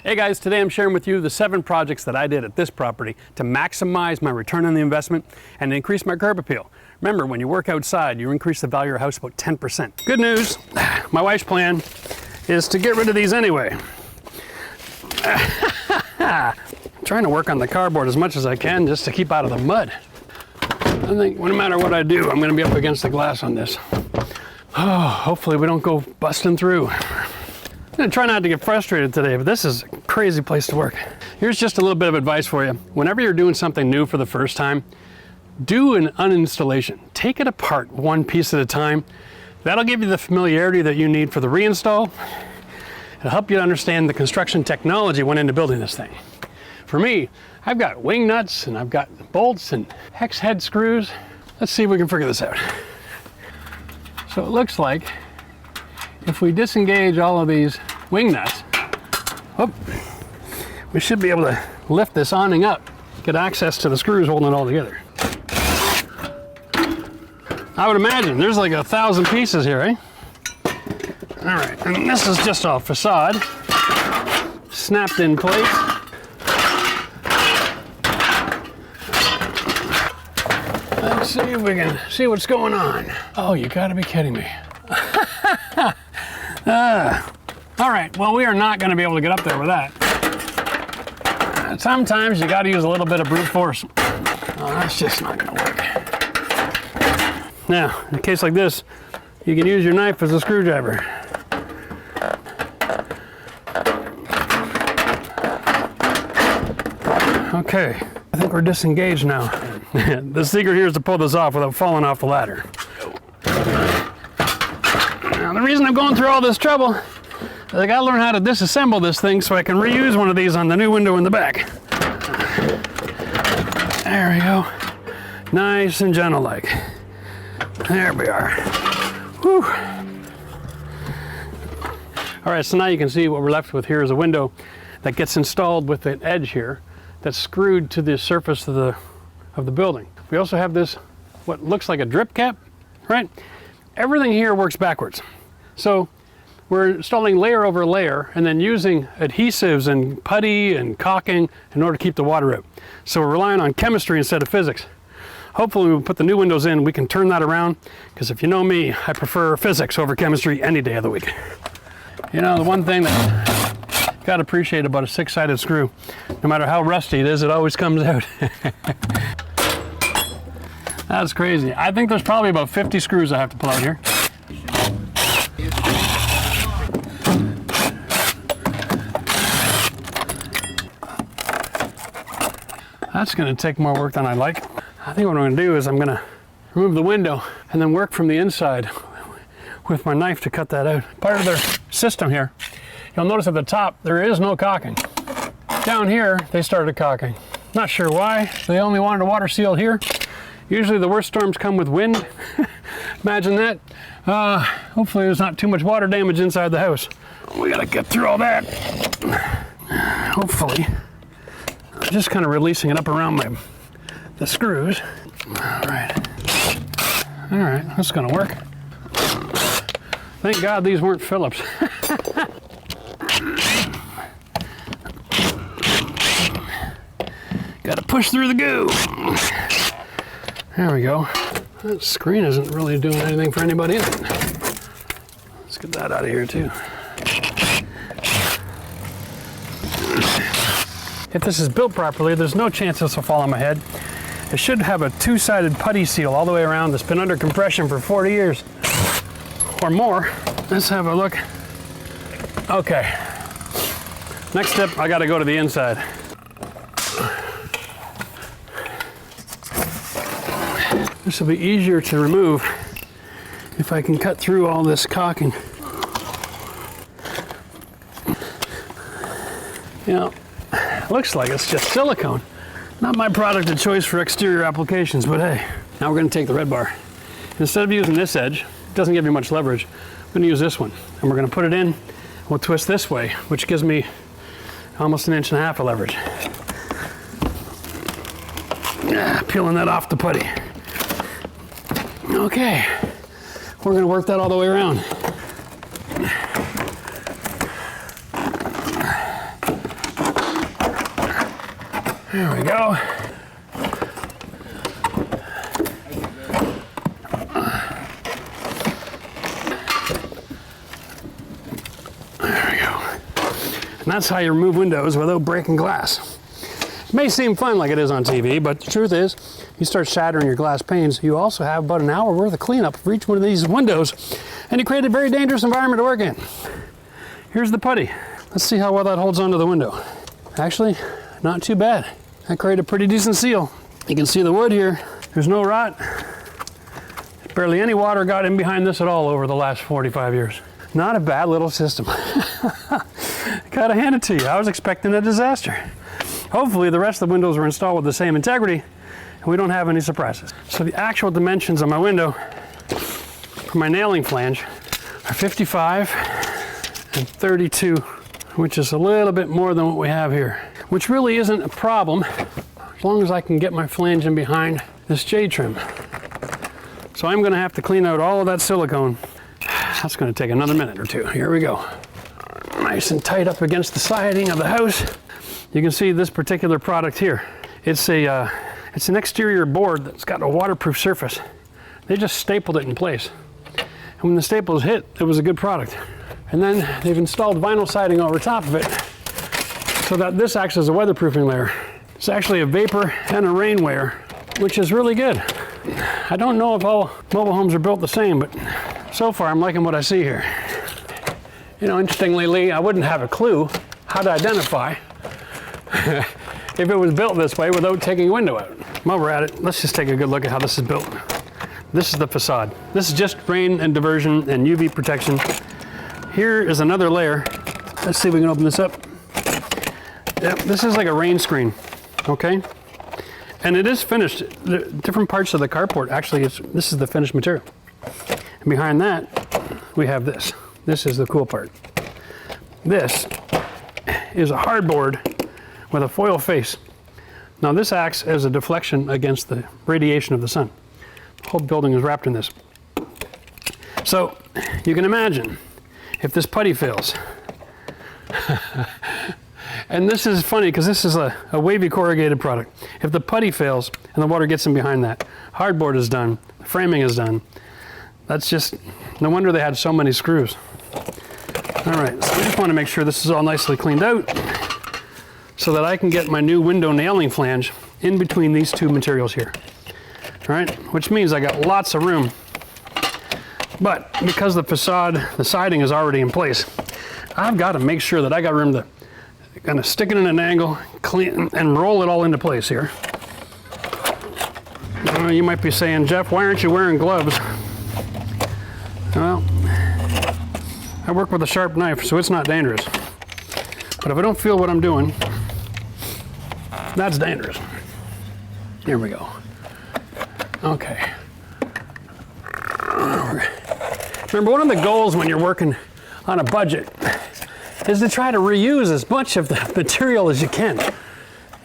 Hey guys, today I'm sharing with you the 7 projects that I did at this property to maximize my return on the investment and increase my curb appeal. Remember, when you work outside, you increase the value of your house about 10%. Good news, my wife's plan is to get rid of these anyway. I'm trying to work on the cardboard as much as I can just to keep out of the mud. I think no matter what I do, I'm going to be up against the glass on this. Oh, hopefully we don't go busting through. I'm going to try not to get frustrated today, but this is a crazy place to work. Here's just a little bit of advice for you. Whenever you're doing something new for the first time, do an uninstallation. Take it apart one piece at a time. That'll give you the familiarity that you need for the reinstall. It'll help you to understand the construction technology went into building this thing. For me, I've got wing nuts and I've got bolts and hex head screws. Let's see if we can figure this out. So it looks like if we disengage all of these wing nuts, we should be able to lift this awning up, get access to the screws holding it all together. I would imagine there's like 1,000 pieces here, eh? All right, and this is just all facade, snapped in place. Let's see if we can see what's going on. Oh, you gotta be kidding me. All right, well, we are not gonna be able to get up there with that. Sometimes you gotta use a little bit of brute force. Oh, that's just not gonna work. Now, in a case like this, you can use your knife as a screwdriver. Okay, I think we're disengaged now. The secret here is to pull this off without falling off the ladder. Now, the reason I'm going through all this trouble is I gotta learn how to disassemble this thing so I can reuse one of these on the new window in the back. There we go. Nice and gentle-like. There we are. Whew. All right, so now you can see what we're left with here is a window that gets installed with an edge here that's screwed to the surface of the building. We also have this, what looks like a drip cap, right? Everything here works backwards. So we're installing layer over layer and then using adhesives and putty and caulking in order to keep the water out. So we're relying on chemistry instead of physics. Hopefully when we put the new windows in, we can turn that around, because if you know me, I prefer physics over chemistry any day of the week. You know, the one thing that you gotta appreciate about a 6-sided screw, no matter how rusty it is, it always comes out. That's crazy. I think there's probably about 50 screws I have to pull out here. That's gonna take more work than I like. I think what I'm gonna do is I'm gonna remove the window and then work from the inside with my knife to cut that out. Part of their system here, you'll notice at the top, there is no caulking. Down here, they started caulking. Not sure why, they only wanted a water seal here. Usually the worst storms come with wind. Imagine that. Hopefully there's not too much water damage inside the house. We gotta get through all that. Hopefully. I'm just kind of releasing it up around the screws. All right, that's gonna work. Thank God these weren't Phillips. Gotta push through the goo. There we go. That screen isn't really doing anything for anybody in it. Let's get that out of here too. If this is built properly, there's no chance this will fall on my head. It should have a 2-sided putty seal all the way around that's been under compression for 40 years or more. Let's have a look. Okay. Next step, I gotta go to the inside. This will be easier to remove if I can cut through all this caulking. You know, looks like it's just silicone. Not my product of choice for exterior applications, but hey. Now we're gonna take the red bar. Instead of using this edge, it doesn't give you much leverage, I'm gonna use this one. And we're gonna put it in, we'll twist this way, which gives me almost 1.5 inches of leverage. Peeling that off the putty. Okay, we're gonna work that all the way around. There we go. And that's how you remove windows without breaking glass. It may seem fun like it is on TV, but the truth is, you start shattering your glass panes, you also have about an hour worth of cleanup for each one of these windows, and you create a very dangerous environment to work in. Here's the putty. Let's see how well that holds onto the window. Actually, not too bad. That created a pretty decent seal. You can see the wood here. There's no rot. Barely any water got in behind this at all over the last 45 years. Not a bad little system. Gotta hand it to you. I was expecting a disaster. Hopefully the rest of the windows were installed with the same integrity and we don't have any surprises. So the actual dimensions of my window for my nailing flange are 55 and 32, which is a little bit more than what we have here, which really isn't a problem as long as I can get my flange in behind this J-trim. So I'm gonna have to clean out all of that silicone. That's gonna take another minute or two. Here we go. Nice and tight up against the siding of the house. You can see this particular product here. It's an exterior board that's got a waterproof surface. They just stapled it in place. And when the staples hit, it was a good product. And then they've installed vinyl siding over top of it so that this acts as a weatherproofing layer. It's actually a vapor and a rain wear, which is really good. I don't know if all mobile homes are built the same, but so far I'm liking what I see here. You know, interestingly, Lee, I wouldn't have a clue how to identify if it was built this way without taking a window out. While we're at it, let's just take a good look at how this is built. This is the facade. This is just rain and diversion and UV protection. Here is another layer. Let's see if we can open this up. Yep, this is like a rain screen, okay? And it is finished. The different parts of the carport, actually, this is the finished material. And behind that, we have this. This is the cool part. This is a hardboard with a foil face. Now this acts as a deflection against the radiation of the sun. The whole building is wrapped in this. So you can imagine if this putty fails. And this is funny because this is a wavy corrugated product. If the putty fails and the water gets in behind that, hardboard is done, the framing is done. That's just, no wonder they had so many screws. All right, so I just want to make sure this is all nicely cleaned out so that I can get my new window nailing flange in between these two materials here. All right, which means I got lots of room. But because the facade, the siding is already in place, I've got to make sure that I got room to kind of stick it in an angle, clean, and roll it all into place here. You might be saying, Jeff, why aren't you wearing gloves? Well, I work with a sharp knife, so it's not dangerous. But if I don't feel what I'm doing, that's dangerous. Here we go. Okay. Remember, one of the goals when you're working on a budget is to try to reuse as much of the material as you can.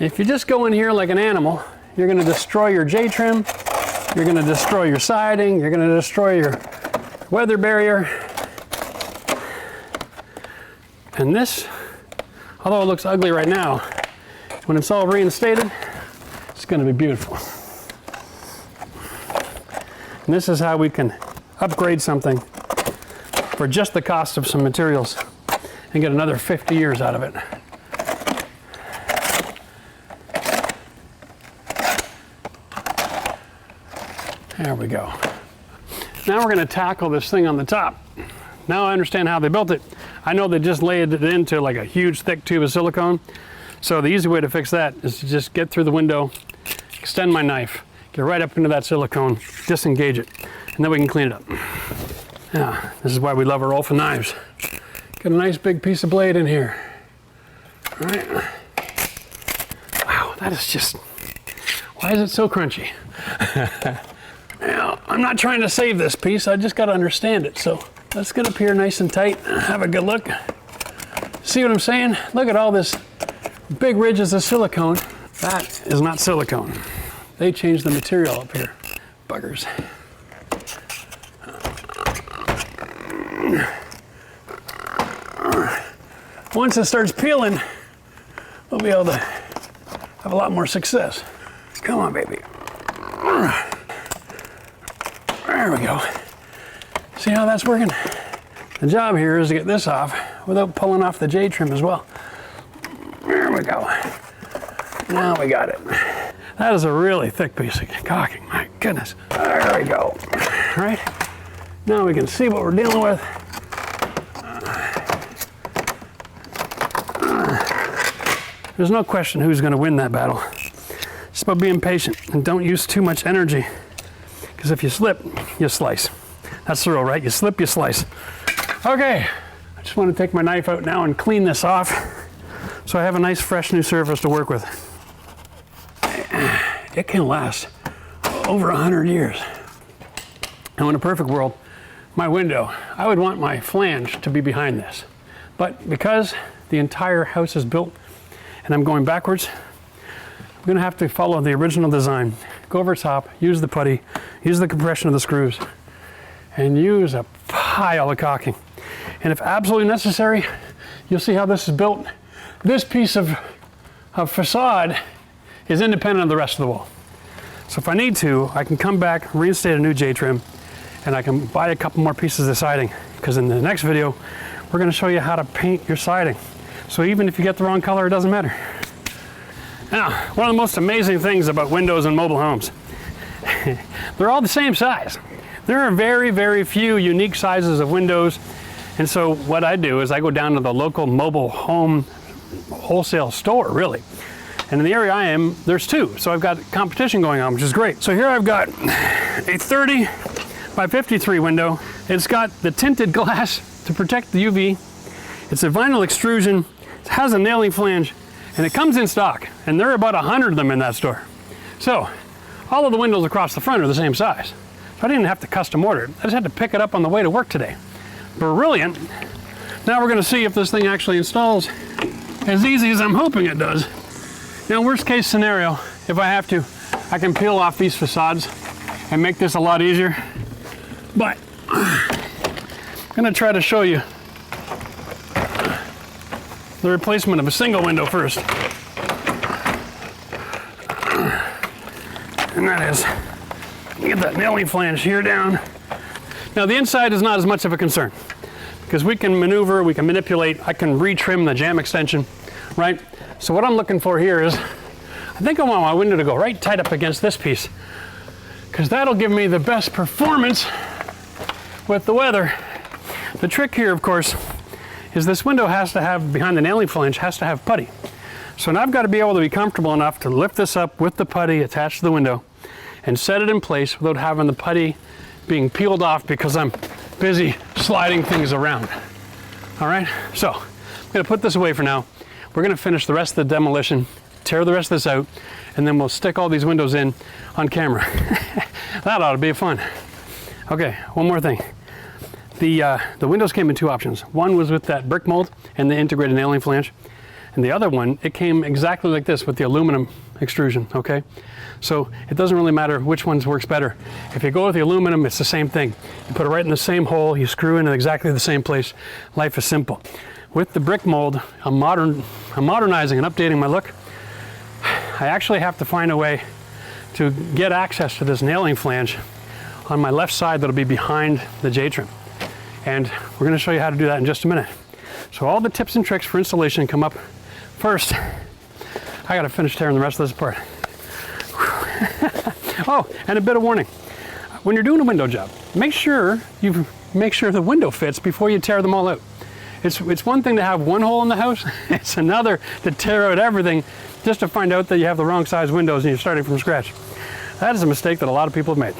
If you just go in here like an animal, you're going to destroy your J-trim, you're going to destroy your siding, you're going to destroy your weather barrier. And this, although it looks ugly right now, when it's all reinstated, it's going to be beautiful. And this is how we can upgrade something for just the cost of some materials and get another 50 years out of it. There we go. Now we're going to tackle this thing on the top. Now I understand how they built it. I know they just laid it into like a huge thick tube of silicone. So the easy way to fix that is to just get through the window, extend my knife, get right up into that silicone, disengage it, and then we can clean it up. Now, this is why we love our Olfa knives. Got a nice big piece of blade in here. All right. Wow, that is just, why is it so crunchy? Now, I'm not trying to save this piece, I just got to understand it. So let's get up here nice and tight, have a good look. See what I'm saying? Look at all this big ridges of silicone. That is not silicone. They changed the material up here. Buggers. Once it starts peeling, we'll be able to have a lot more success. Come on, baby. There we go. See how that's working? The job here is to get this off without pulling off the J-trim as well. There we go. Now we got it. That is a really thick piece of caulking, my goodness. There we go. All right, now we can see what we're dealing with. There's no question who's gonna win that battle. It's about being patient and don't use too much energy, because if you slip, you slice. That's the rule, right? You slip, you slice. Okay, I just want to take my knife out now and clean this off so I have a nice fresh new surface to work with. It can last over 100 years. Now in a perfect world, my window, I would want my flange to be behind this. But because the entire house is built and I'm going backwards, I'm gonna have to follow the original design. Go over top, use the putty, use the compression of the screws, and use a pile of caulking. And if absolutely necessary, you'll see how this is built. This piece of facade is independent of the rest of the wall. So if I need to, I can come back, reinstate a new J-trim, and I can buy a couple more pieces of siding, because in the next video, we're gonna show you how to paint your siding. So even if you get the wrong color, it doesn't matter. Now, one of the most amazing things about windows in mobile homes, they're all the same size. There are very, very few unique sizes of windows. And so what I do is I go down to the local mobile home wholesale store, really. And in the area I am, there's two. So I've got competition going on, which is great. So here I've got a 30 by 53 window. It's got the tinted glass to protect the UV. It's a vinyl extrusion. It has a nailing flange, and it comes in stock. And there are about 100 of them in that store. So all of the windows across the front are the same size. So I didn't have to custom order it. I just had to pick it up on the way to work today. Brilliant. Now we're gonna see if this thing actually installs as easy as I'm hoping it does. Now, worst case scenario, if I have to, I can peel off these facades and make this a lot easier. But I'm gonna try to show you the replacement of a single window first. And that is, get that nailing flange here down. Now the inside is not as much of a concern because we can maneuver, we can manipulate, I can retrim the jam extension, right? So what I'm looking for here is, I think I want my window to go right tight up against this piece because that'll give me the best performance with the weather. The trick here, of course, is this window has to have, behind the nailing flange, has to have putty. So now I've got to be able to be comfortable enough to lift this up with the putty attached to the window and set it in place without having the putty being peeled off because I'm busy sliding things around. All right, so I'm gonna put this away for now. We're gonna finish the rest of the demolition, tear the rest of this out, and then we'll stick all these windows in on camera. That ought to be fun. Okay, one more thing. The windows came in two options. One was with that brick mold and the integrated nailing flange. And the other one, it came exactly like this with the aluminum extrusion, okay? So it doesn't really matter which ones works better. If you go with the aluminum, it's the same thing. You put it right in the same hole, you screw in exactly the same place. Life is simple. With the brick mold, I'm modernizing and updating my look. I actually have to find a way to get access to this nailing flange on my left side that'll be behind the J-trim. And we're gonna show you how to do that in just a minute. So all the tips and tricks for installation come up first. I gotta finish tearing the rest of this apart. Oh, and a bit of warning. When you're doing a window job, make sure the window fits before you tear them all out. It's one thing to have one hole in the house, it's another to tear out everything just to find out that you have the wrong size windows and you're starting from scratch. That is a mistake that a lot of people have made.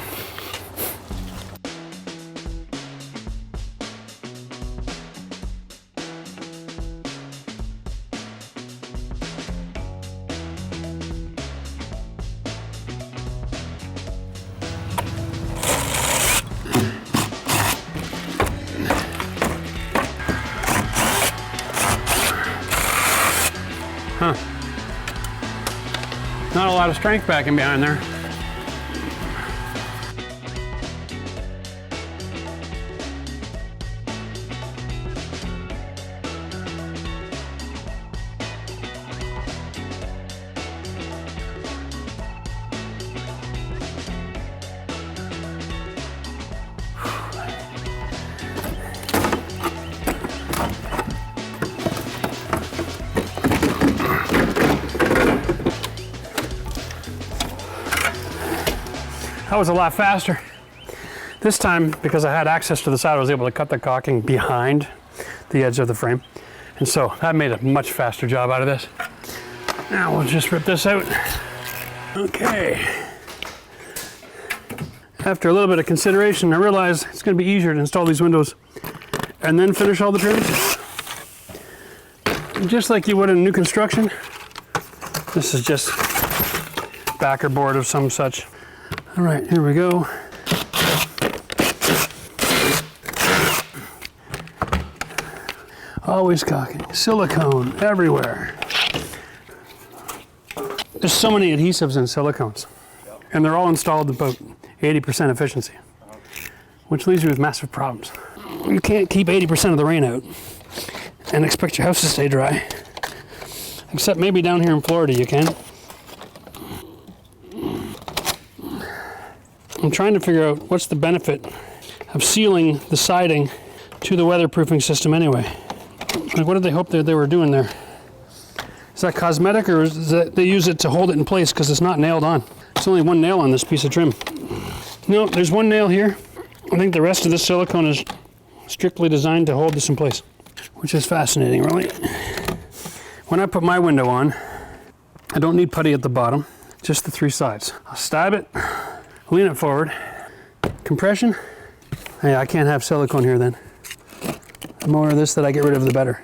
Huh. Not a lot of strength backing behind there. That was a lot faster. This time, because I had access to the side, I was able to cut the caulking behind the edge of the frame. And so that made a much faster job out of this. Now we'll just rip this out. Okay. After a little bit of consideration, I realized it's going to be easier to install these windows and then finish all the trims. Just like you would in new construction. This is just backer board of some such. All right, here we go. Always caulking, silicone everywhere. There's so many adhesives and silicones, and they're all installed at about 80% efficiency, which leaves you with massive problems. You can't keep 80% of the rain out and expect your house to stay dry. Except maybe down here in Florida you can. I'm trying to figure out what's the benefit of sealing the siding to the weatherproofing system anyway. Like, what did they hope that they were doing there? Is that cosmetic, or is that they use it to hold it in place because it's not nailed on? There's only one nail on this piece of trim. No, there's one nail here. I think the rest of this silicone is strictly designed to hold this in place, which is fascinating, really. When I put my window on, I don't need putty at the bottom, just the 3 sides. I'll stab it, lean it forward, compression. Hey, I can't have silicone here then. The more of this that I get rid of, the better.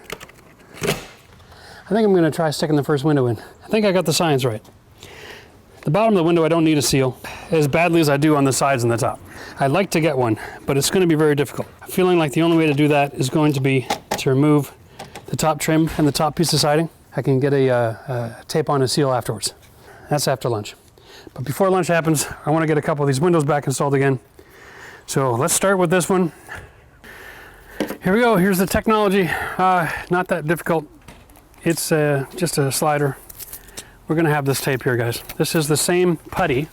I think I'm going to try sticking the first window in. I think I got the science right. The bottom of the window I don't need a seal as badly as I do on the sides and the top. I'd like to get one, but it's going to be very difficult. I'm feeling like the only way to do that is going to be to remove the top trim and the top piece of siding. I can get a tape on a seal afterwards. That's after lunch. But before lunch happens, I want to get a couple of these windows back installed again. So let's start with this one. Here we go. Here's the technology. Not that difficult. It's just a slider. We're going to have this tape here, guys. This is the same putty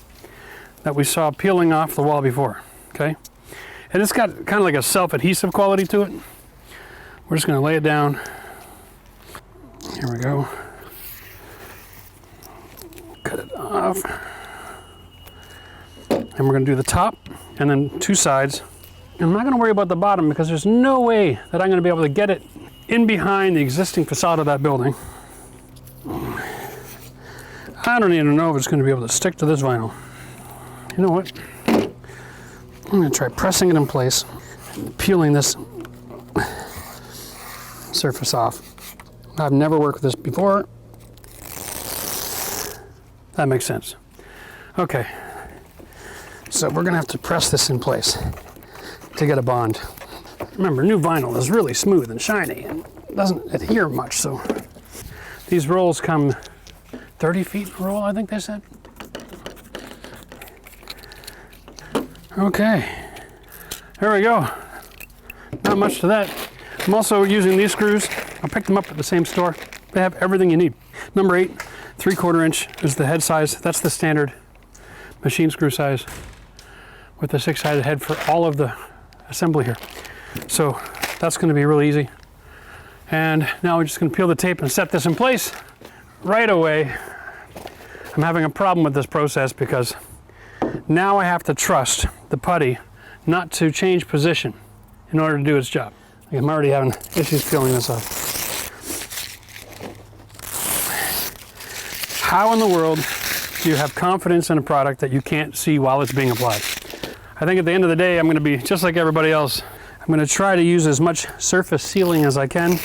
that we saw peeling off the wall before, okay? And it's got kind of like a self-adhesive quality to it. We're just going to lay it down. Here we go. Cut it off. And we're going to do the top and then 2 sides. And I'm not going to worry about the bottom because there's no way that I'm going to be able to get it in behind the existing facade of that building. I don't even know if it's going to be able to stick to this vinyl. You know what? I'm going to try pressing it in place and peeling this surface off. I've never worked with this before. That makes sense. Okay. So we're going to have to press this in place to get a bond. Remember, new vinyl is really smooth and shiny and doesn't adhere much, so these rolls come 30 feet a roll, I think they said. Okay, there we go. Not much to that. I'm also using these screws. I picked them up at the same store. They have everything you need. Number 8, 3/4 inch is the head size. That's the standard machine screw size with the 6-sided head for all of the assembly here. So that's going to be really easy. And now we're just going to peel the tape and set this in place right away. I'm having a problem with this process because now I have to trust the putty not to change position in order to do its job. I'm already having issues peeling this off. How in the world do you have confidence in a product that you can't see while it's being applied? I think at the end of the day, I'm going to be just like everybody else. I'm going to try to use as much surface sealing as I can.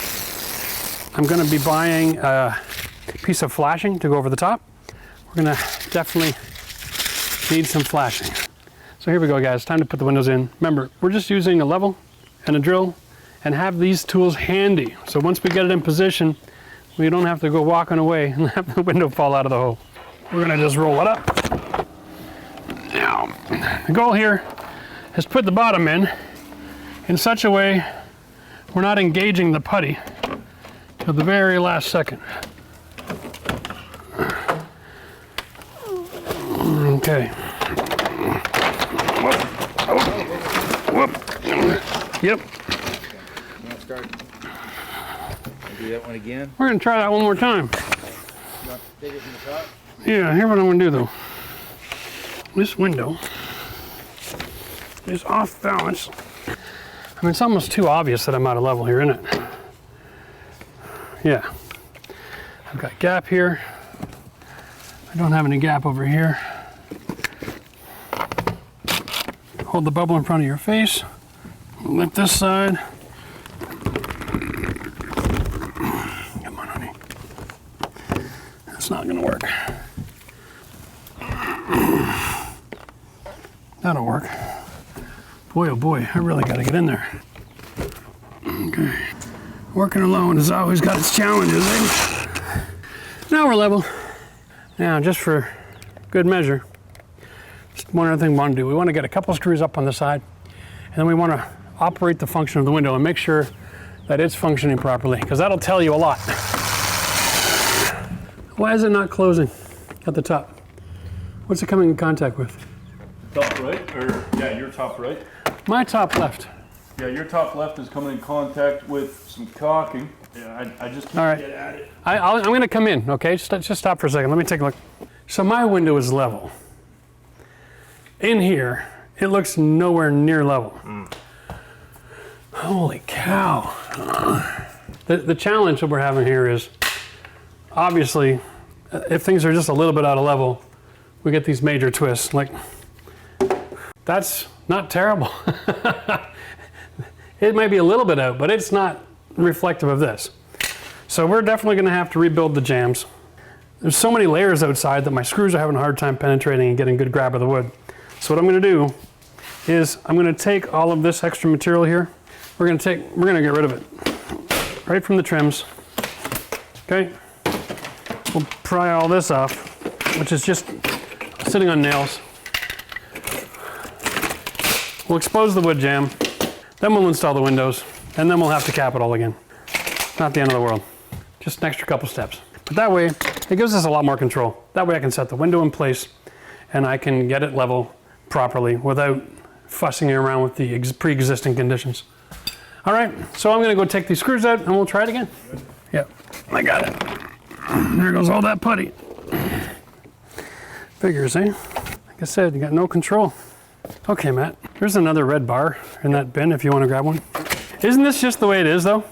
I'm going to be buying a piece of flashing to go over the top. We're going to definitely need some flashing. So here we go, guys. Time to put the windows in. Remember, we're just using a level and a drill and have these tools handy. So once we get it in position, we don't have to go walking away and have the window fall out of the hole. We're going to just roll it up. Now, the goal here is put the bottom in such a way we're not engaging the putty till the very last second. Okay. Whoop. Oh. Whoop. Yep. Do that one again? We're going to try that one more time. Take it from the top? Yeah, here's what I'm going to do though. This window is off balance. I mean, it's almost too obvious that I'm out of level here, isn't it? Yeah. I've got gap here. I don't have any gap over here. Hold the bubble in front of your face. Lift this side. Come on, honey. That's not gonna work. That'll work. Boy, oh boy, I really gotta get in there. Okay. Working alone has always got its challenges, eh? Now we're level. Now, just for good measure, just one other thing we want to do. We want to get a couple screws up on the side, and then we want to operate the function of the window and make sure that it's functioning properly, because that'll tell you a lot. Why is it not closing at the top? What's it coming in contact with? Top right, or yeah, your top right. My top left. Yeah, your top left is coming in contact with some caulking. Yeah, I just can't All right. get at it. I'm going to come in, okay? Just stop for a second. Let me take a look. So my window is level. In here, it looks nowhere near level. Holy cow. The challenge that we're having here is, obviously, if things are just a little bit out of level, we get these major twists. Like, that's not terrible. It might be a little bit out, but it's not reflective of this. So we're definitely going to have to rebuild the jambs. There's so many layers outside that my screws are having a hard time penetrating and getting good grab of the wood. So what I'm going to do is I'm going to take all of this extra material here. We're going to get rid of it right from the trims. Okay. We'll pry all this off, which is just sitting on nails. We'll expose the wood jamb, then we'll install the windows, and then we'll have to cap it all again. Not the end of the world. Just an extra couple steps. But that way, it gives us a lot more control. That way I can set the window in place and I can get it level properly without fussing around with the pre-existing conditions. All right, so I'm gonna go take these screws out and we'll try it again. Yep, I got it. There goes all that putty. Figures, eh? Like I said, you got no control. Okay, Matt, there's another red bar in that bin if you want to grab one. Isn't this just the way it is, though?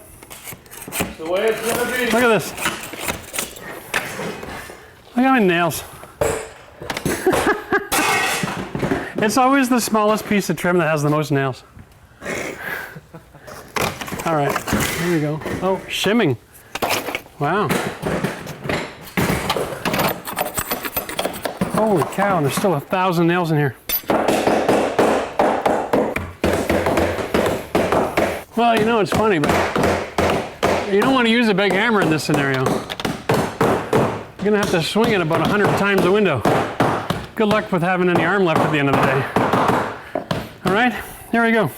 The way it's gonna be. Look at this. Look at my nails. It's always the smallest piece of trim that has the most nails. All right, here we go. Oh, shimming. Wow. Holy cow, and there's still 1,000 nails in here. Well, you know, it's funny, but you don't want to use a big hammer in this scenario. You're gonna have to swing it about 100 times the window. Good luck with having any arm left at the end of the day. All right, here we go.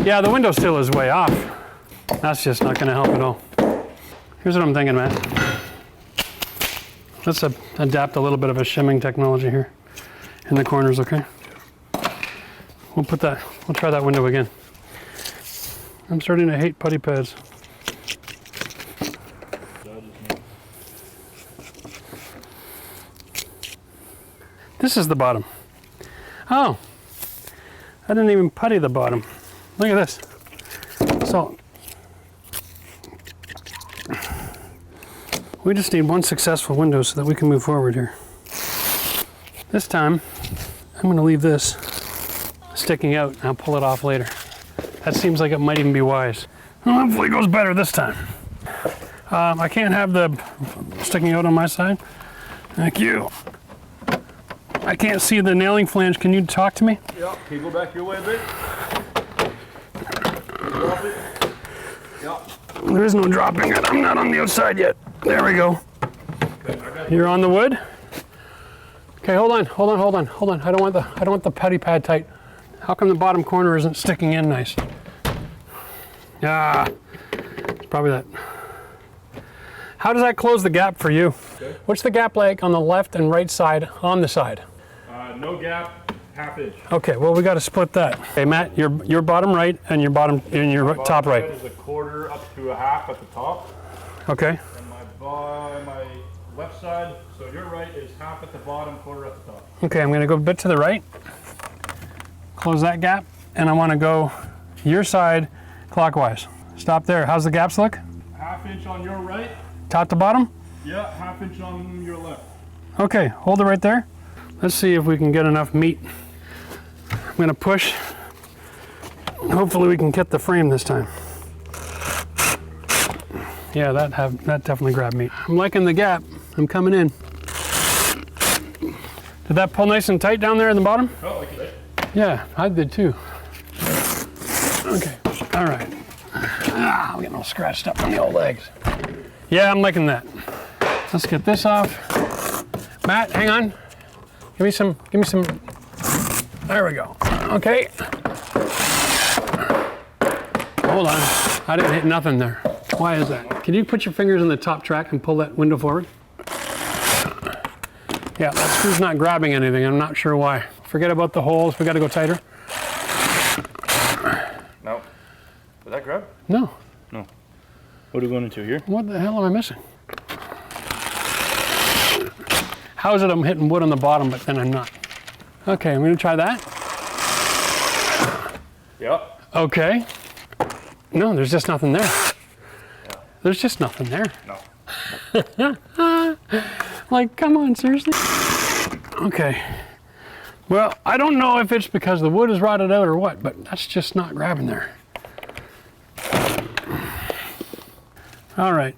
Yeah, the window still is way off. That's just not gonna help at all. Here's what I'm thinking, Matt. Let's adapt a little bit of a shimming technology here in the corners, okay? We'll try that window again. I'm starting to hate putty pads. This is the bottom. Oh, I didn't even putty the bottom. Look at this. So, we just need one successful window so that we can move forward here. This time, I'm going to leave this sticking out and I'll pull it off later. That seems like it might even be wise. Well, hopefully it goes better this time. I can't have the sticking out on my side. Thank you. I can't see the nailing flange. Can you talk to me? Yeah, can you go back your way a bit? Drop it. Yeah. There is no dropping it. I'm not on the outside yet. There we go. You're on the wood? Okay, hold on. I don't want the putty pad tight. How come the bottom corner isn't sticking in nice? Yeah, probably that. How does that close the gap for you? Okay. What's the gap like on the left and right side on the side? No gap, half inch. Okay, well we got to split that. Okay, Matt, your bottom right and your top right. Is a quarter up to a half at the top. Okay. And my left side, so your right is half at the bottom, quarter at the top. Okay, I'm going to go a bit to the right. close that gap, and I want to go your side clockwise. Stop there. How's the gaps look? 1/2 inch on your right. Top to bottom? Yeah, 1/2 inch on your left. Okay, hold it right there. Let's see if we can get enough meat. I'm gonna push. Hopefully we can get the frame this time. Yeah, that definitely grabbed meat. I'm liking the gap. I'm coming in. Did that pull nice and tight down there in the bottom? Oh, like it. Yeah, I did too. Okay, all right. I'm getting all scratched up on the old legs. Yeah, I'm liking that. Let's get this off. Matt, hang on. Give me some. There we go. Okay. Hold on. I didn't hit nothing there. Why is that? Can you put your fingers on the top track and pull that window forward? Yeah, that screw's not grabbing anything. I'm not sure why. Forget about the holes. We got to go tighter. No. Did that grab? No. No. What are we going into here? What the hell am I missing? How is it I'm hitting wood on the bottom, but then I'm not? Okay, I'm going to try that. Yeah. Okay. No, there's just nothing there. Yeah. There's just nothing there. No. Like, come on, seriously? Okay. Well, I don't know if it's because the wood is rotted out or what, but that's just not grabbing there. All right.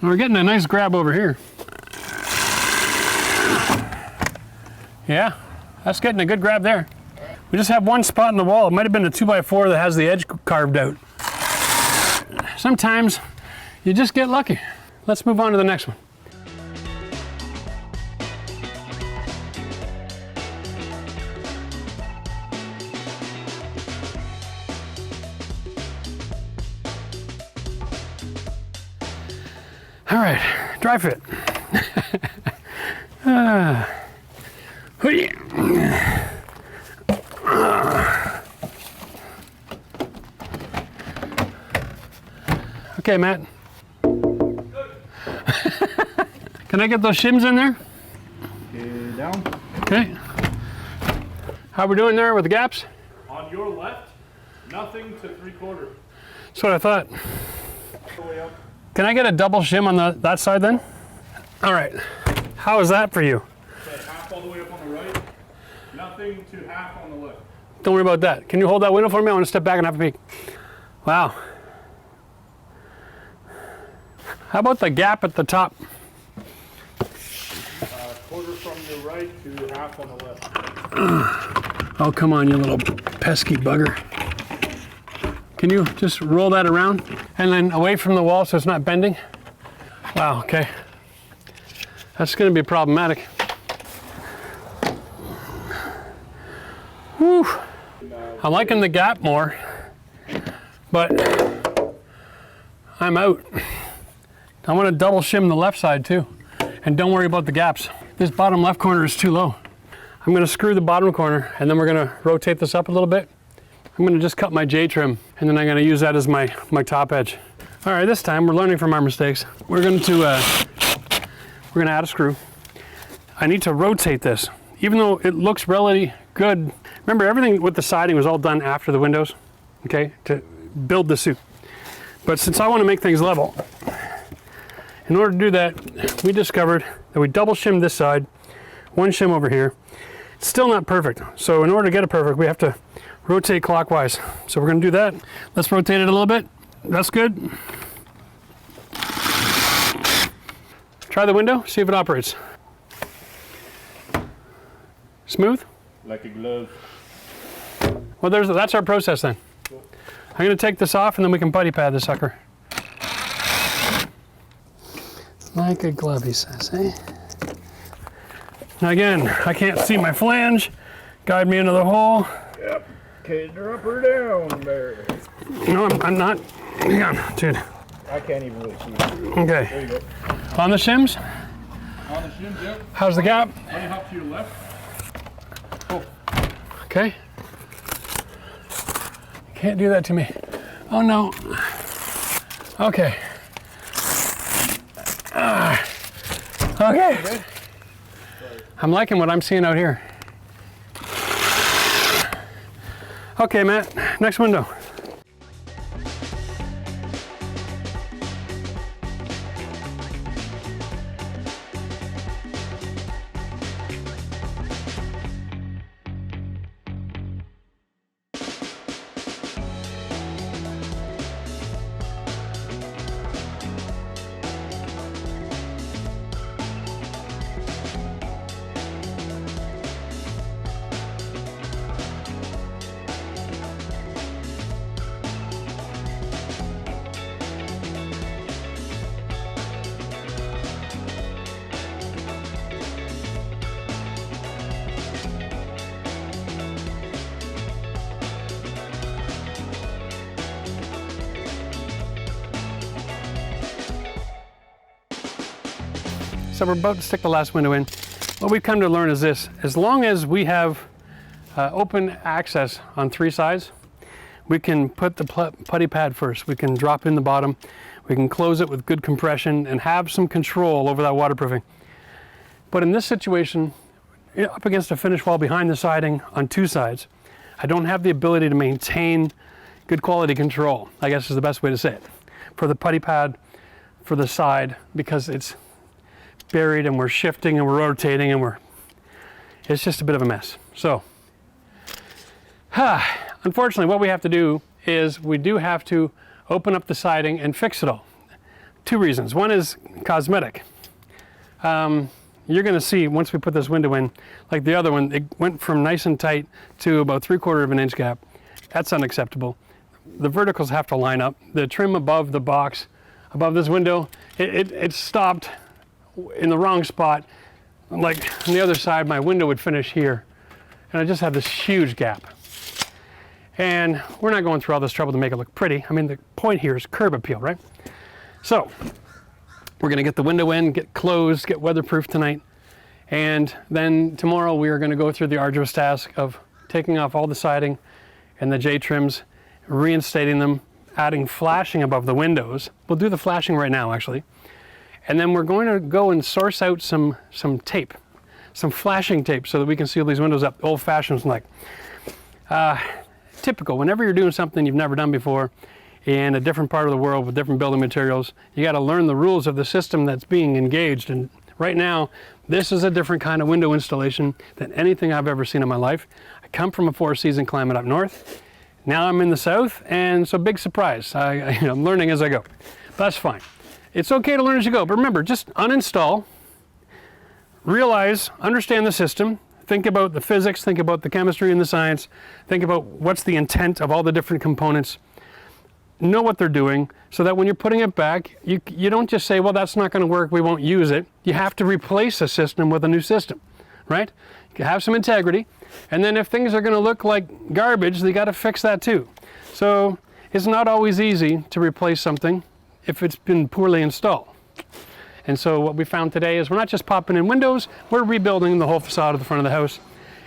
We're getting a nice grab over here. Yeah, that's getting a good grab there. We just have one spot in the wall. It might have been a 2x4 that has the edge carved out. Sometimes you just get lucky. Let's move on to the next one. All right, dry fit. Okay, Matt. Can I get those shims in there? Okay, down. Okay. How we doing there with the gaps? On your left, nothing to 3/4. That's what I thought. All the way up. Can I get a double shim on that side then? All right. How is that for you? Okay, 1/2 all the way up on the right. Nothing to 1/2 on the left. Don't worry about that. Can you hold that window for me? I want to step back and have a peek. Wow. How about the gap at the top? 1/4 from your right to 1/2 on the left. Oh, come on, you little pesky bugger. Can you just roll that around and then away from the wall so it's not bending? Wow, okay. That's going to be problematic. Whew. I'm liking the gap more, but I'm out. I want to double shim the left side too. And don't worry about the gaps. This bottom left corner is too low. I'm going to screw the bottom corner and then we're going to rotate this up a little bit. I'm going to just cut my J-trim and then I'm going to use that as my top edge. All right, this time we're learning from our mistakes. We're going to add a screw. I need to rotate this. Even though it looks relatively good, remember everything with the siding was all done after the windows, okay, to build the suit. But since I want to make things level, in order to do that, we discovered that we double shim this side, one shim over here. It's still not perfect. So in order to get it perfect, we have to rotate clockwise. So we're going to do that. Let's rotate it a little bit. That's good. Try the window, see if it operates. Smooth? Like a glove. Well, that's our process then. Cool. I'm going to take this off and then we can buddy pad this sucker. Like a glove, he says, eh? Now again, I can't see my flange. Guide me into the hole. Yep. Okay, drop her down there. No, I'm not. Hang on, dude. I can't even really see it. Okay. There you go. On the shims? On the shims, yep. How's the gap? Money hop to your left. Oh. Okay. Can't do that to me. Oh no. Okay. Okay. I'm liking what I'm seeing out here. Okay, Matt, next window. So we're about to stick the last window in. What we've come to learn is this: as long as we have open access on 3 sides, we can put the putty pad first. We can drop in the bottom, we can close it with good compression and have some control over that waterproofing. But in this situation, up against a finish wall behind the siding on 2 sides, I don't have the ability to maintain good quality control, I guess is the best way to say it, for the putty pad, for the side, because it's buried and we're shifting and we're rotating and it's just a bit of a mess. So, unfortunately, what we have to do is we do have to open up the siding and fix it all. 2 reasons. One is cosmetic. You're going to see once we put this window in, like the other one, it went from nice and tight to about 3/4 of an inch gap. That's unacceptable. The verticals have to line up. The trim above the box, above this window, it stopped in the wrong spot. Like on the other side, my window would finish here, and I just have this huge gap. And we're not going through all this trouble to make it look pretty. I mean, the point here is curb appeal, right? So we're going to get the window in, get closed, get weatherproof tonight, and then tomorrow we are going to go through the arduous task of taking off all the siding and the J trims, reinstating them, adding flashing above the windows. We'll do the flashing right now, actually. And then we're going to go and source out some tape, some flashing tape, so that we can seal these windows up, old-fashioned like. Typical, whenever you're doing something you've never done before in a different part of the world with different building materials, you got to learn the rules of the system that's being engaged. And right now, this is a different kind of window installation than anything I've ever seen in my life. I come from a 4-season climate up north. Now I'm in the south, and so big surprise. I'm learning as I go. But that's fine. It's okay to learn as you go, but remember, just uninstall, realize, understand the system, think about the physics, think about the chemistry and the science, think about what's the intent of all the different components, know what they're doing, so that when you're putting it back, you don't just say, well, that's not going to work, we won't use it. You have to replace a system with a new system, right? You have some integrity, and then if things are going to look like garbage, you got to fix that too. So it's not always easy to replace something if it's been poorly installed. And so what we found today is we're not just popping in windows, we're rebuilding the whole facade of the front of the house.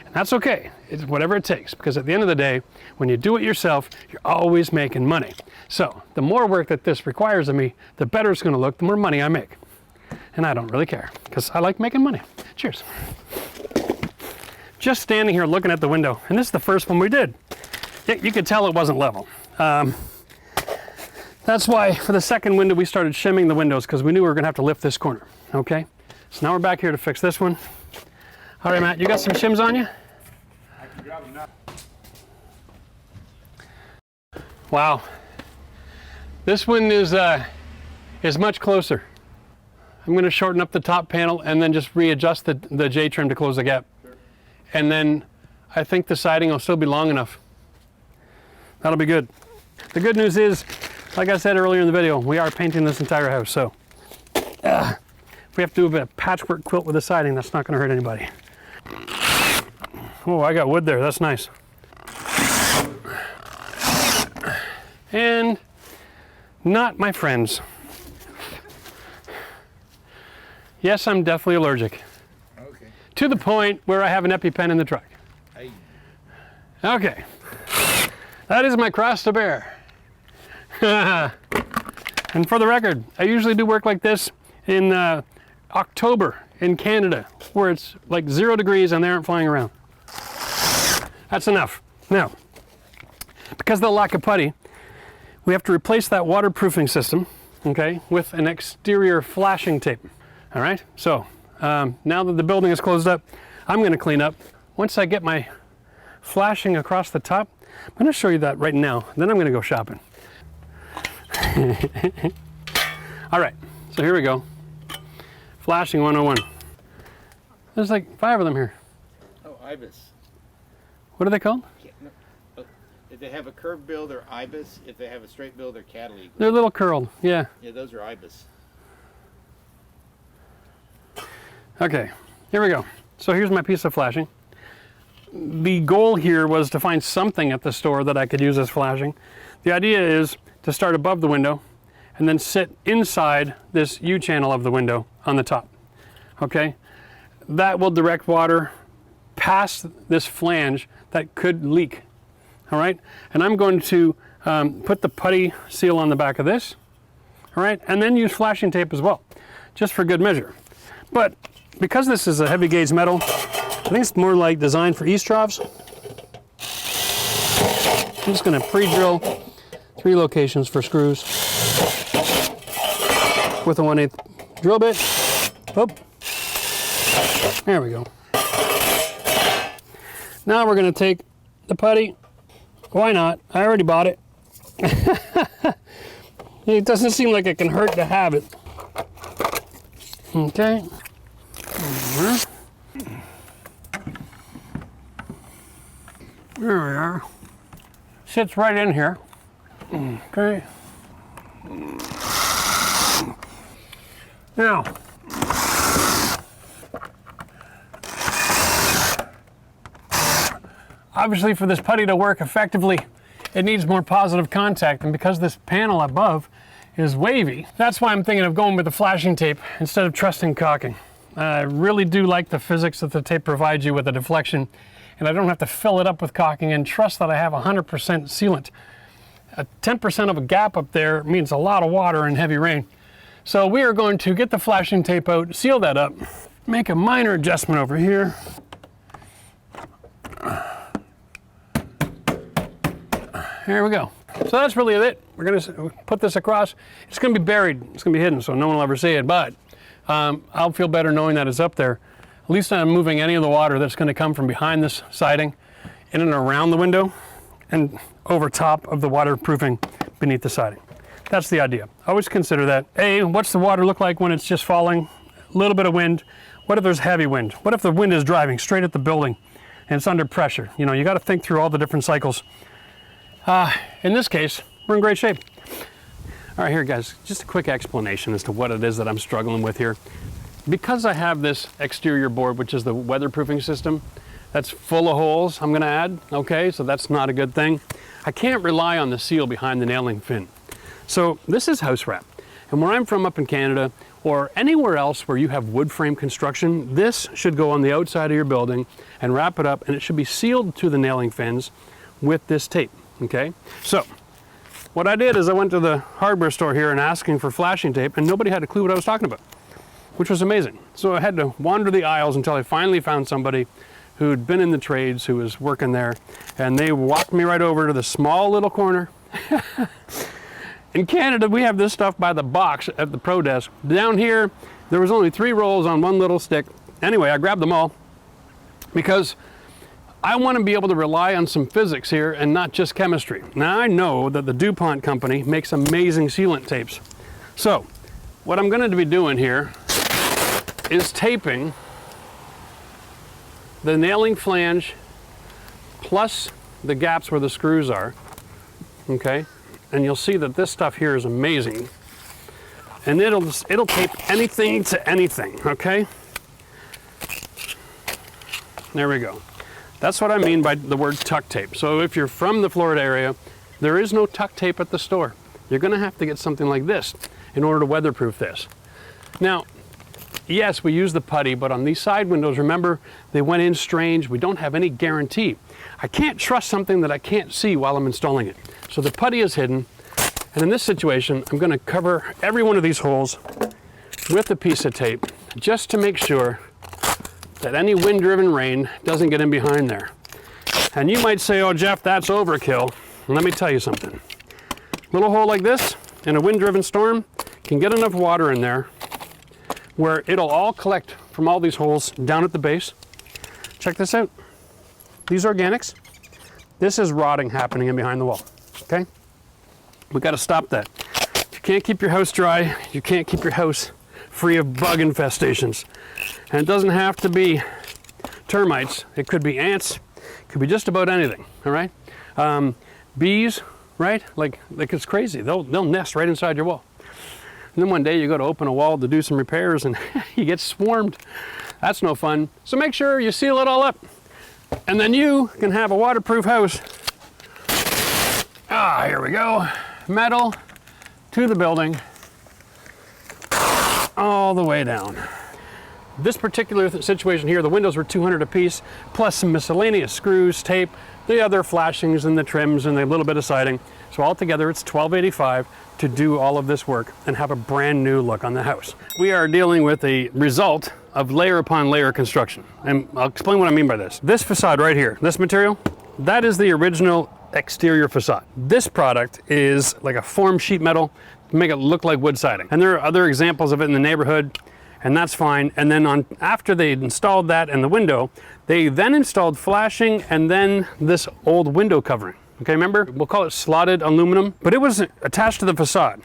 And that's okay, it's whatever it takes, because at the end of the day, when you do it yourself, you're always making money. So the more work that this requires of me, the better it's gonna look, the more money I make. And I don't really care, because I like making money. Cheers. Just standing here looking at the window, and this is the first one we did. You could tell it wasn't level. That's why for the second window we started shimming the windows, because we knew we were going to have to lift this corner. Okay, so now we're back here to fix this one. All right, Matt, you got some shims on you? I can grab them now. Wow, this one is much closer. I'm going to shorten up the top panel and then just readjust the J trim to close the gap. Sure. And then I think the siding will still be long enough. That'll be good. The good news is, like I said earlier in the video, we are painting this entire house, so if we have to do a bit of patchwork quilt with the siding, that's not going to hurt anybody. Oh, I got wood there, that's nice. And not my friends. Yes, I'm deathly allergic. Okay. To the point where I have an EpiPen in the truck. Hey. Okay. That is my cross to bear. And for the record, I usually do work like this in October in Canada, where it's like 0 degrees and they aren't flying around. That's enough. Now, because of the lack of putty, we have to replace that waterproofing system, okay, with an exterior flashing tape. All right, so now that the building is closed up, I'm going to clean up. Once I get my flashing across the top, I'm going to show you that right now. Then I'm going to go shopping. All right, so here we go. Flashing 101. There's like 5 of them here. Oh, ibis. What are they called? If they have a curved bill, they're ibis. If they have a straight bill, they're cattle eagle. They're a little curled, yeah. Yeah, those are ibis. Okay, here we go. So here's my piece of flashing. The goal here was to find something at the store that I could use as flashing. The idea is to start above the window and then sit inside this U-channel of the window on the top, okay? That will direct water past this flange that could leak, all right? And I'm going to put the putty seal on the back of this, all right? And then use flashing tape as well, just for good measure. But because this is a heavy gauge metal, I think it's more like designed for eavesdrops. I'm just gonna pre-drill 3 locations for screws with a 1/8 drill bit. Oop. There we go. Now we're gonna take the putty. Why not? I already bought it. It doesn't seem like it can hurt to have it. Okay. There we are. Sits right in here. Okay. Now, obviously for this putty to work effectively, it needs more positive contact, and because this panel above is wavy, that's why I'm thinking of going with the flashing tape instead of trusting caulking. I really do like the physics that the tape provides you with the deflection, and I don't have to fill it up with caulking and trust that I have 100% sealant. A 10% of a gap up there means a lot of water in heavy rain. So we are going to get the flashing tape out, seal that up, make a minor adjustment over here. There we go. So that's really it. We're going to put this across. It's going to be buried. It's going to be hidden, so no one will ever see it. But I'll feel better knowing that it's up there. At least I'm moving any of the water that's going to come from behind this siding in and around the window and over top of the waterproofing beneath the siding. That's the idea. Always consider that. A, what's the water look like when it's just falling? A little bit of wind. What if there's heavy wind? What if the wind is driving straight at the building and it's under pressure? You know, you got to think through all the different cycles. In this case, we're in great shape. All right, here guys, just a quick explanation as to what it is that I'm struggling with here. Because I have this exterior board, which is the weatherproofing system, that's full of holes I'm gonna add, okay? So that's not a good thing. I can't rely on the seal behind the nailing fin. So this is house wrap. And where I'm from up in Canada, or anywhere else where you have wood frame construction, this should go on the outside of your building and wrap it up, and it should be sealed to the nailing fins with this tape, okay? So what I did is I went to the hardware store here and asking for flashing tape, and nobody had a clue what I was talking about, which was amazing. So I had to wander the aisles until I finally found somebody who'd been in the trades, who was working there, and they walked me right over to the small little corner. In Canada, we have this stuff by the box at the pro desk. Down here, there was only 3 rolls on one little stick. Anyway, I grabbed them all because I want to be able to rely on some physics here and not just chemistry. Now, I know that the DuPont company makes amazing sealant tapes. So what I'm going to be doing here is taping the nailing flange plus the gaps where the screws are, okay? And you'll see that this stuff here is amazing. And it'll tape anything to anything, okay? There we go. That's what I mean by the word tuck tape. So if you're from the Florida area, there is no tuck tape at the store. You're gonna have to get something like this in order to weatherproof this. Now, yes, we use the putty, but on these side windows, remember, they went in strange. We don't have any guarantee. I can't trust something that I can't see while I'm installing it. So the putty is hidden. And in this situation, I'm gonna cover every one of these holes with a piece of tape just to make sure that any wind-driven rain doesn't get in behind there. And you might say, oh, Jeff, that's overkill. let me tell you something. Little hole like this in a wind-driven storm can get enough water in there where it'll all collect from all these holes down at the base. Check this out. These organics, this is rotting happening in behind the wall, okay? We got to stop that. You can't keep your house dry. You can't keep your house free of bug infestations. And it doesn't have to be termites. It could be ants. It could be just about anything, all right? Bees, right? Like it's crazy. They'll nest right inside your wall. And then one day you go to open a wall to do some repairs and you get swarmed. That's no fun. So make sure you seal it all up. And then you can have a waterproof house. Here we go. Metal to the building, all the way down. This particular situation here, the windows were $200 a piece, plus some miscellaneous screws, tape, the other flashings and the trims and a little bit of siding. So altogether it's $1,285 to do all of this work and have a brand new look on the house. We are dealing with a result of layer upon layer construction. And I'll explain what I mean by this. This facade right here, this material, that is the original exterior facade. This product is like a formed sheet metal to make it look like wood siding. And there are other examples of it in the neighborhood, and that's fine. And then after they installed that and the window, they then installed flashing and then this old window covering. Okay, remember? We'll call it slotted aluminum, but it was attached to the facade.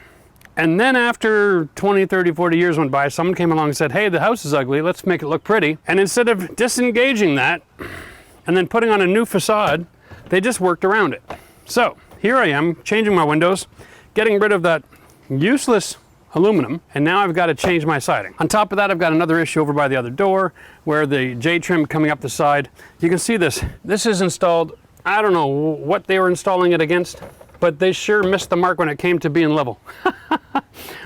And then after 20, 30, 40 years went by, someone came along and said, hey, the house is ugly, let's make it look pretty. And instead of disengaging that and then putting on a new facade, they just worked around it. So here I am changing my windows, getting rid of that useless aluminum, and now I've got to change my siding. On top of that, I've got another issue over by the other door where the J-trim coming up the side. You can see this. This is installed, I don't know what they were installing it against, but they sure missed the mark when it came to being level.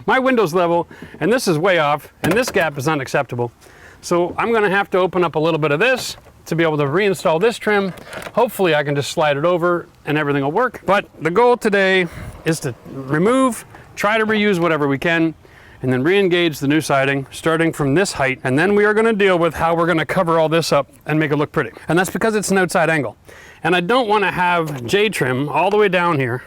My window's level, and this is way off, and this gap is unacceptable. So I'm gonna have to open up a little bit of this to be able to reinstall this trim. Hopefully I can just slide it over and everything will work. But the goal today is to remove, try to reuse whatever we can, and then re-engage the new siding starting from this height. And then we are gonna deal with how we're gonna cover all this up and make it look pretty. And that's because it's an outside angle. And I don't wanna have J-trim all the way down here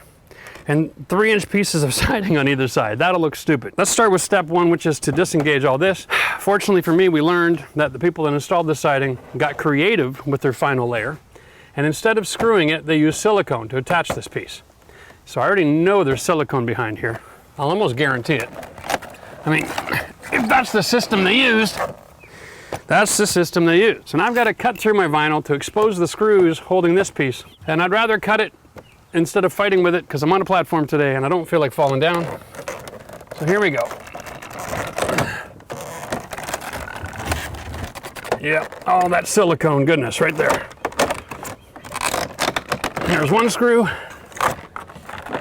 and 3-inch pieces of siding on either side. That'll look stupid. Let's start with step one, which is to disengage all this. Fortunately for me, we learned that the people that installed the siding got creative with their final layer. And instead of screwing it, they used silicone to attach this piece. So I already know there's silicone behind here. I'll almost guarantee it. I mean, if that's the system they used, that's the system they used. So now I've got to cut through my vinyl to expose the screws holding this piece. And I'd rather cut it instead of fighting with it because I'm on a platform today and I don't feel like falling down. So here we go. Yeah, all that silicone goodness right there. There's one screw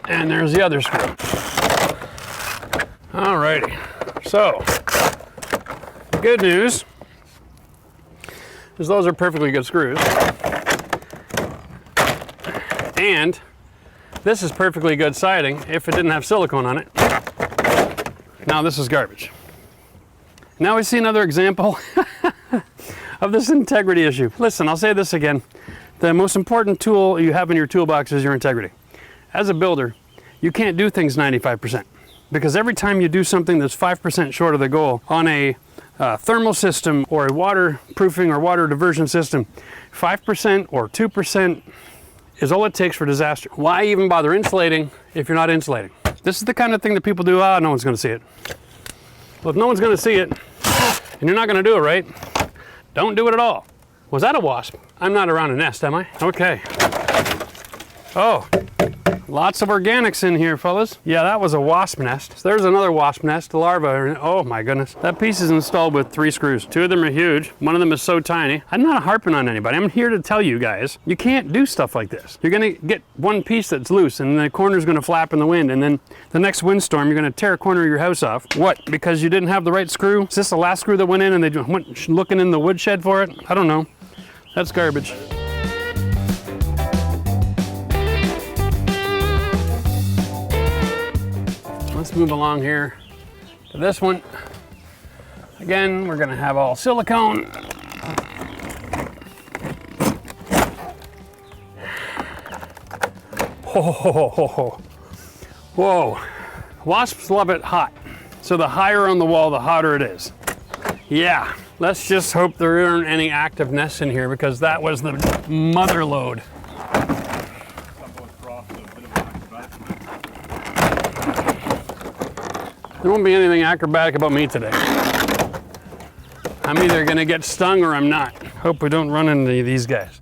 and there's the other screw. Alrighty, so good news is those are perfectly good screws. And this is perfectly good siding if it didn't have silicone on it. Now this is garbage. Now we see another example of this integrity issue. Listen, I'll say this again. The most important tool you have in your toolbox is your integrity. As a builder, you can't do things 95%. Because every time you do something that's 5% short of the goal on a thermal system or a waterproofing or water diversion system, 5% or 2% is all it takes for disaster. Why even bother insulating if you're not insulating? This is the kind of thing that people do, no one's gonna see it. Well, if no one's gonna see it, and you're not gonna do it right, don't do it at all. Was that a wasp? I'm not around a nest, am I? Okay. Oh, lots of organics in here, fellas. Yeah, that was a wasp nest. So there's another wasp nest, the larva. Oh my goodness. That piece is installed with 3 screws. 2 of them are huge. One of them is so tiny. I'm not harping on anybody. I'm here to tell you guys, you can't do stuff like this. You're gonna get one piece that's loose and the corner's gonna flap in the wind, and then the next windstorm, you're gonna tear a corner of your house off. What, because you didn't have the right screw? Is this the last screw that went in and they went looking in the woodshed for it? I don't know. That's garbage. Let's move along here to this one. Again, we're gonna have all silicone. Whoa. Whoa. Wasps love it hot. So the higher on the wall, the hotter it is. Yeah. Let's just hope there aren't any active nests in here because that was the mother load. There won't be anything acrobatic about me today. I'm either gonna get stung or I'm not. Hope we don't run into these guys.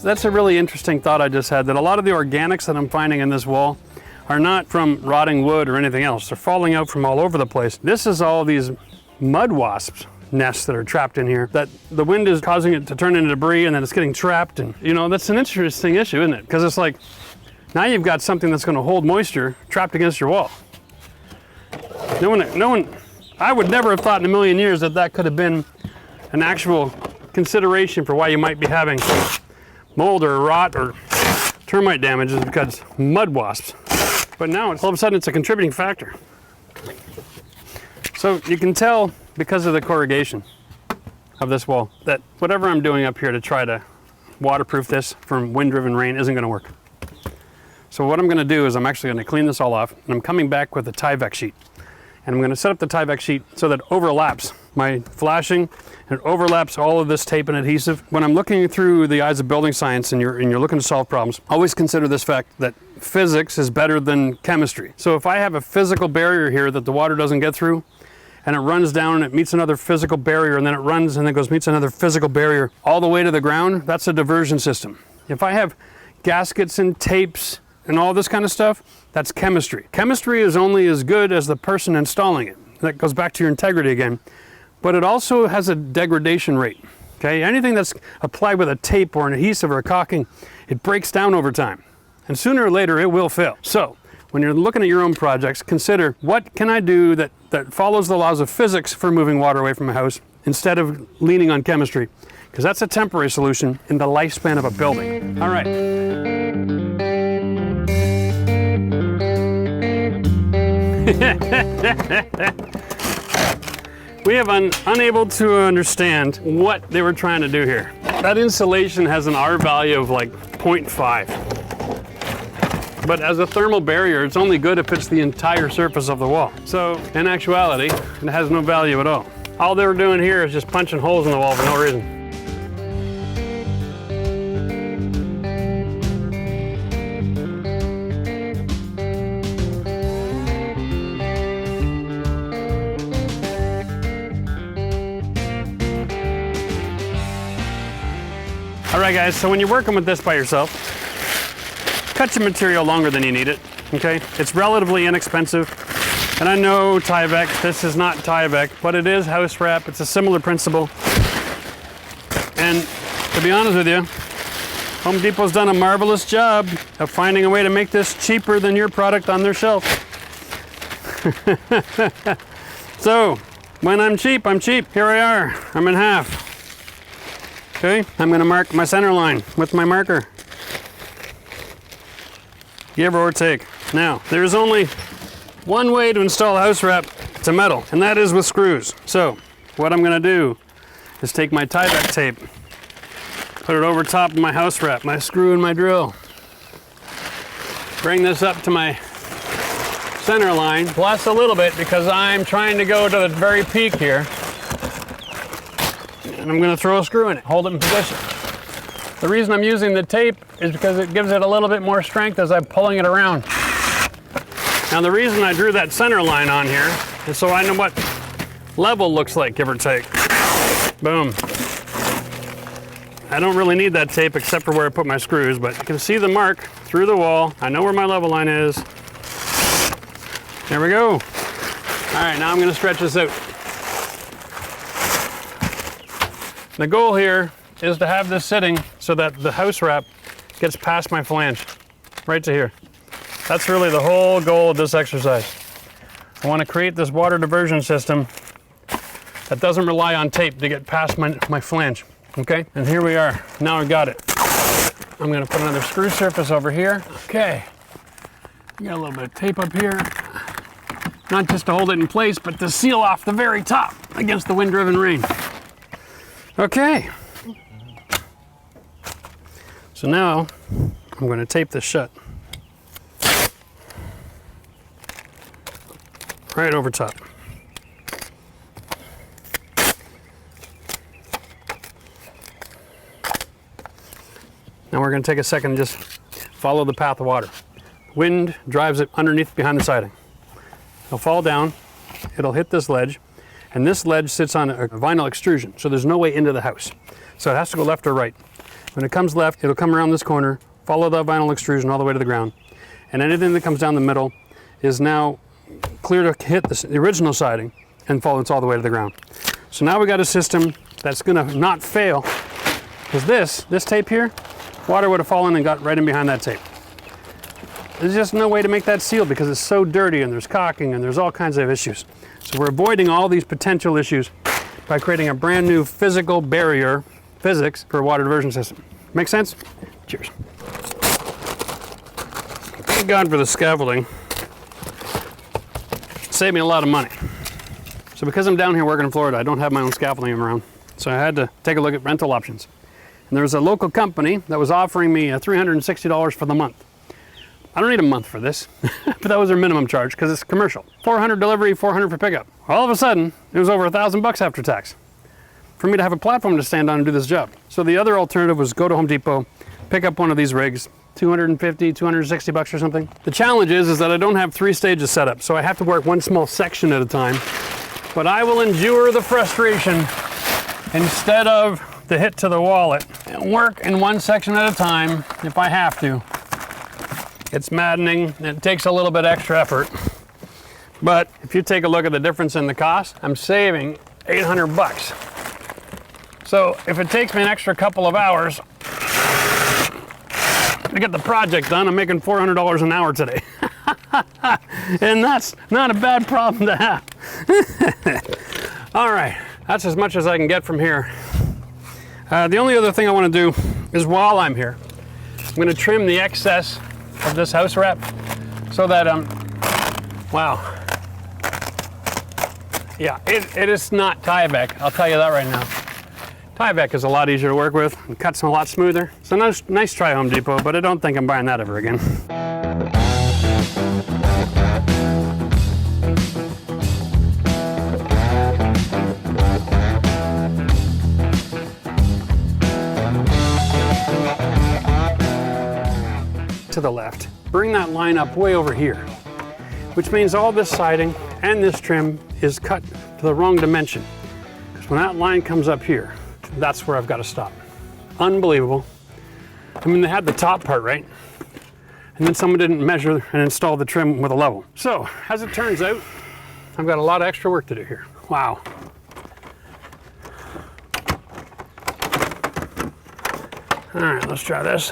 That's a really interesting thought I just had, that a lot of the organics that I'm finding in this wall are not from rotting wood or anything else. They're falling out from all over the place. This is all these mud wasps nests that are trapped in here, that the wind is causing it to turn into debris and then it's getting trapped. And you know, that's an interesting issue, isn't it? Because it's like, now you've got something that's going to hold moisture trapped against your wall. No one, I would never have thought in a million years that that could have been an actual consideration for why you might be having mold or rot or termite damage, is because mud wasps. But now all of a sudden it's a contributing factor. So you can tell because of the corrugation of this wall that whatever I'm doing up here to try to waterproof this from wind-driven rain isn't going to work. So what I'm going to do is I'm actually going to clean this all off, and I'm coming back with a Tyvek sheet. And I'm going to set up the Tyvek sheet so that it overlaps my flashing and it overlaps all of this tape and adhesive. When I'm looking through the eyes of building science and you're looking to solve problems, always consider this fact that physics is better than chemistry. So if I have a physical barrier here that the water doesn't get through, and it runs down and it meets another physical barrier, and then it runs and then goes meets another physical barrier all the way to the ground, that's a diversion system. If I have gaskets and tapes and all this kind of stuff, that's chemistry. Chemistry is only as good as the person installing it. That goes back to your integrity again. But it also has a degradation rate. Okay, anything that's applied with a tape or an adhesive or a caulking, it breaks down over time. And sooner or later it will fail. So when you're looking at your own projects, consider what can I do that follows the laws of physics for moving water away from a house instead of leaning on chemistry. Because that's a temporary solution in the lifespan of a building. All right. We have unable to understand what they were trying to do here. That insulation has an R value of like 0.5. But as a thermal barrier, it's only good if it's the entire surface of the wall. So in actuality, it has no value at all. All they were doing here is just punching holes in the wall for no reason. All right, guys, so when you're working with this by yourself, cut your material longer than you need it, okay? It's relatively inexpensive. And I know Tyvek, this is not Tyvek, but it is house wrap. It's a similar principle. And to be honest with you, Home Depot's done a marvelous job of finding a way to make this cheaper than your product on their shelf. So, when I'm cheap, I'm cheap. Here I are, I'm in half. Okay, I'm gonna mark my center line with my marker. Give or take. Now, there's only one way to install house wrap to metal, and that is with screws. So, what I'm gonna do is take my Tyvek tape, put it over top of my house wrap, my screw and my drill. Bring this up to my center line, plus a little bit because I'm trying to go to the very peak here. And I'm gonna throw a screw in it, hold it in position. The reason I'm using the tape is because it gives it a little bit more strength as I'm pulling it around. Now the reason I drew that center line on here is so I know what level looks like, give or take. Boom. I don't really need that tape except for where I put my screws, but you can see the mark through the wall. I know where my level line is. There we go. All right, now I'm gonna stretch this out. The goal here is to have this sitting so that the house wrap gets past my flange, right to here. That's really the whole goal of this exercise. I want to create this water diversion system that doesn't rely on tape to get past my flange, okay? And here we are, now I got it. I'm gonna put another screw surface over here. Okay, got a little bit of tape up here. Not just to hold it in place, but to seal off the very top against the wind-driven rain. Okay. So now I'm going to tape this shut. Right over top. Now we're going to take a second and just follow the path of water. Wind drives it underneath behind the siding. It'll fall down, it'll hit this ledge, and this ledge sits on a vinyl extrusion, so there's no way into the house. So it has to go left or right. When it comes left, it'll come around this corner, follow the vinyl extrusion all the way to the ground, and anything that comes down the middle is now clear to hit the original siding and follows all the way to the ground. So now we got a system that's going to not fail, because this tape here, water would have fallen and got right in behind that tape. There's just no way to make that seal because it's so dirty and there's caulking and there's all kinds of issues. So we're avoiding all these potential issues by creating a brand new physical barrier, physics, for a water diversion system. Make sense? Cheers. Thank God for the scaffolding. Saved me a lot of money. So because I'm down here working in Florida, I don't have my own scaffolding around. So I had to take a look at rental options. And there was a local company that was offering me $360 for the month. I don't need a month for this, but that was their minimum charge because it's commercial. 400 delivery, 400 for pickup. All of a sudden, it was over $1,000 after tax for me to have a platform to stand on and do this job. So the other alternative was go to Home Depot, pick up one of these rigs, 250, 260 bucks or something. The challenge is that I don't have 3 stages set up, so I have to work one small section at a time. But I will endure the frustration instead of the hit to the wallet and work in one section at a time if I have to. It's maddening, and it takes a little bit extra effort. But if you take a look at the difference in the cost, I'm saving 800 bucks. So if it takes me an extra couple of hours to get the project done, I'm making $400 an hour today. And that's not a bad problem to have. All right, that's as much as I can get from here. The only other thing I want to do is while I'm here, I'm going to trim the excess of this house wrap so that wow, yeah, it is not Tyvek, I'll tell you that right now. Tyvek is a lot easier to work with and cuts a lot smoother. So nice try, Home Depot, but I don't think I'm buying that ever again. To the left. Bring that line up way over here, which means all this siding and this trim is cut to the wrong dimension. Because when that line comes up here, that's where I've got to stop. Unbelievable. I mean, they had the top part, right? And then someone didn't measure and install the trim with a level. So, as it turns out, I've got a lot of extra work to do here. Wow. All right, let's try this.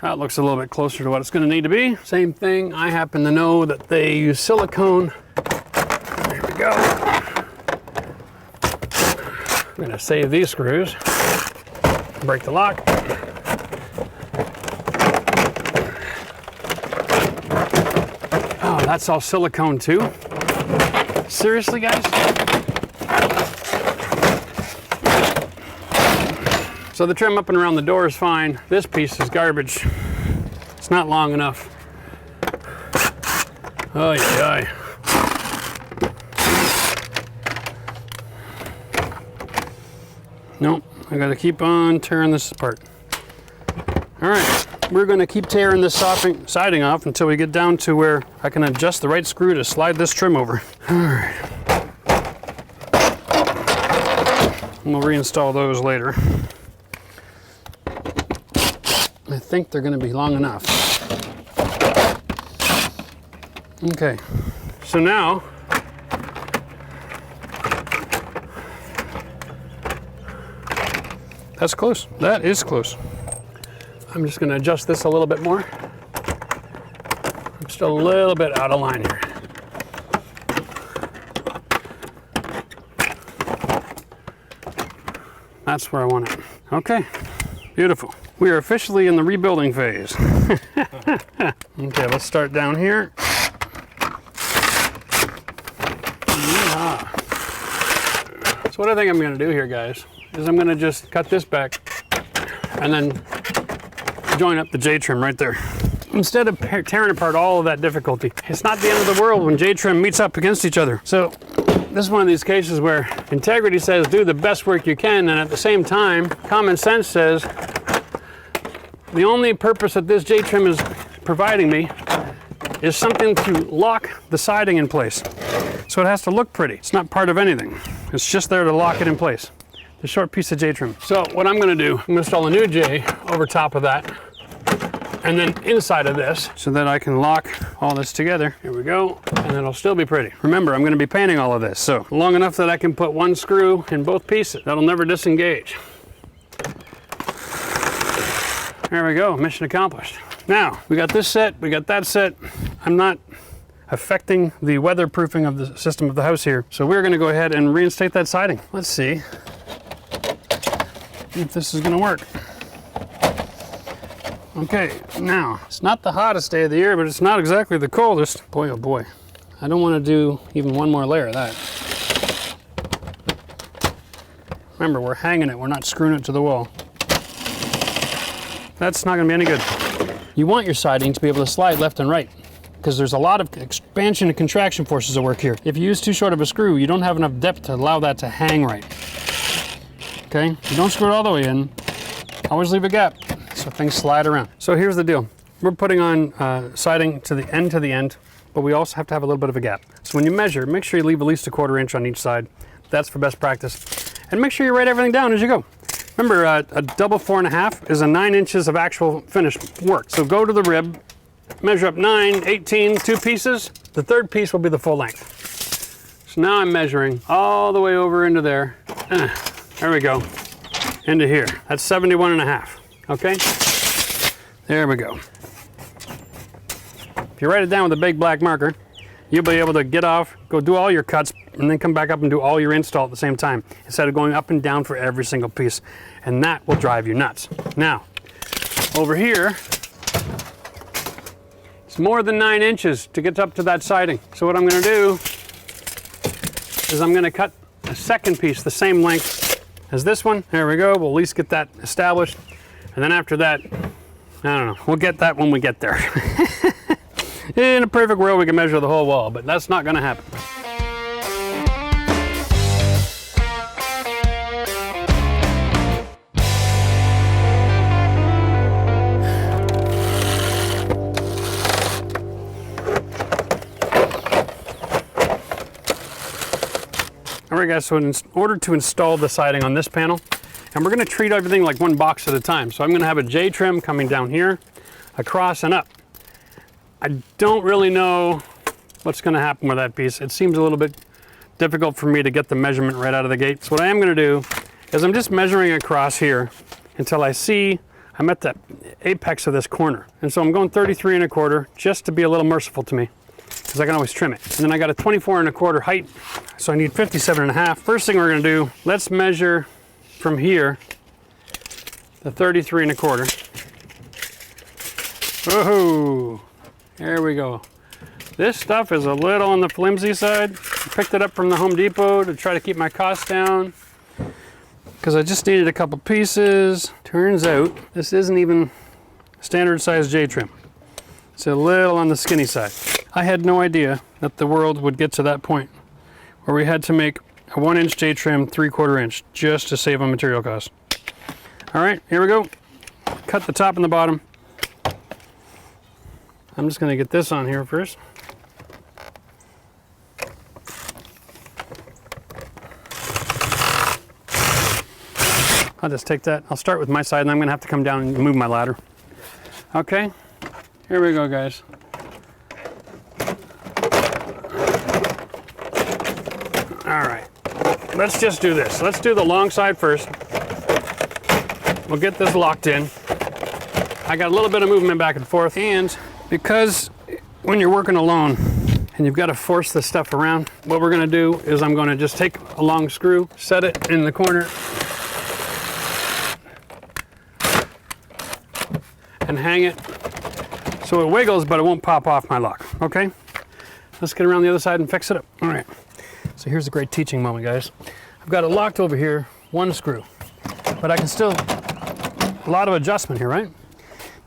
That looks a little bit closer to what it's going to need to be. Same thing, I happen to know that they use silicone. There we go. I'm going to save these screws. Break the lock. Oh, that's all silicone too? Seriously, guys? So the trim up and around the door is fine. This piece is garbage. It's not long enough. Oh yeah. Nope, I gotta keep on tearing this apart. All right, we're gonna keep tearing this siding off until we get down to where I can adjust the right screw to slide this trim over. All right. And we'll reinstall those later. I think they're going to be long enough. Okay, so now that's close. That is close. I'm just going to adjust this a little bit more. I'm still a little bit out of line here. That's where I want it. Okay, beautiful. We are officially in the rebuilding phase. Okay, let's start down here. Yeah. So what I think I'm gonna do here, guys, is I'm gonna just cut this back and then join up the J-trim right there. Instead of tearing apart all of that difficulty, it's not the end of the world when J-trim meets up against each other. So this is one of these cases where integrity says do the best work you can, and at the same time, common sense says the only purpose that this J-trim is providing me is something to lock the siding in place. So it has to look pretty. It's not part of anything. It's just there to lock it in place. The short piece of J-trim. So what I'm gonna do, I'm gonna install a new J over top of that, and then inside of this, so that I can lock all this together. Here we go, and it'll still be pretty. Remember, I'm gonna be painting all of this, so long enough that I can put one screw in both pieces. That'll never disengage. There we go, mission accomplished. Now, we got this set, we got that set. I'm not affecting the weatherproofing of the system of the house here, so we're gonna go ahead and reinstate that siding. Let's see if this is gonna work. Okay, now, it's not the hottest day of the year, but it's not exactly the coldest. Boy, oh boy. I don't want to do even one more layer of that. Remember, we're hanging it, we're not screwing it to the wall. That's not going to be any good. You want your siding to be able to slide left and right, because there's a lot of expansion and contraction forces at work here. If you use too short of a screw, you don't have enough depth to allow that to hang right. Okay, you don't screw it all the way in. Always leave a gap so things slide around. So here's the deal. We're putting on siding to the end, but we also have to have a little bit of a gap. So when you measure, make sure you leave at least a 1/4 inch on each side. That's for best practice. And make sure you write everything down as you go. Remember, a double 4.5 is a 9 inches of actual finished work. So go to the rib, measure up 9, 18, 2 pieces. The third piece will be the full length. So now I'm measuring all the way over into there. There we go, into here. That's 71.5, okay? There we go. If you write it down with a big black marker, you'll be able to get off, go do all your cuts, and then come back up and do all your install at the same time, instead of going up and down for every single piece. And that will drive you nuts. Now, over here, it's more than 9 inches to get up to that siding. So what I'm gonna do is I'm gonna cut a second piece the same length as this one. There we go, we'll at least get that established. And then after that, I don't know, we'll get that when we get there. In a perfect world, we can measure the whole wall, but that's not gonna happen. All right guys, so in order to install the siding on this panel, and we're gonna treat everything like one box at a time. So I'm gonna have a J-trim coming down here, across and up. I don't really know what's gonna happen with that piece. It seems a little bit difficult for me to get the measurement right out of the gate. So what I am gonna do is I'm just measuring across here until I see I'm at the apex of this corner. And so I'm going 33 1/4 just to be a little merciful to me, because I can always trim it. And then I got a 24 1/4 height, so I need 57.5. First thing we're gonna do, let's measure from here the 33 1/4. Whoa, there we go. This stuff is a little on the flimsy side. I picked it up from the Home Depot to try to keep my costs down, because I just needed a couple pieces. Turns out this isn't even standard size J-trim. It's a little on the skinny side. I had no idea that the world would get to that point where we had to make a 1 inch J-trim 3/4 inch just to save on material costs. All right, here we go. Cut the top and the bottom. I'm just gonna get this on here first. I'll just take that. I'll start with my side, and I'm gonna have to come down and move my ladder. Okay, here we go, guys. All right, let's just do this. Let's do the long side first. We'll get this locked in. I got a little bit of movement back and forth, and because when you're working alone and you've got to force this stuff around, what we're gonna do is I'm gonna just take a long screw, set it in the corner, and hang it So it wiggles, but it won't pop off my lock, okay? Let's get around the other side and fix it up. All right, so here's a great teaching moment, guys. I've got it locked over here, one screw, but I can still, a lot of adjustment here, right?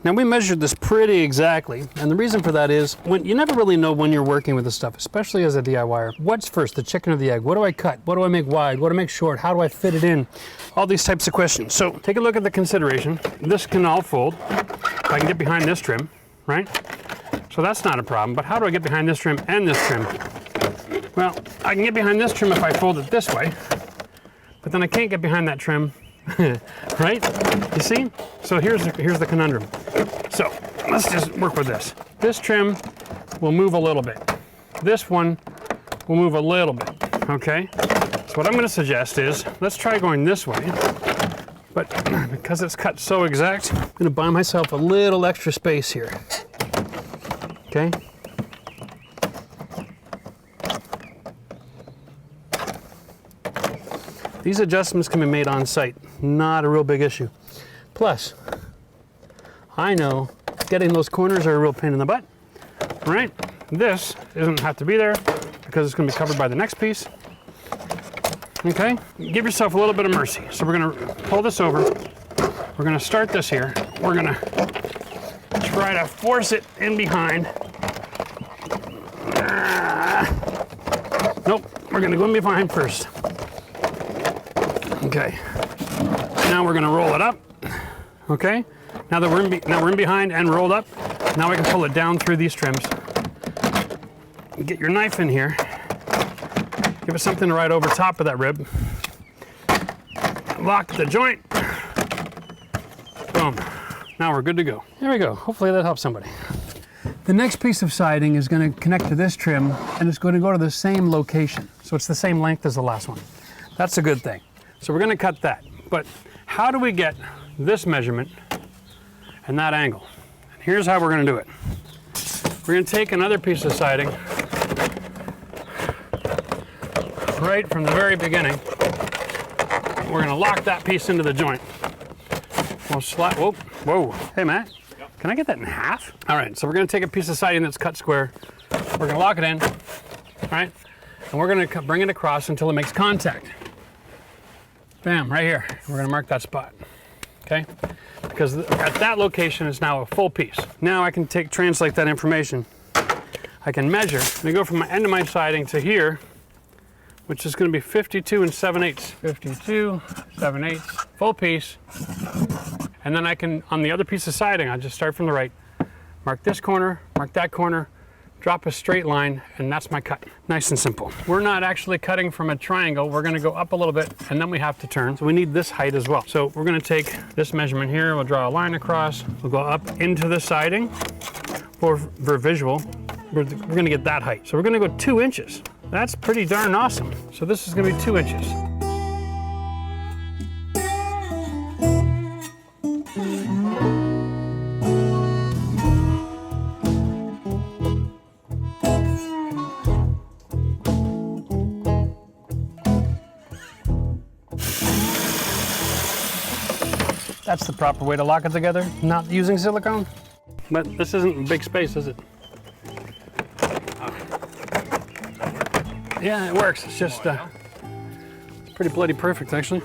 Now we measured this pretty exactly, and the reason for that is when you never really know when you're working with this stuff, especially as a DIYer. What's first, the chicken or the egg? What do I cut? What do I make wide? What do I make short? How do I fit it in? All these types of questions. So take a look at the consideration. This can all fold. I can get behind this trim, right? So that's not a problem, but how do I get behind this trim and this trim? Well, I can get behind this trim if I fold it this way, but then I can't get behind that trim, right? You see? So here's the conundrum. So let's just work with this. This trim will move a little bit. This one will move a little bit, okay? So what I'm gonna suggest is, let's try going this way, but because it's cut so exact, I'm gonna buy myself a little extra space here, okay? These adjustments can be made on site, not a real big issue. Plus, I know getting those corners are a real pain in the butt, right? This doesn't have to be there because it's gonna be covered by the next piece. Okay, give yourself a little bit of mercy. So we're gonna pull this over. We're gonna start this here. We're gonna try to force it in behind. Nope, we're gonna go in behind first. Okay, now we're gonna roll it up. Okay, now that we're in behind and rolled up, now we can pull it down through these trims. Get your knife in here. Give it something right over top of that rib. Lock the joint. Boom. Now we're good to go. There we go. Hopefully that helps somebody. The next piece of siding is going to connect to this trim, and it's going to go to the same location. So it's the same length as the last one. That's a good thing. So we're going to cut that. But how do we get this measurement and that angle? And here's how we're going to do it. We're going to take another piece of siding right from the very beginning. We're gonna lock that piece into the joint. We'll slide, whoa. Hey Matt, can I get that in half? All right, so we're gonna take a piece of siding that's cut square. We're gonna lock it in, all right? And we're gonna bring it across until it makes contact. Bam, right here. We're gonna mark that spot, okay? Because at that location is now a full piece. Now I can translate that information. I can measure, and go from my end of my siding to here, which is going to be 52 7/8. 52 7/8, full piece. And then I can, on the other piece of siding, I'll just start from the right, mark this corner, mark that corner, drop a straight line, and that's my cut. Nice and simple. We're not actually cutting from a triangle. We're going to go up a little bit, and then we have to turn. So we need this height as well. So we're going to take this measurement here. We'll draw a line across. We'll go up into the siding for visual. We're going to get that height. So we're going to go 2 inches. That's pretty darn awesome. So this is going to be 2 inches. That's the proper way to lock it together, not using silicone. But this isn't a big space, is it? Yeah, it works. It's just it's pretty bloody perfect, actually.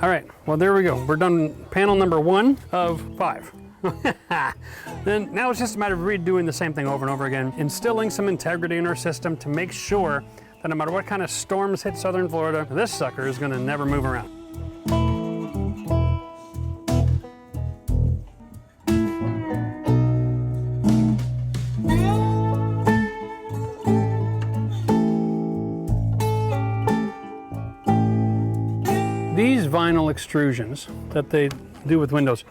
All right, well, there we go. We're done panel number 1 of 5. Then now it's just a matter of redoing the same thing over and over again, instilling some integrity in our system to make sure that no matter what kind of storms hit southern Florida, this sucker is gonna never move around. These vinyl extrusions that they do with windows,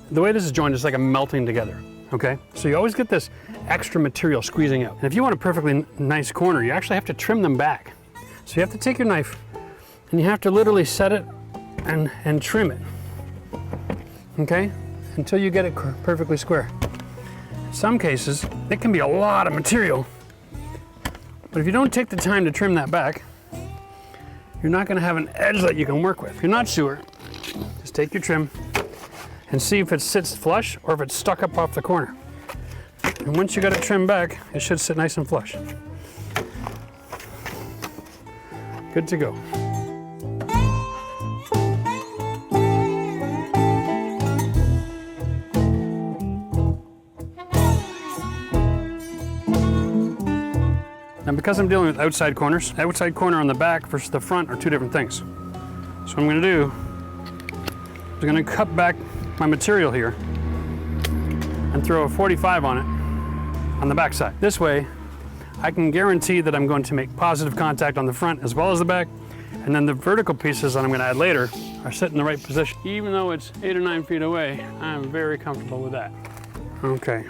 the way this is joined is like a melting together, okay? So you always get this extra material squeezing out. And if you want a perfectly nice corner, you actually have to trim them back. So you have to take your knife and you have to literally set it and trim it, okay? Until you get it perfectly square. In some cases, it can be a lot of material, but if you don't take the time to trim that back, you're not going to have an edge that you can work with. If you're not sure, just take your trim and see if it sits flush or if it's stuck up off the corner. And once you got it trimmed back, it should sit nice and flush. Good to go. And because I'm dealing with outside corners, outside corner on the back versus the front are two different things. So what I'm gonna do is I'm gonna cut back my material here and throw a 45 on it on the back side. This way, I can guarantee that I'm going to make positive contact on the front as well as the back, and then the vertical pieces that I'm gonna add later are set in the right position. Even though it's 8 or 9 feet away, I'm very comfortable with that. Okay,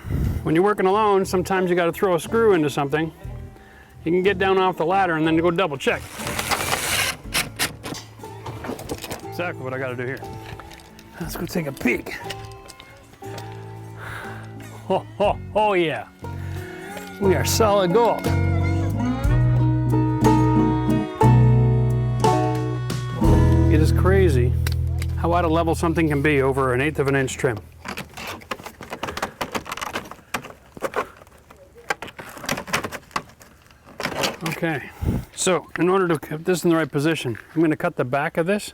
when you're working alone, sometimes you gotta throw a screw into something. You can get down off the ladder and then go double check. Exactly what I gotta do here. Let's go take a peek. Oh yeah. We are solid gold. It is crazy how out of level something can be over 1/8 of an inch trim. Okay, so in order to keep this in the right position, I'm going to cut the back of this.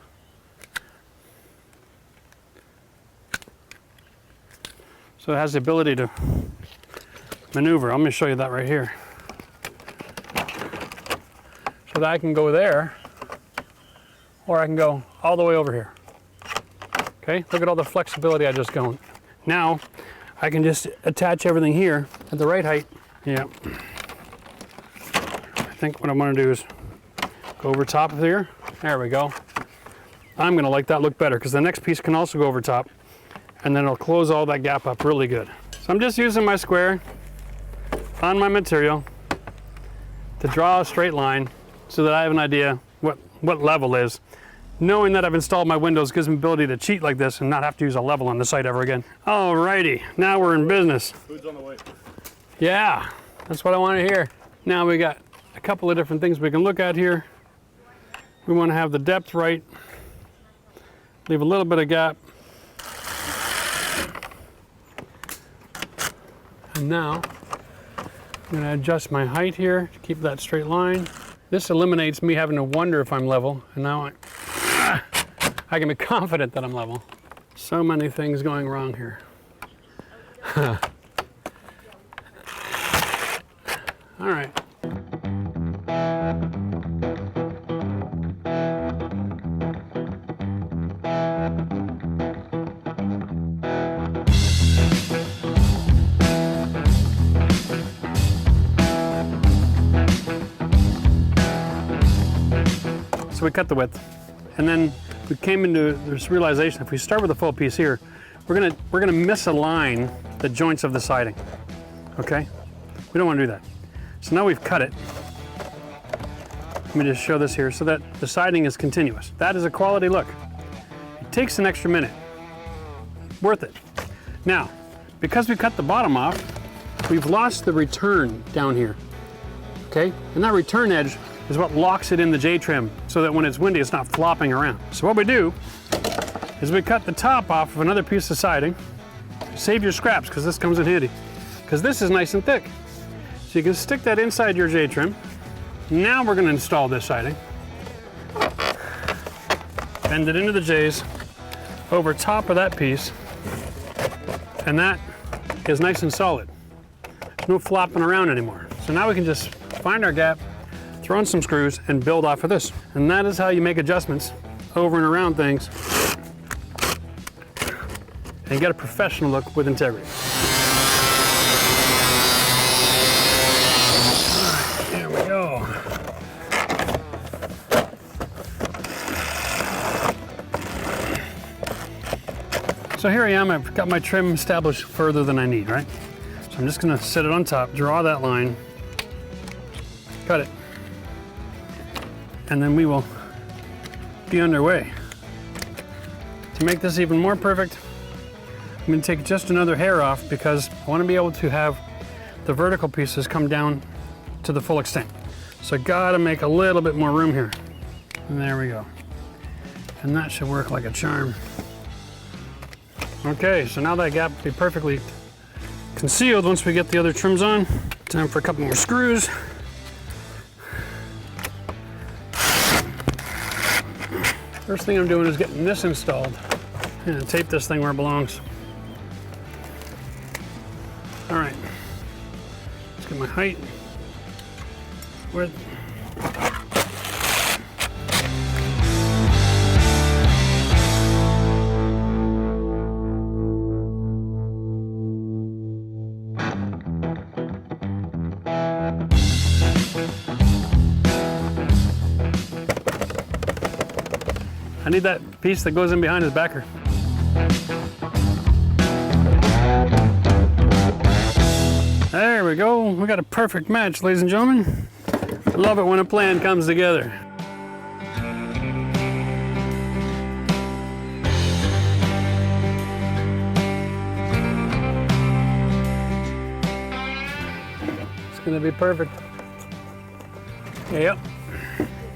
So it has the ability to maneuver. I'm going to show you that right here. So that I can go there, or I can go all the way over here. Okay, look at all the flexibility I just got. Now, I can just attach everything here at the right height. Yeah. I think what I'm going to do is go over top of here. There we go. I'm going to like that look better because the next piece can also go over top, and then it'll close all that gap up really good. So I'm just using my square on my material to draw a straight line so that I have an idea what level is. Knowing that I've installed my windows gives me the ability to cheat like this and not have to use a level on the site ever again. Alrighty, now we're in business. Food's on the way. Yeah, that's what I want to hear. Now we got a couple of different things we can look at here. We want to have the depth right, leave a little bit of gap. And now I'm going to adjust my height here to keep that straight line. This eliminates me having to wonder if I'm level, and now I can be confident that I'm level. So many things going wrong here. All right. So we cut the width, and then we came into this realization: if we start with a full piece here, we're gonna misalign the joints of the siding. Okay, we don't want to do that. So now we've cut it. Let me just show this here so that the siding is continuous. That is a quality look. It takes an extra minute. Worth it. Now, because we cut the bottom off, we've lost the return down here. Okay, and that return edge is what locks it in the J-trim so that when it's windy, it's not flopping around. So what we do is we cut the top off of another piece of siding. Save your scraps, because this comes in handy. Because this is nice and thick. So you can stick that inside your J-trim. Now we're going to install this siding. Bend it into the J's over top of that piece. And that is nice and solid. There's no flopping around anymore. So now we can just find our gap, throw in some screws, and build off of this. And that is how you make adjustments over and around things and get a professional look with integrity. All right, there we go. So here I am, I've got my trim established further than I need, right? So I'm just gonna set it on top, draw that line, cut it, and then we will be underway. To make this even more perfect, I'm going to take just another hair off because I want to be able to have the vertical pieces come down to the full extent. So I got to make a little bit more room here. And there we go. And that should work like a charm. Okay, so now that gap will be perfectly concealed once we get the other trims on. Time for a couple more screws. First thing I'm doing is getting this installed. And tape this thing where it belongs. All right, let's get my height, width. I need that piece that goes in behind his backer. There we go. We got a perfect match, ladies and gentlemen. Love it when a plan comes together. It's gonna be perfect. Yep.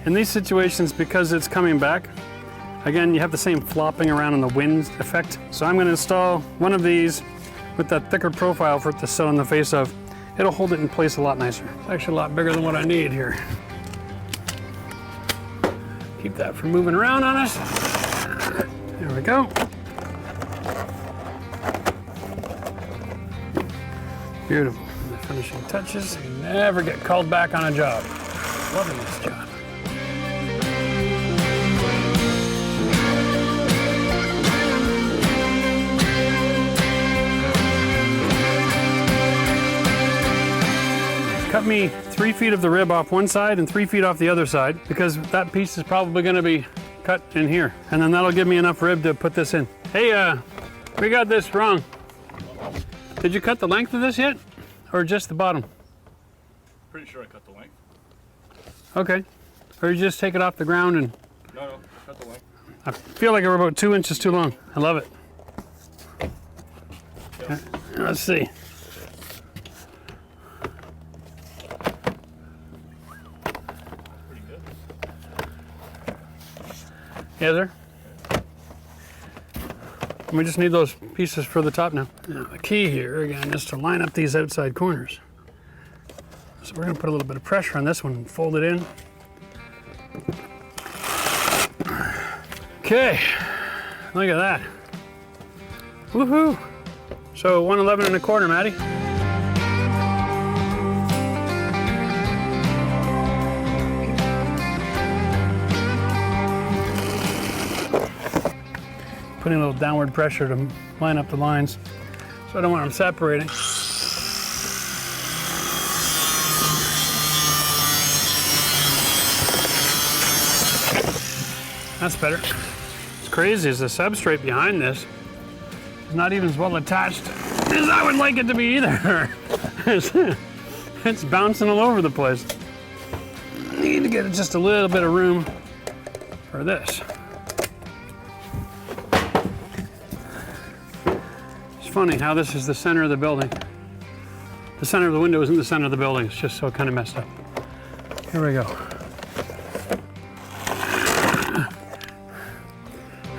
In these situations, because it's coming back, again, you have the same flopping around in the wind effect. So I'm gonna install one of these with that thicker profile for it to sit on the face of. It'll hold it in place a lot nicer. It's actually a lot bigger than what I need here. Keep that from moving around on us. There we go. Beautiful. The finishing touches. You never get called back on a job. Loving this job. Cut me 3 feet of the rib off one side and 3 feet off the other side, because that piece is probably going to be cut in here. And then that'll give me enough rib to put this in. Hey, we got this wrong. Did you cut the length of this yet? Or just the bottom? Pretty sure I cut the length. Okay. Or you just take it off the ground and... No, I cut the length. I feel like we're about 2 inches too long. I love it. Yeah. Let's see. Yeah, sir. We just need those pieces for the top now. Now, the key here, again, is to line up these outside corners. So we're gonna put a little bit of pressure on this one and fold it in. Okay, look at that. Woohoo! So 111 1/4, Maddie. Putting a little downward pressure to line up the lines, so I don't want them separating. That's better. What's crazy is the substrate behind this is not even as well attached as I would like it to be either. It's bouncing all over the place. Need to get just a little bit of room for this. Funny how this is the center of the building. The center of the window isn't the center of the building. It's just so kind of messed up. Here we go.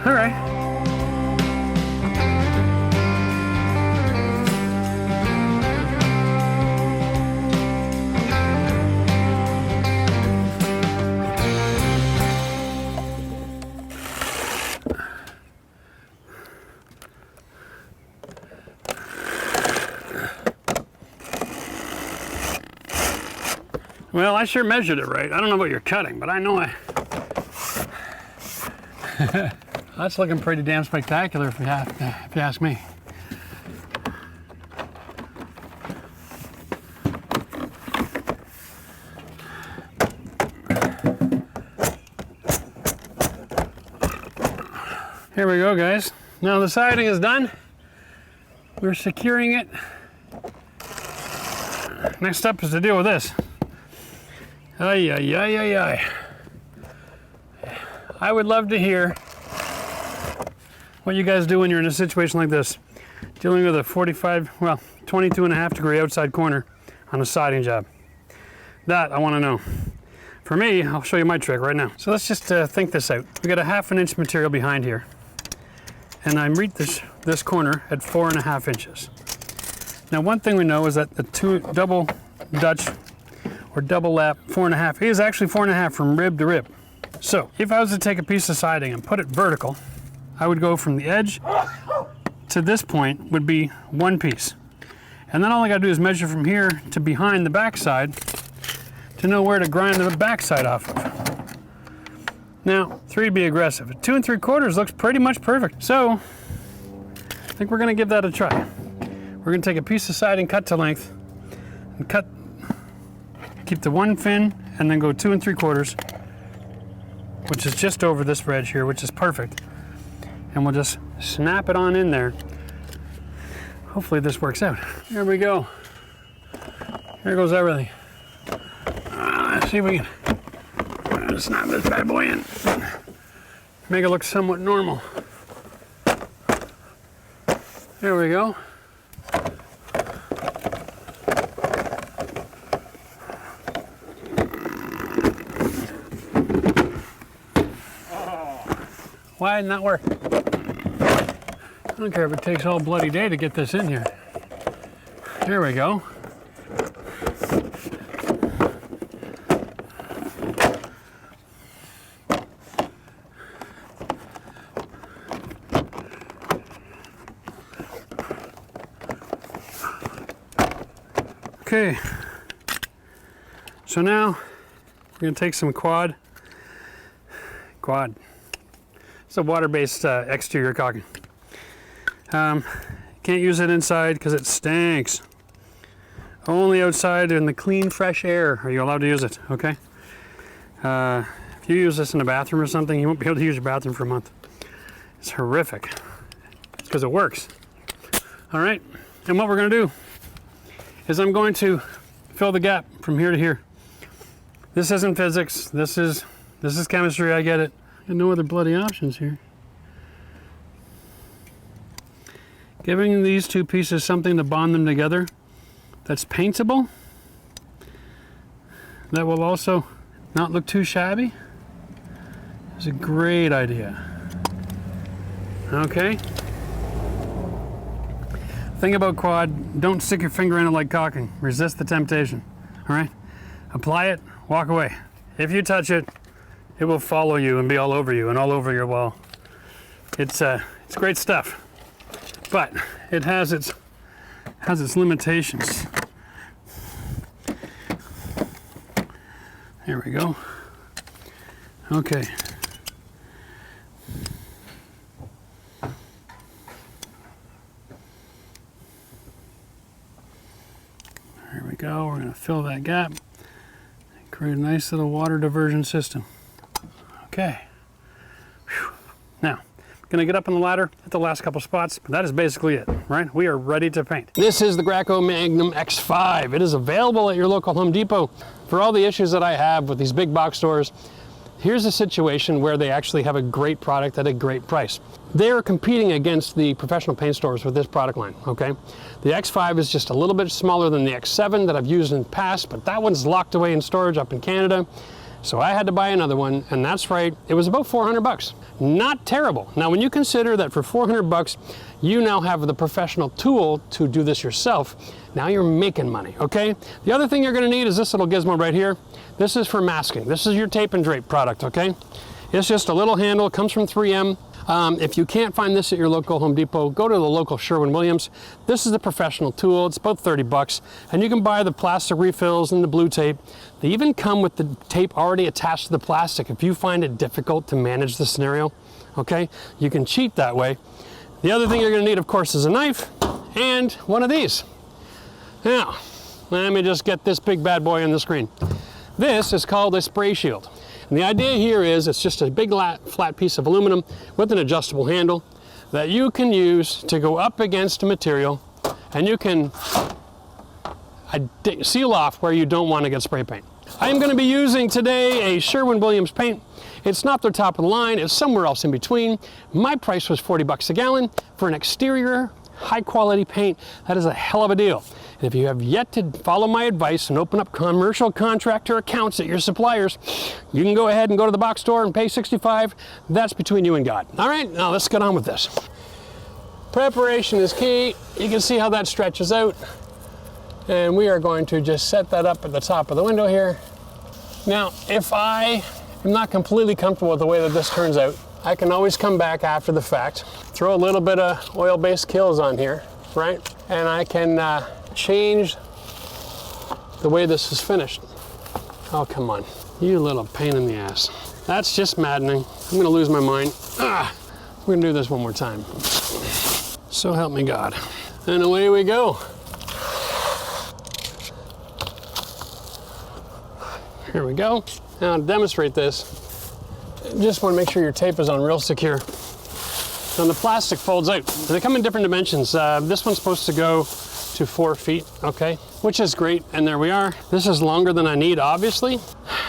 All right. Well, I sure measured it right. I don't know what you're cutting, but I know that's looking pretty damn spectacular if you ask me. Here we go, guys. Now the siding is done. We're securing it. Next up is to deal with this. Ay, ay, ay, ay, ay. I would love to hear what you guys do when you're in a situation like this, dealing with a 22.5 degree outside corner on a siding job. That I want to know. For me, I'll show you my trick right now. So let's just think this out. We got a 1/2 inch material behind here. and I meet this corner at 4.5 inches. Now, one thing we know is that the double Dutch or double lap 4.5 is actually 4.5 from rib to rib. So if I was to take a piece of siding and put it vertical, I would go from the edge to this point would be one piece. And then all I gotta do is measure from here to behind the backside to know where to grind the backside off of. Now, 3 to be aggressive. 2 3/4 looks pretty much perfect. So I think we're gonna give that a try. We're gonna take a piece of siding cut to length and keep the one fin and then go 2 3/4, which is just over this edge here, which is perfect. And we'll just snap it on in there. Hopefully this works out. Here we go. Here goes everything. Let's see if we can snap this bad boy in. Make it look somewhat normal. There we go. Why didn't that work? I don't care if it takes all bloody day to get this in here. There we go. Okay, so now we're going to take some quad. It's a water-based exterior caulking. Can't use it inside because it stinks. Only outside in the clean, fresh air are you allowed to use it, okay? If you use this in a bathroom or something, you won't be able to use your bathroom for a month. It's horrific. It's because it works. All right, and what we're going to do is I'm going to fill the gap from here to here. This isn't physics. This is chemistry. I get it. And no other bloody options here. Giving these two pieces something to bond them together that's paintable, that will also not look too shabby, is a great idea. Okay. Thing about quad, don't stick your finger in it like caulking. Resist the temptation, all right? Apply it, walk away. If you touch it, it will follow you and be all over you and all over your wall. It's great stuff, but it has its limitations. There we go. Okay. There we go. We're going to fill that gap and create a nice little water diversion system. Okay. Whew. Now, I'm going to get up on the ladder at the last couple spots, but that is basically it, right? We are ready to paint. This is the Graco Magnum X5. It is available at your local Home Depot. For all the issues that I have with these big box stores, here's a situation where they actually have a great product at a great price. They are competing against the professional paint stores with this product line, okay? The X5 is just a little bit smaller than the X7 that I've used in the past, but that one's locked away in storage up in Canada. So I had to buy another one, and that's right, it was about 400 bucks. Not terrible. Now, when you consider that for 400 bucks, you now have the professional tool to do this yourself, now you're making money, okay? The other thing you're gonna need is this little gizmo right here. This is for masking. This is your tape and drape product, okay? It's just a little handle, it comes from 3M. If you can't find this at your local Home Depot, go to the local Sherwin-Williams. This is the professional tool. It's about 30 bucks. And you can buy the plastic refills and the blue tape. They even come with the tape already attached to the plastic. If you find it difficult to manage the scenario, okay, you can cheat that way. The other thing you're gonna need, of course, is a knife and one of these. Now, let me just get this big bad boy on the screen. This is called a spray shield. And the idea here is it's just a big flat piece of aluminum with an adjustable handle that you can use to go up against a material, and you can seal off where you don't want to get spray paint. I'm going to be using today a Sherwin-Williams paint. It's not the top of the line, it's somewhere else in between. My price was 40 bucks a gallon for an exterior high quality paint. That is a hell of a deal. And if you have yet to follow my advice and open up commercial contractor accounts at your suppliers, you can go ahead and go to the box store and pay $65. That's between you and God. All right, now let's get on with this. Preparation is key. You can see how that stretches out. And we are going to just set that up at the top of the window here. Now, if I am not completely comfortable with the way that this turns out, I can always come back after the fact, throw a little bit of oil-based kills on here, right? And I can change the way this is finished. Oh, come on. You little pain in the ass. That's just maddening. I'm gonna lose my mind. We're gonna do this one more time. So help me God. And away we go. Here we go. Now to demonstrate this, just want to make sure your tape is on real secure. And the plastic folds out. They come in different dimensions. This one's supposed to go to 4 feet, okay? Which is great, and there we are. This is longer than I need, obviously.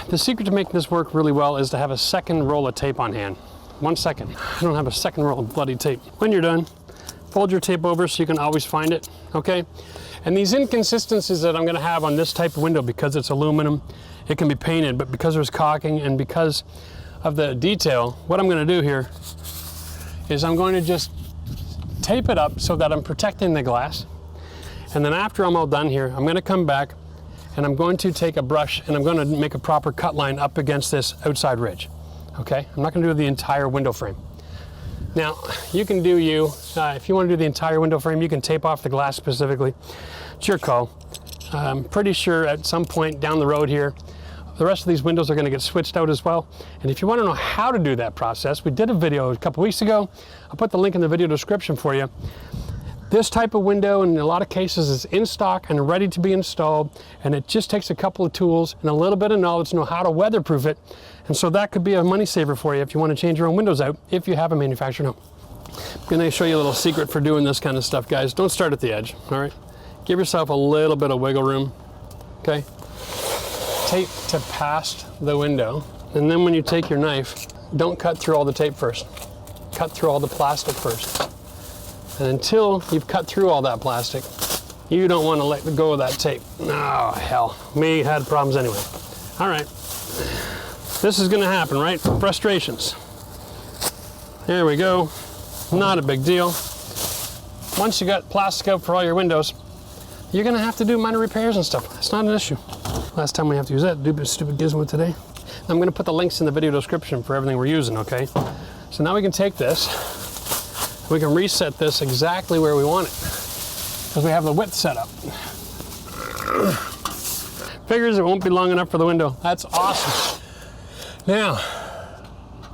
The secret to making this work really well is to have a second roll of tape on hand. 1 second. I don't have a second roll of bloody tape. When you're done, fold your tape over so you can always find it, okay? And these inconsistencies that I'm gonna have on this type of window, because it's aluminum, it can be painted, but because there's caulking and because of the detail, what I'm gonna do here is I'm going to just tape it up so that I'm protecting the glass. And then after I'm all done here, I'm gonna come back and I'm going to take a brush and I'm gonna make a proper cut line up against this outside ridge, okay? I'm not gonna do the entire window frame. Now, you can do if you wanna do the entire window frame, you can tape off the glass specifically. It's your call. I'm pretty sure at some point down the road here, the rest of these windows are going to get switched out as well. And if you want to know how to do that process, we did a video a couple weeks ago. I'll put the link in the video description for you. This type of window in a lot of cases is in stock and ready to be installed, and it just takes a couple of tools and a little bit of knowledge to know how to weatherproof it. And so that could be a money saver for you if you want to change your own windows out if you have a manufactured home. I'm going to show you a little secret for doing this kind of stuff, guys. Don't start at the edge, all right? Give yourself a little bit of wiggle room, okay? Tape to past the window, and then when you take your knife, don't cut through all the tape first. Cut through all the plastic first. And until you've cut through all that plastic, you don't want to let go of that tape. Oh, hell. Me had problems anyway. All right. This is going to happen, right? Frustrations. There we go. Not a big deal. Once you got plastic out for all your windows, you're going to have to do minor repairs and stuff. It's not an issue. Last time we have to use that stupid gizmo today. I'm going to put the links in the video description for everything we're using, okay? So now we can take this, we can reset this exactly where we want it, because we have the width set up. Figures it won't be long enough for the window. That's awesome. Now,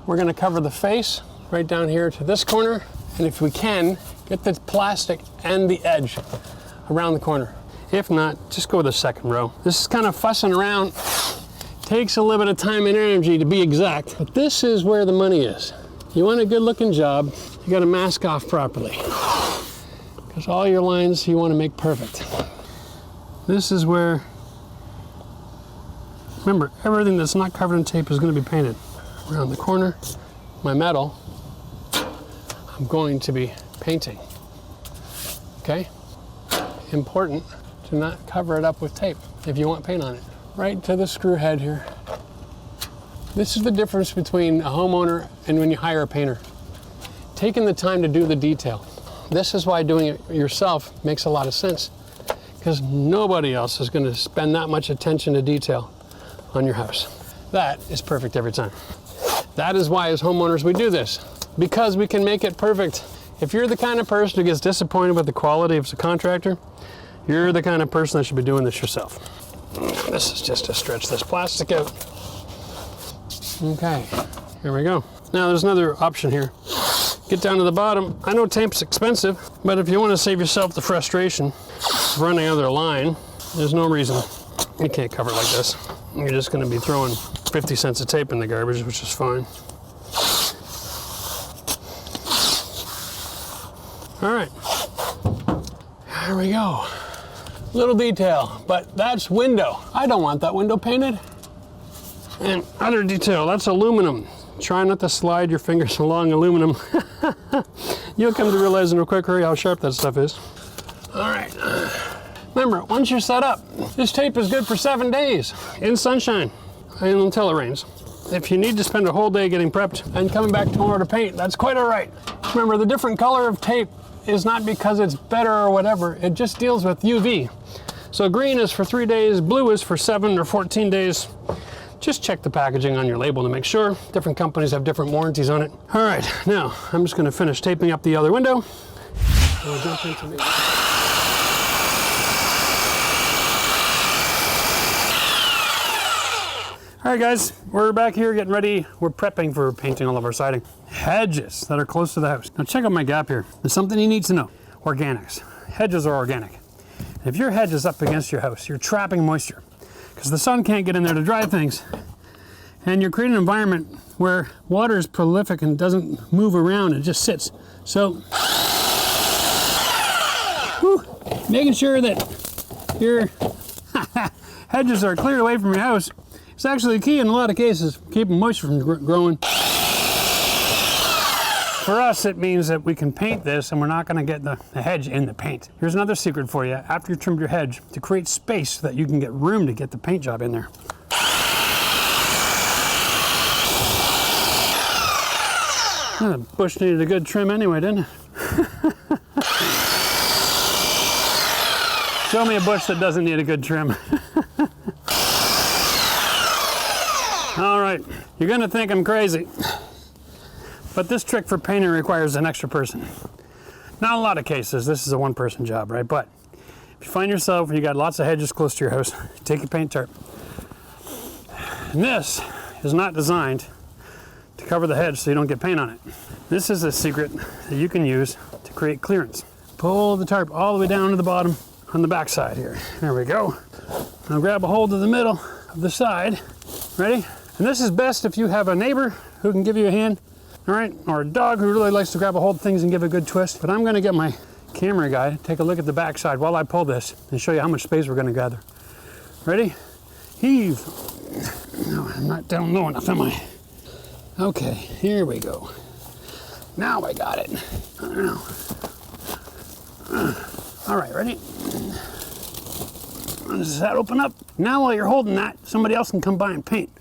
we're going to cover the face right down here to this corner, and if we can, get the plastic and the edge around the corner. If not, just go with the second row. This is kind of fussing around. Takes a little bit of time and energy to be exact, but this is where the money is. You want a good looking job, you got to mask off properly, because all your lines you want to make perfect. This is where, remember, everything that's not covered in tape is going to be painted. Around the corner, my metal, I'm going to be painting, okay? Important to not cover it up with tape if you want paint on it. Right to the screw head here. This is the difference between a homeowner and when you hire a painter. Taking the time to do the detail. This is why doing it yourself makes a lot of sense, because nobody else is going to spend that much attention to detail on your house. That is perfect every time. That is why as homeowners we do this, because we can make it perfect. If you're the kind of person who gets disappointed with the quality of the contractor, you're the kind of person that should be doing this yourself. This is just to stretch this plastic out. Okay, here we go. Now there's another option here. Get down to the bottom. I know tape's expensive, but if you want to save yourself the frustration of running out of their line, there's no reason you can't cover it like this. You're just going to be throwing 50 cents of tape in the garbage, which is fine. All right, there we go. Little detail, but that's window. I don't want that window painted. And other detail, that's aluminum. Try not to slide your fingers along aluminum. You'll come to realize in a quick hurry how sharp that stuff is. All right, remember, once you're set up, this tape is good for 7 days in sunshine and until it rains. If you need to spend a whole day getting prepped and coming back tomorrow to paint, that's quite all right. Remember, the different color of tape is not because it's better or whatever. It just deals with UV. So green is for 3 days, blue is for 7 or 14 days. Just check the packaging on your label to make sure. Different companies have different warranties on it. All right, now I'm just gonna finish taping up the other window. We'll jump into me. All right, guys, we're back here getting ready. We're prepping for painting all of our siding. Hedges that are close to the house. Now check out my gap here. There's something you need to know. Organics. Hedges are organic. If your hedge is up against your house, you're trapping moisture because the sun can't get in there to dry things. And you're creating an environment where water is prolific and doesn't move around, it just sits. So, making sure that your hedges are cleared away from your house is actually key in a lot of cases, keeping moisture from growing. For us, it means that we can paint this and we're not gonna get the hedge in the paint. Here's another secret for you. After you trimmed your hedge, to create space so that you can get room to get the paint job in there. Well, the bush needed a good trim anyway, didn't it? Show me a bush that doesn't need a good trim. All right, you're gonna think I'm crazy, but this trick for painting requires an extra person. Not a lot of cases, this is a one-person job, right? But if you find yourself, you got lots of hedges close to your house, take your paint tarp. And this is not designed to cover the hedge so you don't get paint on it. This is a secret that you can use to create clearance. Pull the tarp all the way down to the bottom on the back side here. There we go. Now grab a hold of the middle of the side. Ready? And this is best if you have a neighbor who can give you a hand, all right? Or a dog who really likes to grab a hold of things and give a good twist. But I'm gonna get my camera guy to take a look at the back side while I pull this and show you how much space we're gonna gather. Ready? Heave. No, I'm not down low enough, am I? Okay, here we go. Now I got it. I don't know. All right, ready? Does that open up? Now while you're holding that, somebody else can come by and paint.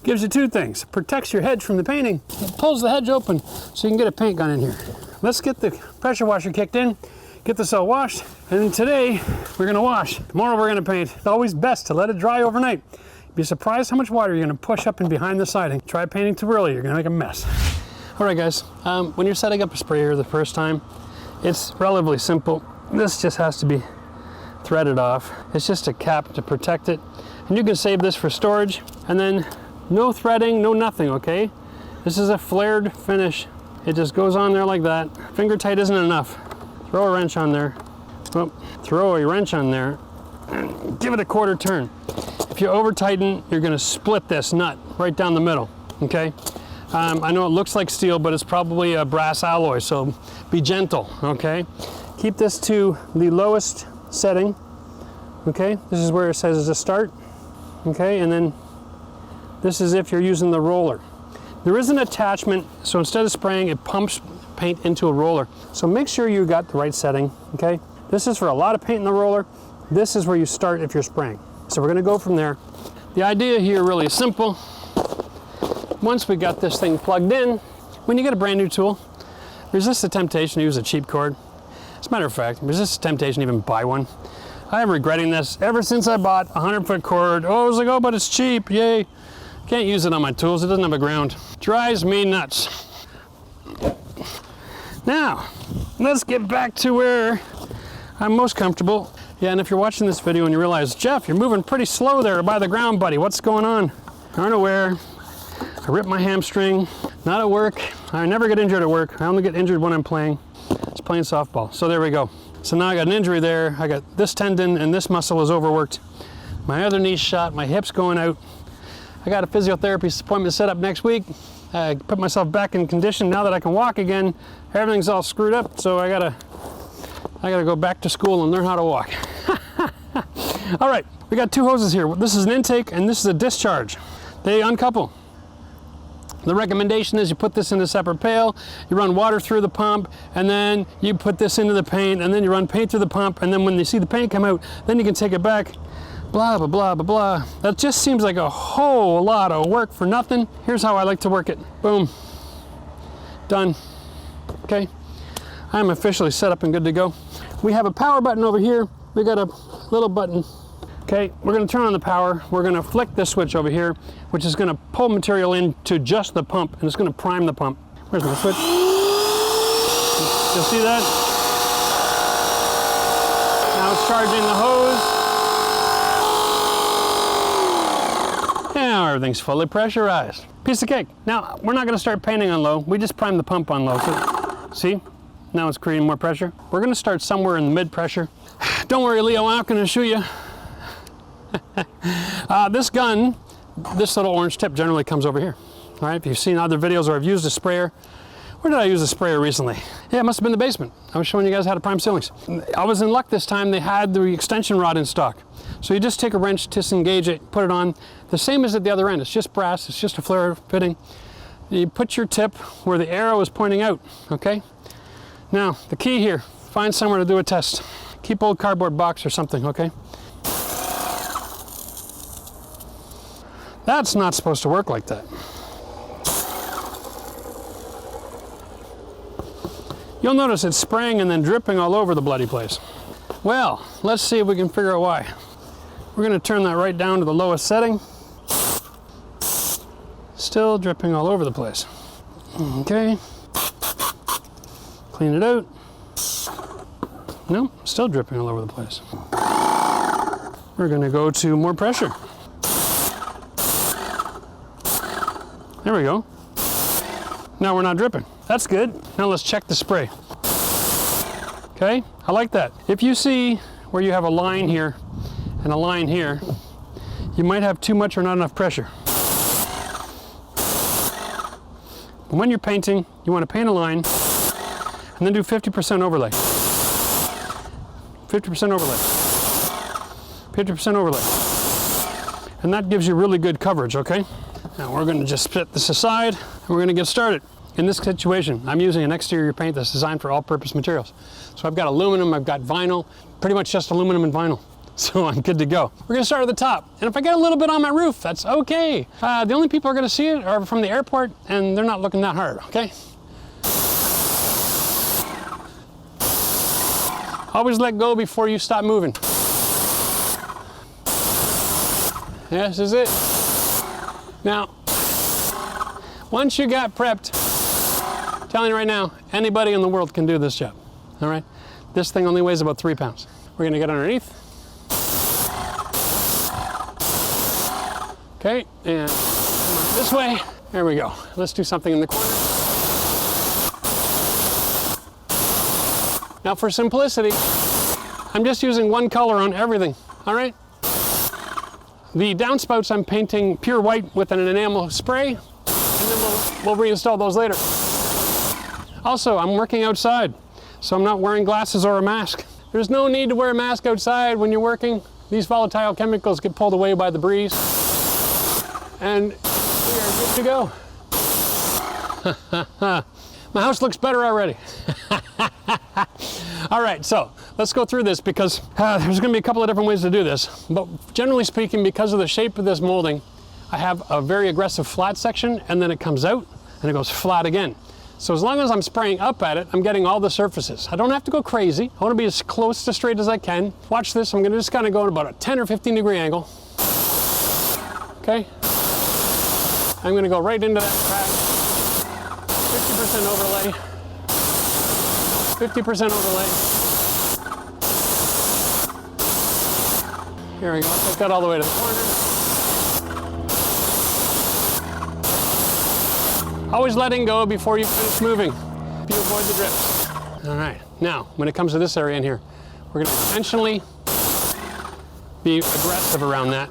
Gives you two things. Protects your hedge from the painting. It pulls the hedge open so you can get a paint gun in here. Let's get the pressure washer kicked in, get this all washed, and then today we're gonna wash. Tomorrow we're gonna paint. It's always best to let it dry overnight. You'd be surprised how much water you're gonna push up and behind the siding. Try painting too early, you're gonna make a mess. All right, guys, when you're setting up a sprayer the first time, it's relatively simple. This just has to be threaded off. It's just a cap to protect it. And you can save this for storage, and then no threading, no nothing, okay? This is a flared finish. It just goes on there like that. Finger tight isn't enough. Throw a wrench on there. Well, throw a wrench on there and give it a quarter turn. If you over tighten, you're gonna split this nut right down the middle, okay? I know it looks like steel, but it's probably a brass alloy, so be gentle, okay? Keep this to the lowest setting, okay? This is where it says is a start, okay? And then this is if you're using the roller. There is an attachment, so instead of spraying, it pumps paint into a roller. So make sure you got the right setting, okay? This is for a lot of paint in the roller. This is where you start if you're spraying. So we're gonna go from there. The idea here really is simple. Once we got this thing plugged in, when you get a brand new tool, resist the temptation to use a cheap cord. As a matter of fact, resist the temptation to even buy one. I am regretting this ever since I bought a 100-foot cord. Oh, I was like, oh, but it's cheap, yay. Can't use it on my tools, it doesn't have a ground. Drives me nuts. Now, let's get back to where I'm most comfortable. Yeah, and if you're watching this video and you realize, Jeff, you're moving pretty slow there by the ground, buddy. What's going on? Aren't aware. I ripped my hamstring. Not at work. I never get injured at work. I only get injured when I'm playing. It's playing softball. So there we go. So now I got an injury there. I got this tendon and this muscle is overworked. My other knee's shot. My hip's going out. I got a physiotherapy appointment set up next week. I put myself back in condition now that I can walk again. Everything's all screwed up, so I gotta go back to school and learn how to walk. All right, we got two hoses here. This is an intake and this is a discharge. They uncouple. The recommendation is you put this in a separate pail, you run water through the pump, and then you put this into the paint, and then you run paint through the pump, and then when you see the paint come out, then you can take it back. Blah, blah, blah, blah, blah. That just seems like a whole lot of work for nothing. Here's how I like to work it. Boom. Done. Okay. I'm officially set up and good to go. We have a power button over here. We got a little button. Okay, we're gonna turn on the power. We're gonna flick this switch over here, which is gonna pull material into just the pump, and it's gonna prime the pump. Where's my switch? You'll see that? Now it's charging the hose. Now everything's fully pressurized. Piece of cake. Now, we're not gonna start painting on low. We just primed the pump on low. So, see? Now it's creating more pressure. We're gonna start somewhere in the mid pressure. Don't worry, Leo, I'm not gonna shoot you. This gun, this little orange tip generally comes over here. All right, if you've seen other videos or I've used a sprayer, where did I use a sprayer recently? Yeah, it must have been the basement. I was showing you guys how to prime ceilings. I was in luck this time, they had the extension rod in stock. So you just take a wrench, disengage it, put it on. The same as at the other end, it's just brass, it's just a flare fitting. You put your tip where the arrow is pointing out, okay? Now, the key here, find somewhere to do a test. Keep old cardboard box or something, okay? That's not supposed to work like that. You'll notice it's spraying and then dripping all over the bloody place. Well, let's see if we can figure out why. We're gonna turn that right down to the lowest setting. Still dripping all over the place. Okay. Clean it out. No, still dripping all over the place. We're gonna go to more pressure. There we go. Now we're not dripping. That's good. Now let's check the spray. Okay, I like that. If you see where you have a line here and a line here, you might have too much or not enough pressure. But when you're painting, you want to paint a line and then do 50% overlay. 50% overlay. 50% overlay. And that gives you really good coverage, okay? Now we're going to just set this aside and we're going to get started. In this situation, I'm using an exterior paint that's designed for all-purpose materials. So I've got aluminum, I've got vinyl, pretty much just aluminum and vinyl. So I'm good to go. We're gonna start at the top. And if I get a little bit on my roof, that's okay. The only people who are gonna see it are from the airport and they're not looking that hard, okay? Always let go before you stop moving. This is it. Now, once you got prepped, I'm telling you right now, anybody in the world can do this job, all right? This thing only weighs about 3 pounds. We're gonna get underneath. Okay, and come on this way. There we go. Let's do something in the corner. Now for simplicity, I'm just using one color on everything, all right? The downspouts I'm painting pure white with an enamel spray, and then we'll reinstall those later. Also, I'm working outside, so I'm not wearing glasses or a mask. There's no need to wear a mask outside when you're working. These volatile chemicals get pulled away by the breeze, and we are good to go. My house looks better already. All right, so let's go through this because there's gonna be a couple of different ways to do this. But generally speaking, because of the shape of this molding, I have a very aggressive flat section and then it comes out and it goes flat again. So as long as I'm spraying up at it, I'm getting all the surfaces. I don't have to go crazy. I wanna be as close to straight as I can. Watch this, I'm gonna just kind of go at about a 10 or 15 degree angle. Okay? I'm gonna go right into that crack. 50% overlay. 50% overlay. Here we go, take that all the way to the corner. Always letting go before you finish moving, if you avoid the drips. All right, now, when it comes to this area in here, we're gonna intentionally be aggressive around that.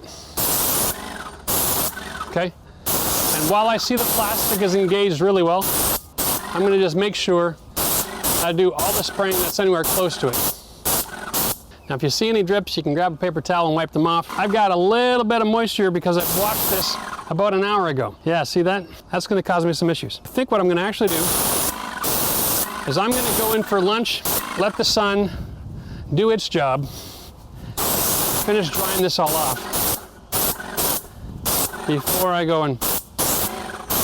Okay? And while I see the plastic is engaged really well, I'm gonna just make sure I do all the spraying that's anywhere close to it. Now if you see any drips, you can grab a paper towel and wipe them off. I've got a little bit of moisture because I've washed this about an hour ago. Yeah, see that? That's gonna cause me some issues. I think what I'm gonna actually do is I'm gonna go in for lunch, let the sun do its job, finish drying this all off before I go and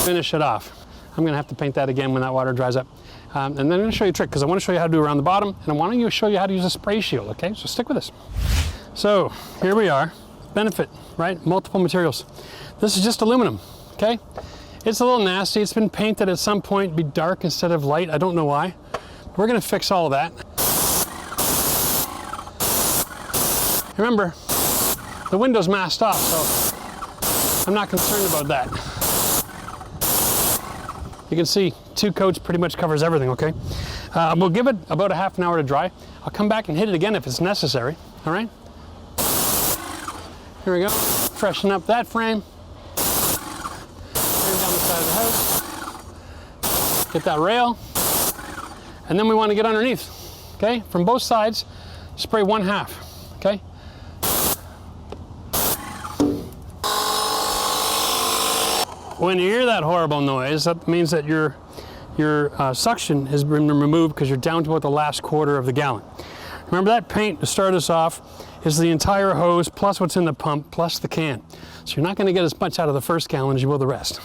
finish it off. I'm gonna have to paint that again when that water dries up. And then I'm going to show you a trick because I want to show you how to do around the bottom, and I want to show you how to use a spray shield, okay? So stick with us. So here we are. Benefit, right? Multiple materials. This is just aluminum, okay? It's a little nasty. It's been painted at some point to be dark instead of light. I don't know why. We're going to fix all of that. Remember, the window's masked off, so I'm not concerned about that. You can see 2 coats pretty much covers everything, okay? We'll give it about a half an hour to dry. I'll come back and hit it again if it's necessary, all right? Here we go. Freshen up that frame. Frame down the side of the house. Get that rail. And then we want to get underneath, okay? From both sides, spray 1/2, okay? When you hear that horrible noise, that means that your suction has been removed because you're down to about the last quarter of the gallon. Remember, that paint, to start us off, is the entire hose plus what's in the pump plus the can. So you're not going to get as much out of the first gallon as you will the rest.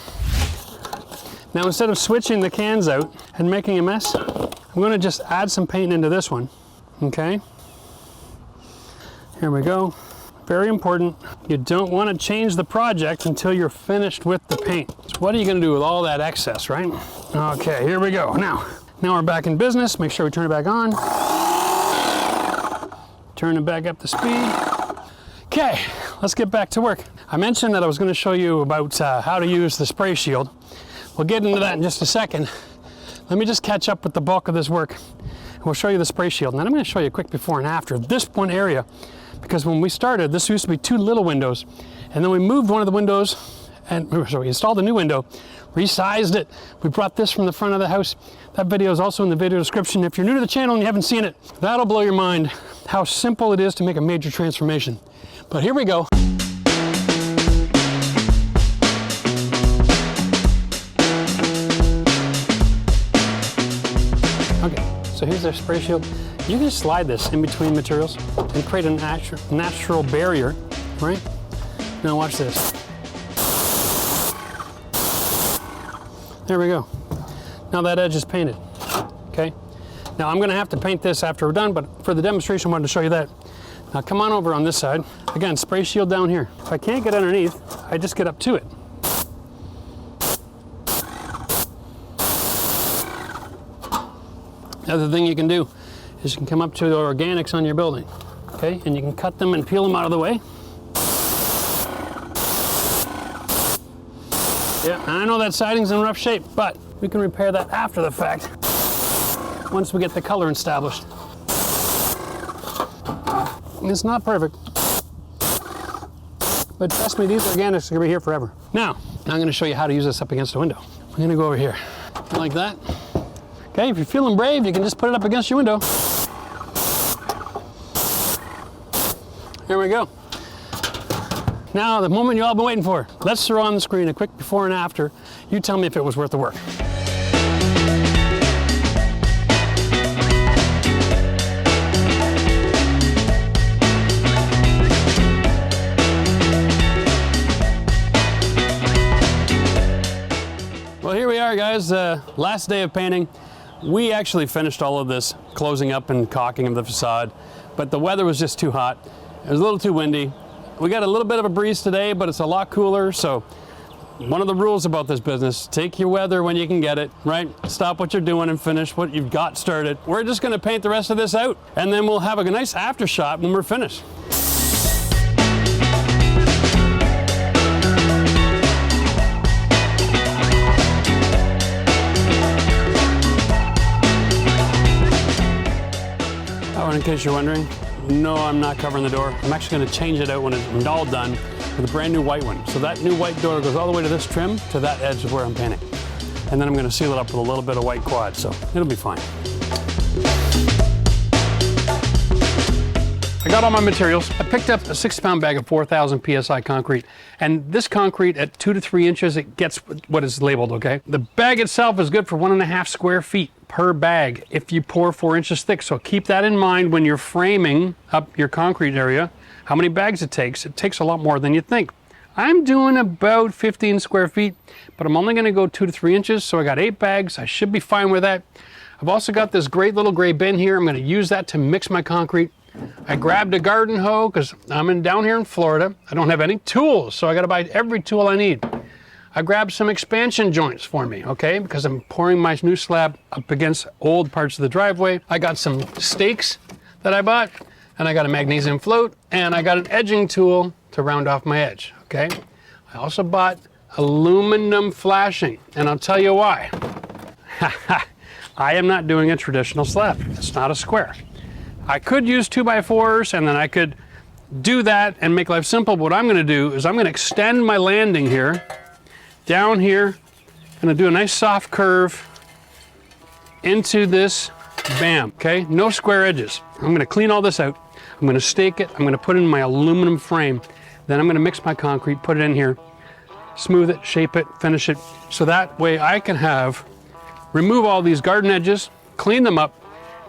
Now, instead of switching the cans out and making a mess, I'm going to just add some paint into this one, okay? Here we go. Very important, you don't want to change the project until you're finished with the paint. So what are you going to do with all that excess, right? Okay, here we go. Now we're back in business. Make sure we turn it back on. Turn it back up to speed. Okay, let's get back to work. I mentioned that I was going to show you about how to use the spray shield. We'll get into that in just a second. Let me just catch up with the bulk of this work. We'll show you the spray shield. And then I'm going to show you a quick before and after of this one area. Because when we started, this used to be 2 little windows. And then we moved one of the windows, and so we installed a new window, resized it. We brought this from the front of the house. That video is also in the video description. If you're new to the channel and you haven't seen it, that'll blow your mind how simple it is to make a major transformation. But here we go. Okay, so here's our spray shield. You can just slide this in between materials and create a natural barrier, right? Now watch this. There we go. Now that edge is painted, okay? Now I'm gonna have to paint this after we're done, but for the demonstration, I wanted to show you that. Now come on over on this side. Again, spray shield down here. If I can't get underneath, I just get up to it. The other thing you can do is you can come up to the organics on your building, okay? And you can cut them and peel them out of the way. Yeah, and I know that siding's in rough shape, but we can repair that after the fact once we get the color established. It's not perfect, but trust me, these organics are gonna be here forever. Now I'm gonna show you how to use this up against the window. I'm gonna go over here, like that. Okay, if you're feeling brave, you can just put it up against your window. Here we go. Now, the moment you all been waiting for. Let's throw on the screen a quick before and after. You tell me if it was worth the work. Well, here we are, guys. Last day of painting. We actually finished all of this closing up and caulking of the facade, but the weather was just too hot. It was a little too windy. We got a little bit of a breeze today, but it's a lot cooler. So one of the rules about this business, take your weather when you can get it, right? Stop what you're doing and finish what you've got started. We're just gonna paint the rest of this out, and then we'll have a nice after shot when we're finished. In case you're wondering, no, I'm not covering the door. I'm actually going to change it out when it's all done with a brand new white one. So that new white door goes all the way to this trim to that edge of where I'm painting. And then I'm going to seal it up with a little bit of white quad, so it'll be fine. I got all my materials. I picked up a 6-pound bag of 4,000 PSI concrete. And this concrete at 2 to 3 inches, it gets what is labeled, okay? The bag itself is good for 1.5 square feet per bag if you pour 4 inches thick. So keep that in mind when you're framing up your concrete area, how many bags it takes. It takes a lot more than you think. I'm doing about 15 square feet, but I'm only gonna go 2 to 3 inches. So I got 8 bags. I should be fine with that. I've also got this great little gray bin here. I'm going to use that to mix my concrete. I grabbed a garden hoe because I'm down here in Florida. I don't have any tools, so I got to buy every tool I need. I grabbed some expansion joints for me, okay, because I'm pouring my new slab up against old parts of the driveway. I got some stakes that I bought, and I got a magnesium float, and I got an edging tool to round off my edge, okay? I also bought aluminum flashing, and I'll tell you why. I am not doing a traditional slab. It's not a square. I could use 2x4s, and then I could do that and make life simple. But what I'm gonna do is I'm gonna extend my landing here, down here, gonna do a nice soft curve into this, bam, okay? No square edges. I'm gonna clean all this out. I'm gonna stake it. I'm gonna put it in my aluminum frame. Then I'm gonna mix my concrete, put it in here, smooth it, shape it, finish it. So that way I can remove all these garden edges, clean them up,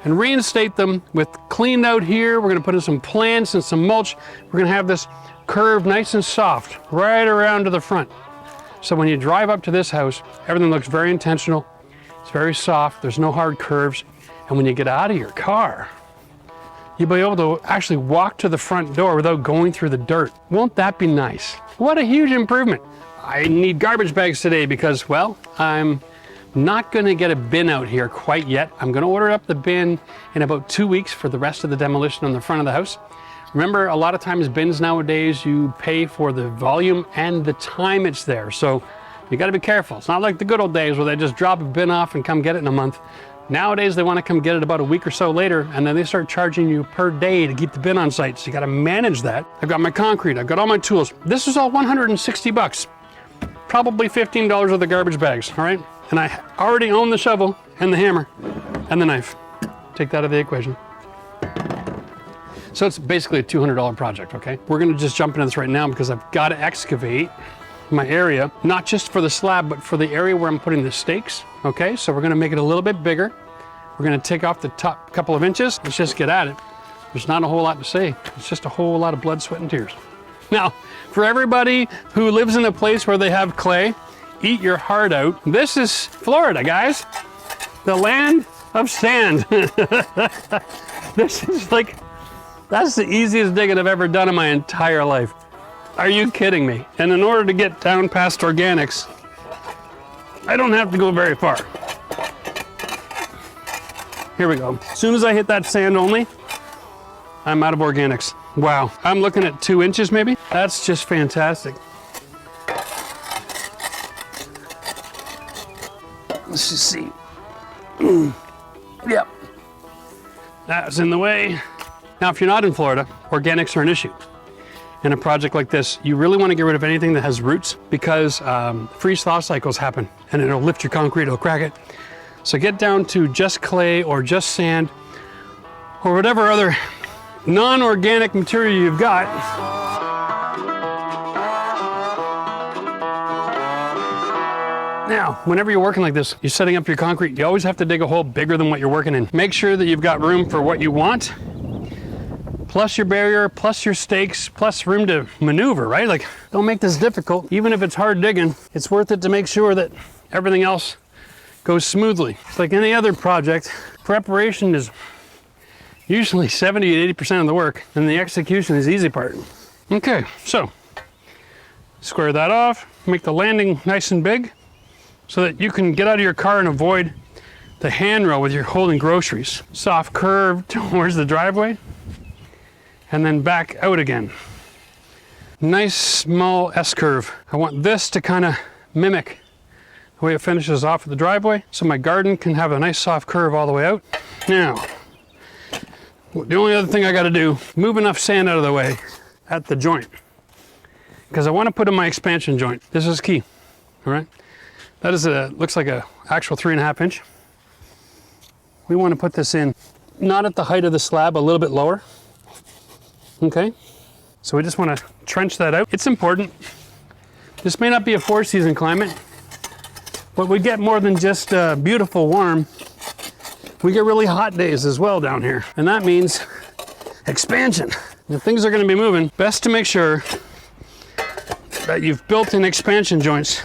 and reinstate them with cleaned out here. We're gonna put in some plants and some mulch. We're gonna have this curve nice and soft right around to the front. So when you drive up to this house, everything looks very intentional. It's very soft, there's no hard curves. And when you get out of your car, you'll be able to actually walk to the front door without going through the dirt. Won't that be nice? What a huge improvement. I need garbage bags today because, well, I'm not gonna get a bin out here quite yet. I'm gonna order up the bin in about 2 weeks for the rest of the demolition on the front of the house. Remember, a lot of times bins nowadays, you pay for the volume and the time it's there. So you gotta be careful. It's not like the good old days where they just drop a bin off and come get it in a month. Nowadays, they wanna come get it about a week or so later, and then they start charging you per day to keep the bin on site. So you gotta manage that. I've got my concrete, I've got all my tools. This is all 160 bucks. Probably $15 of the garbage bags, all right? And I already own the shovel and the hammer and the knife. Take that out of the equation. So it's basically a $200 project, okay? We're gonna just jump into this right now because I've gotta excavate my area, not just for the slab, but for the area where I'm putting the stakes, okay? So we're gonna make it a little bit bigger. We're gonna take off the top couple of inches. Let's just get at it. There's not a whole lot to say. It's just a whole lot of blood, sweat, and tears. Now, for everybody who lives in a place where they have clay, eat your heart out. This is Florida, guys. The land of sand. This is like, that's the easiest digging I've ever done in my entire life. Are you kidding me? And in order to get down past organics, I don't have to go very far. Here we go. As soon as I hit that sand only, I'm out of organics. Wow, I'm looking at 2 inches maybe. That's just fantastic. Let's just see. Yep, that's in the way. Now, if you're not in Florida, organics are an issue. In a project like this, you really want to get rid of anything that has roots because freeze-thaw cycles happen and it'll lift your concrete, it'll crack it. So get down to just clay or just sand or whatever other non-organic material you've got. Now, whenever you're working like this, you're setting up your concrete, you always have to dig a hole bigger than what you're working in. Make sure that you've got room for what you want, plus your barrier, plus your stakes, plus room to maneuver, right? Like, don't make this difficult. Even if it's hard digging, it's worth it to make sure that everything else goes smoothly. It's like any other project, preparation is usually 70 to 80% of the work, and the execution is the easy part. Okay, so square that off, make the landing nice and big so that you can get out of your car and avoid the handrail with your holding groceries. Soft curve towards the driveway, and then back out again. Nice small S-curve. I want this to kind of mimic the way it finishes off at the driveway, so my garden can have a nice soft curve all the way out. Now, the only other thing I got to do, move enough sand out of the way at the joint, because I want to put in my expansion joint. This is key, all right? That is looks like a actual 3.5 inch. We want to put this in, not at the height of the slab, a little bit lower, okay? So we just want to trench that out. It's important. This may not be a 4-season climate, but we get more than just beautiful warm. We get really hot days as well down here. And that means expansion. If things are gonna be moving, best to make sure that you've built in expansion joints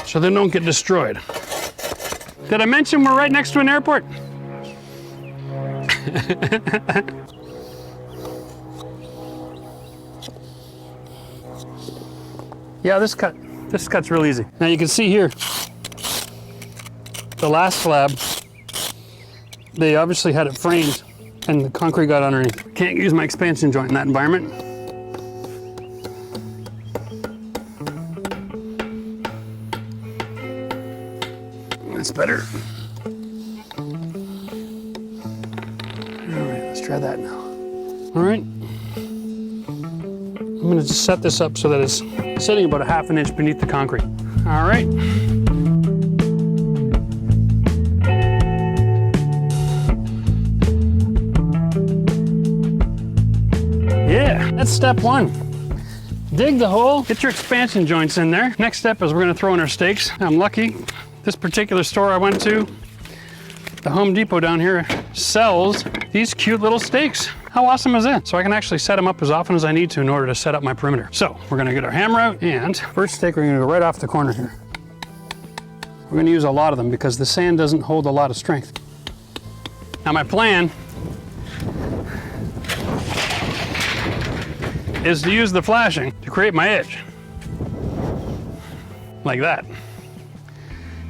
so they don't get destroyed. Did I mention we're right next to an airport? Yeah, this cut's real easy. Now you can see here, the last slab, they obviously had it framed and the concrete got underneath. Can't use my expansion joint in that environment. That's better. All right, let's try that now. All right. I'm gonna just set this up so that it's sitting about a ½ an inch beneath the concrete. All right. Yeah, that's step one. Dig the hole, get your expansion joints in there. Next step is we're gonna throw in our stakes. I'm lucky, this particular store I went to, the Home Depot down here, sells these cute little stakes. How awesome is that? So I can actually set them up as often as I need to in order to set up my perimeter. So we're gonna get our hammer out, and first stake, we're gonna go right off the corner here. We're gonna use a lot of them because the sand doesn't hold a lot of strength. Now my plan is to use the flashing to create my edge. Like that.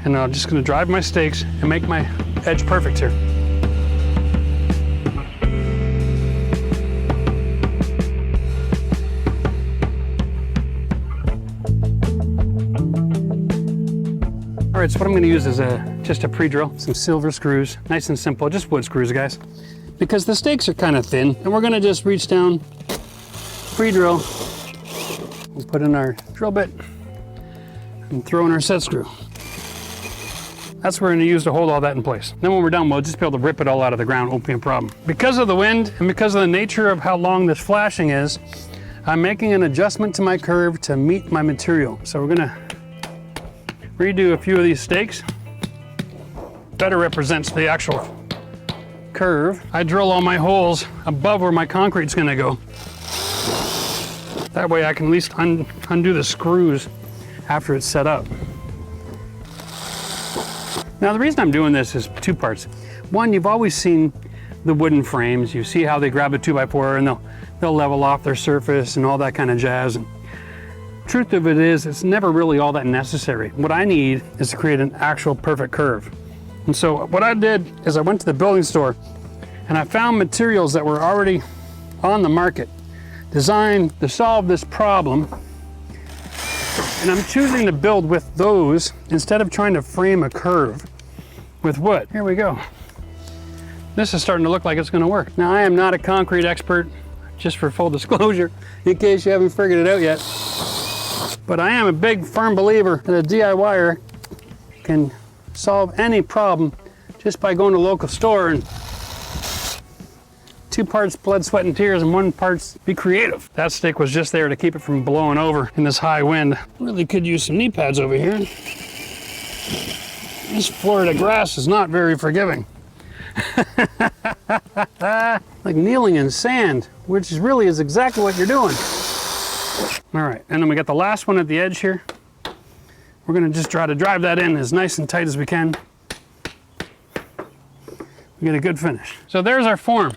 And I'm just gonna drive my stakes and make my edge perfect here. All right, so what I'm gonna use is just a pre-drill, some silver screws, nice and simple, just wood screws, guys. Because the stakes are kind of thin, and we're gonna just reach down, pre-drill, we'll put in our drill bit, and throw in our set screw. That's what we're gonna use to hold all that in place. Then when we're done, we'll just be able to rip it all out of the ground, won't be a problem. Because of the wind, and because of the nature of how long this flashing is, I'm making an adjustment to my curve to meet my material. So we're gonna redo a few of these stakes. Better represents the actual curve. I drill all my holes above where my concrete's gonna go. That way I can at least undo the screws after it's set up. Now the reason I'm doing this is two parts. One, you've always seen the wooden frames. You see how they grab a 2x4 and they'll level off their surface and all that kind of jazz. And truth of it is, it's never really all that necessary. What I need is to create an actual perfect curve. And so what I did is I went to the building store and I found materials that were already on the market, designed to solve this problem. And I'm choosing to build with those instead of trying to frame a curve with wood. Here we go. This is starting to look like it's gonna work. Now I am not a concrete expert, just for full disclosure, in case you haven't figured it out yet. But I am a big firm believer that a DIYer can solve any problem just by going to a local store and 2 parts blood, sweat, and tears and 1 part be creative. That stake was just there to keep it from blowing over in this high wind. Really could use some knee pads over here. This Florida grass is not very forgiving. Like kneeling in sand, which really is exactly what you're doing. All right, and then we got the last one at the edge here. We're gonna just try to drive that in as nice and tight as we can. We get a good finish. So there's our form.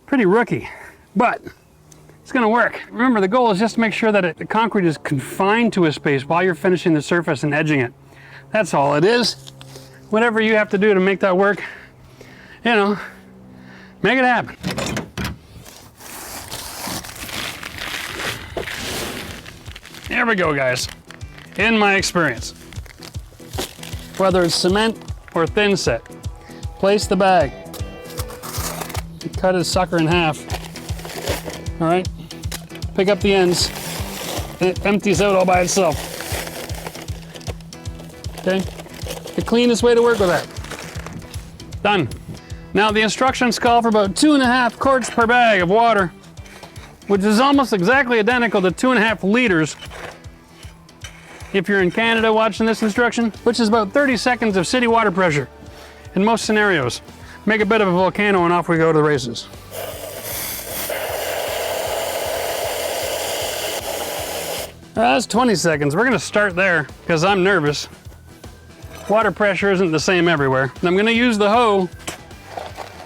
Pretty rookie, but it's gonna work. Remember, the goal is just to make sure that the concrete is confined to a space while you're finishing the surface and edging it. That's all it is. Whatever you have to do to make that work, you know, make it happen. There we go, guys. In my experience, whether it's cement or thin set, place the bag, cut a sucker in half. All right, pick up the ends, and it empties out all by itself. Okay, the cleanest way to work with that. Done. Now the instructions call for about 2.5 quarts per bag of water, which is almost exactly identical to 2.5 liters if you're in Canada watching this instruction, which is about 30 seconds of city water pressure in most scenarios. Make a bit of a volcano and off we go to the races. That's 20 seconds. We're gonna start there because I'm nervous. water pressure isn't the same everywhere. And I'm gonna use the hoe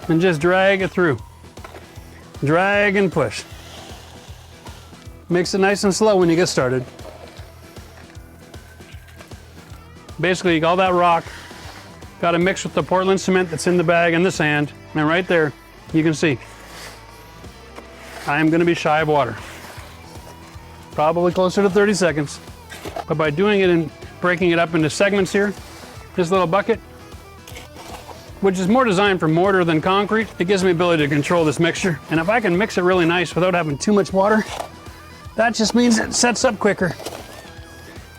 and just drag it through. Drag and push. Makes it nice and slow when you get started. Basically, all that rock got to mix with the Portland cement that's in the bag and the sand. And right there, you can see, I am gonna be shy of water. Probably closer to 30 seconds. But by doing it and breaking it up into segments here, this little bucket, which is more designed for mortar than concrete, it gives me the ability to control this mixture. And if I can mix it really nice without having too much water, that just means it sets up quicker.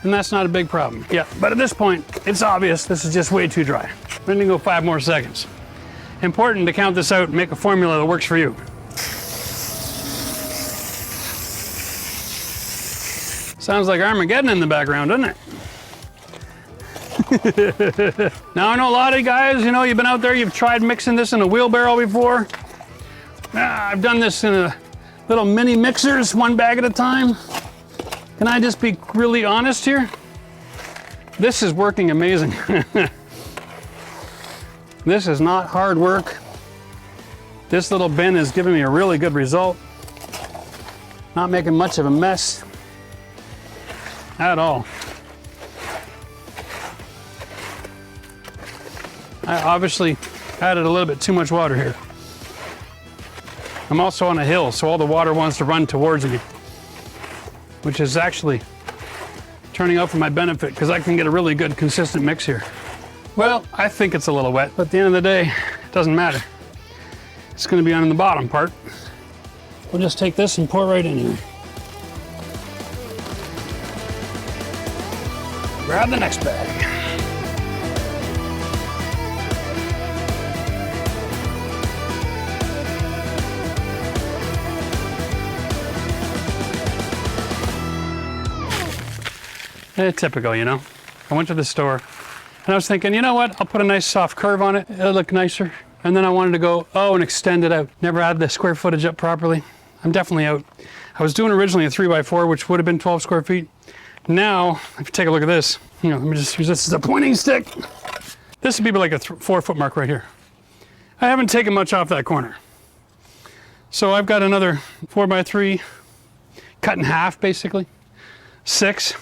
And that's not a big problem. Yeah, but at this point, it's obvious this is just way too dry. We're gonna go 5 more seconds. Important to count this out and make a formula that works for you. Sounds like Armageddon in the background, doesn't it? Now I know a lot of you guys, you've been out there, you've tried mixing this in a wheelbarrow before. I've done this in a little mini mixers, 1 bag at a time. Can I just be really honest here? This is working amazing. This is not hard work. This little bin is giving me a really good result. Not making much of a mess at all. I obviously added a little bit too much water here. I'm also on a hill, so all the water wants to run towards me, which is actually turning out for my benefit because I can get a really good consistent mix here. Well, I think it's a little wet, but at the end of the day, it doesn't matter. It's gonna be on the bottom part. We'll just take this and pour it right in here. Grab the next bag. Typical, I went to the store and I was thinking, you know what? I'll put a nice soft curve on it. It'll look nicer. And then I wanted to go, and extend it out. Never added the square footage up properly. I'm definitely out. I was doing originally a 3x4, which would have been 12 square feet. Now, if you take a look at this, let me just use this as a pointing stick. This would be like a 4-foot mark right here. I haven't taken much off that corner. So I've got another 4x3 cut in half, basically. 6.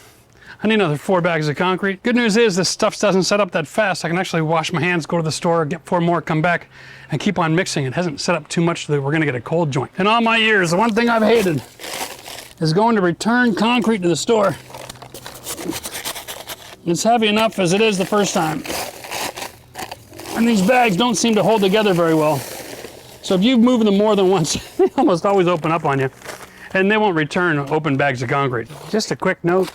I need another 4 bags of concrete. Good news is this stuff doesn't set up that fast. I can actually wash my hands, go to the store, get 4 more, come back, and keep on mixing. It hasn't set up too much that we're gonna get a cold joint. In all my years, the one thing I've hated is going to return concrete to the store. It's heavy enough as it is the first time. And these bags don't seem to hold together very well. So if you've moved them more than once, they almost always open up on you. And they won't return open bags of concrete. Just a quick note.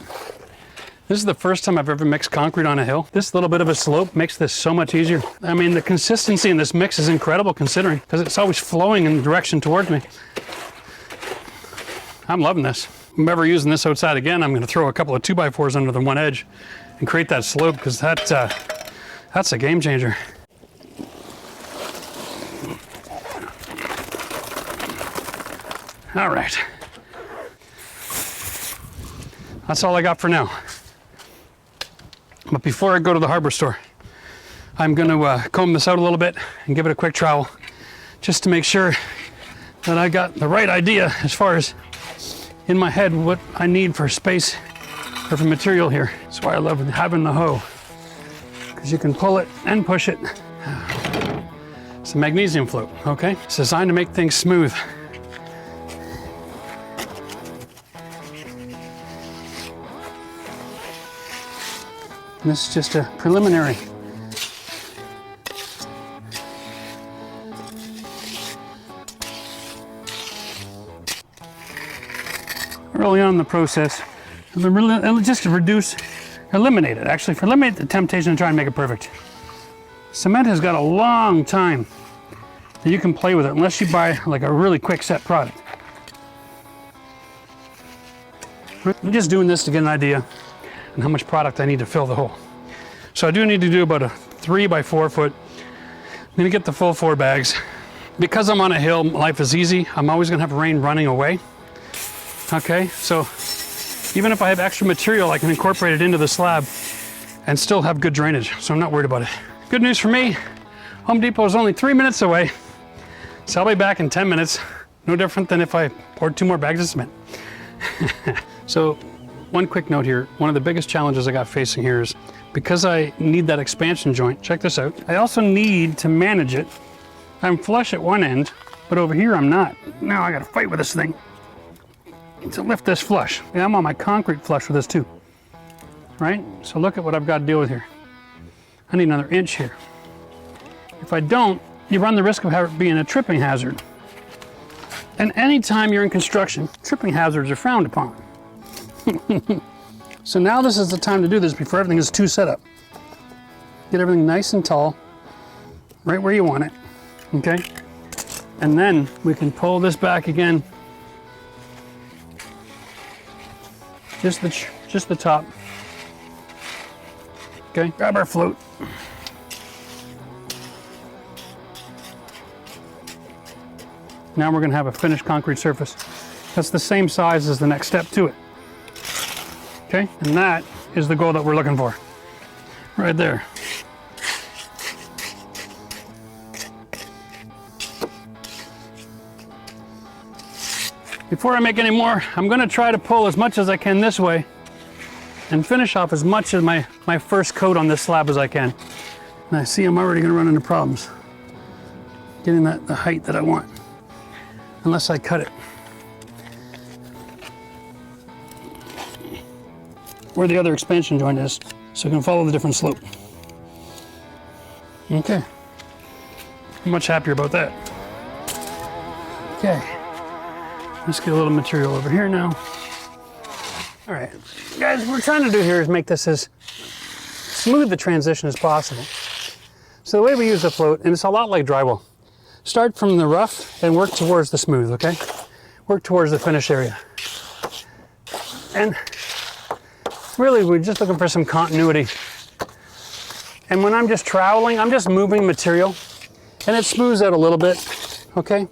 This is the first time I've ever mixed concrete on a hill. This little bit of a slope makes this so much easier. I mean, the consistency in this mix is incredible considering, because it's always flowing in the direction towards me. I'm loving this. If I'm ever using this outside again, I'm gonna throw a couple of 2x4s under the one edge and create that slope, because that's a game changer. All right. That's all I got for now. But before I go to the hardware store, I'm going to comb this out a little bit and give it a quick trowel, just to make sure that I got the right idea as far as in my head what I need for space or for material here. That's why I love having the hoe, because you can pull it and push it. It's a magnesium float, okay? It's designed to make things smooth. And this is just a preliminary. Early on in the process, just to eliminate the temptation to try and make it perfect. Cement has got a long time that you can play with it unless you buy like a really quick set product. I'm just doing this to get an idea and how much product I need to fill the hole. So I do need to do about a 3x4 foot. I'm gonna get the full 4 bags. Because I'm on a hill, life is easy. I'm always gonna have rain running away. Okay, so even if I have extra material, I can incorporate it into the slab and still have good drainage, so I'm not worried about it. Good news for me, Home Depot is only 3 minutes away, so I'll be back in 10 minutes. No different than if I poured 2 more bags of cement. So one quick note here, one of the biggest challenges I got facing here is because I need that expansion joint, check this out, I also need to manage it. I'm flush at one end, but over here I'm not. Now I gotta fight with this thing to lift this flush. And I'm on my concrete flush with this too, right? So look at what I've got to deal with here. I need another inch here. If I don't, you run the risk of it being a tripping hazard. And anytime you're in construction, tripping hazards are frowned upon. So now this is the time to do this before everything is too set up. Get everything nice and tall, right where you want it, okay? And then we can pull this back again. Just the top. Okay, grab our float. Now we're gonna have a finished concrete surface. That's the same size as the next step to it. Okay, and that is the goal that we're looking for. Right there. Before I make any more, I'm gonna try to pull as much as I can this way and finish off as much of my first coat on this slab as I can. And I see I'm already gonna run into problems getting the height that I want, unless I cut it. Where the other expansion joint is, so I can follow the different slope. Okay, I'm much happier about that. Okay, let's get a little material over here now. All right, guys, what we're trying to do here is make this as smooth the transition as possible. So the way we use the float, and it's a lot like drywall, start from the rough and work towards the smooth, okay? Work towards the finish area. And really, we're just looking for some continuity. And when I'm just troweling, I'm just moving material, and it smooths out a little bit, okay?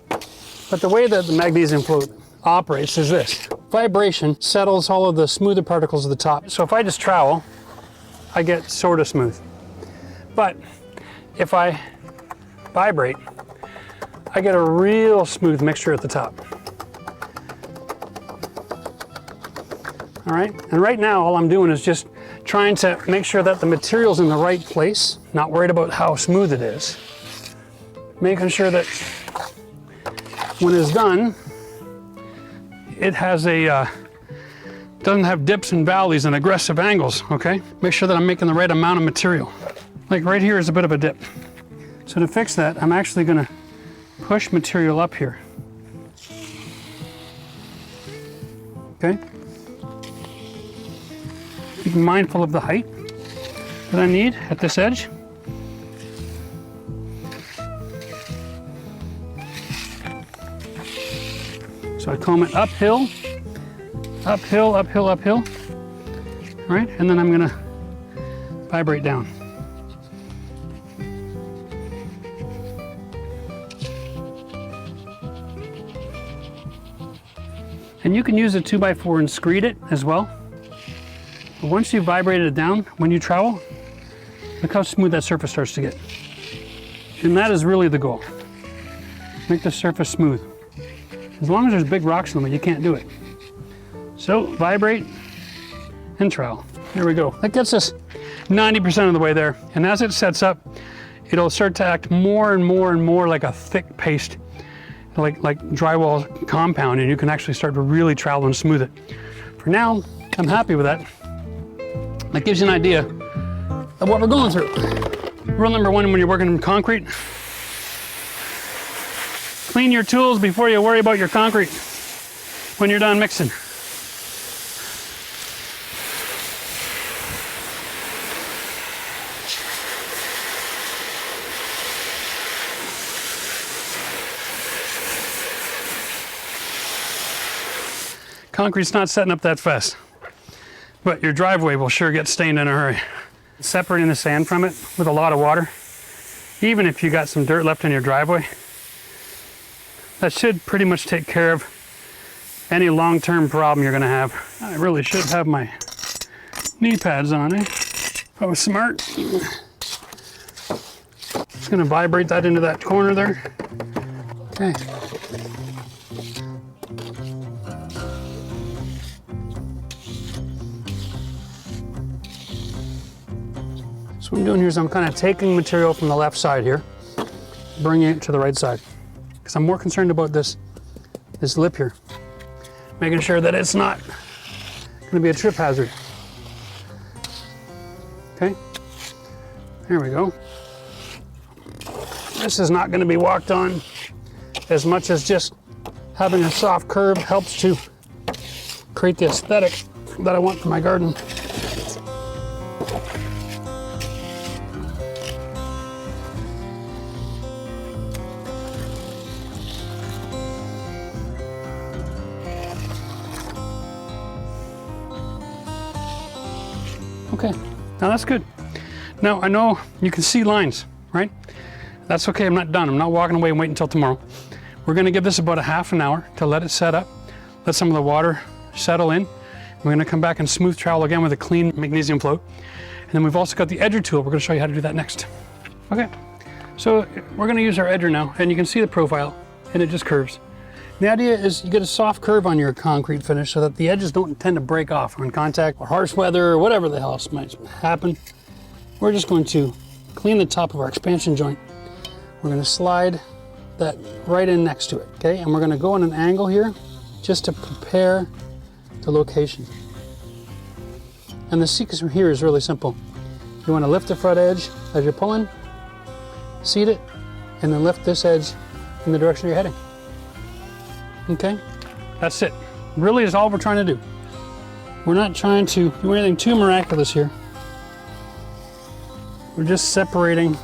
But the way that the magnesium float operates is this. Vibration settles all of the smoother particles at the top. So if I just trowel, I get sort of smooth. But if I vibrate, I get a real smooth mixture at the top. All right, and right now all I'm doing is just trying to make sure that the material's in the right place, not worried about how smooth it is. Making sure that when it's done, it has doesn't have dips and valleys and aggressive angles, okay? Make sure that I'm making the right amount of material. Like right here is a bit of a dip. So to fix that, I'm actually gonna push material up here. Okay? Be mindful of the height that I need at this edge. So I comb it uphill, uphill, uphill, uphill. All right, and then I'm gonna vibrate down. And you can use a 2x4 and screed it as well. But once you've vibrated it down, when you trowel, look how smooth that surface starts to get. And that is really the goal. Make the surface smooth. As long as there's big rocks in them, you can't do it. So vibrate and trowel. There we go. That gets us 90% of the way there. And as it sets up, it'll start to act more and more and more like a thick paste, like drywall compound, and you can actually start to really trowel and smooth it. For now, I'm happy with that. That gives you an idea of what we're going through. Rule number one when you're working in concrete: clean your tools before you worry about your concrete when you're done mixing. Concrete's not setting up that fast, but your driveway will sure get stained in a hurry. Separating the sand from it with a lot of water, even if you got some dirt left in your driveway, that should pretty much take care of any long-term problem you're gonna have. I really should have my knee pads on, eh? If I was smart, just gonna vibrate that into that corner there. Okay. So what I'm doing here is I'm kind of taking material from the left side here, bringing it to the right side. Because I'm more concerned about this lip here. Making sure that it's not gonna be a trip hazard. Okay, there we go. This is not gonna be walked on as much as just having a soft curve helps to create the aesthetic that I want for my garden. Okay, now that's good. Now I know you can see lines, right? That's okay, I'm not done. I'm not walking away and waiting until tomorrow. We're gonna give this about a half an hour to let it set up, let some of the water settle in. We're gonna come back and smooth trowel again with a clean magnesium float. And then we've also got the edger tool. We're gonna show you how to do that next. Okay, so we're gonna use our edger now, and you can see the profile, and it just curves. The idea is you get a soft curve on your concrete finish so that the edges don't tend to break off on contact or harsh weather or whatever the else might happen. We're just going to clean the top of our expansion joint. We're going to slide that right in next to it, okay? And we're going to go on an angle here just to prepare the location. And the secret from here is really simple. You want to lift the front edge as you're pulling, seat it, and then lift this edge in the direction you're heading. Okay, that's it. Really is all we're trying to do. We're not trying to do anything too miraculous here. We're just separating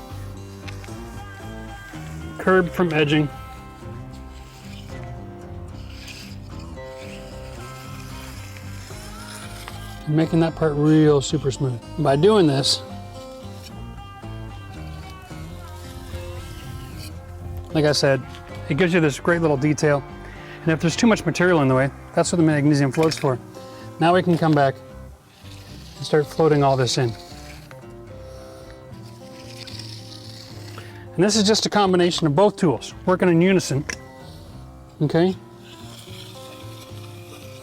curb from edging. And making that part real super smooth. By doing this, like I said, it gives you this great little detail. And if there's too much material in the way, that's what the magnesium float's for. Now we can come back and start floating all this in. And this is just a combination of both tools, working in unison, okay? And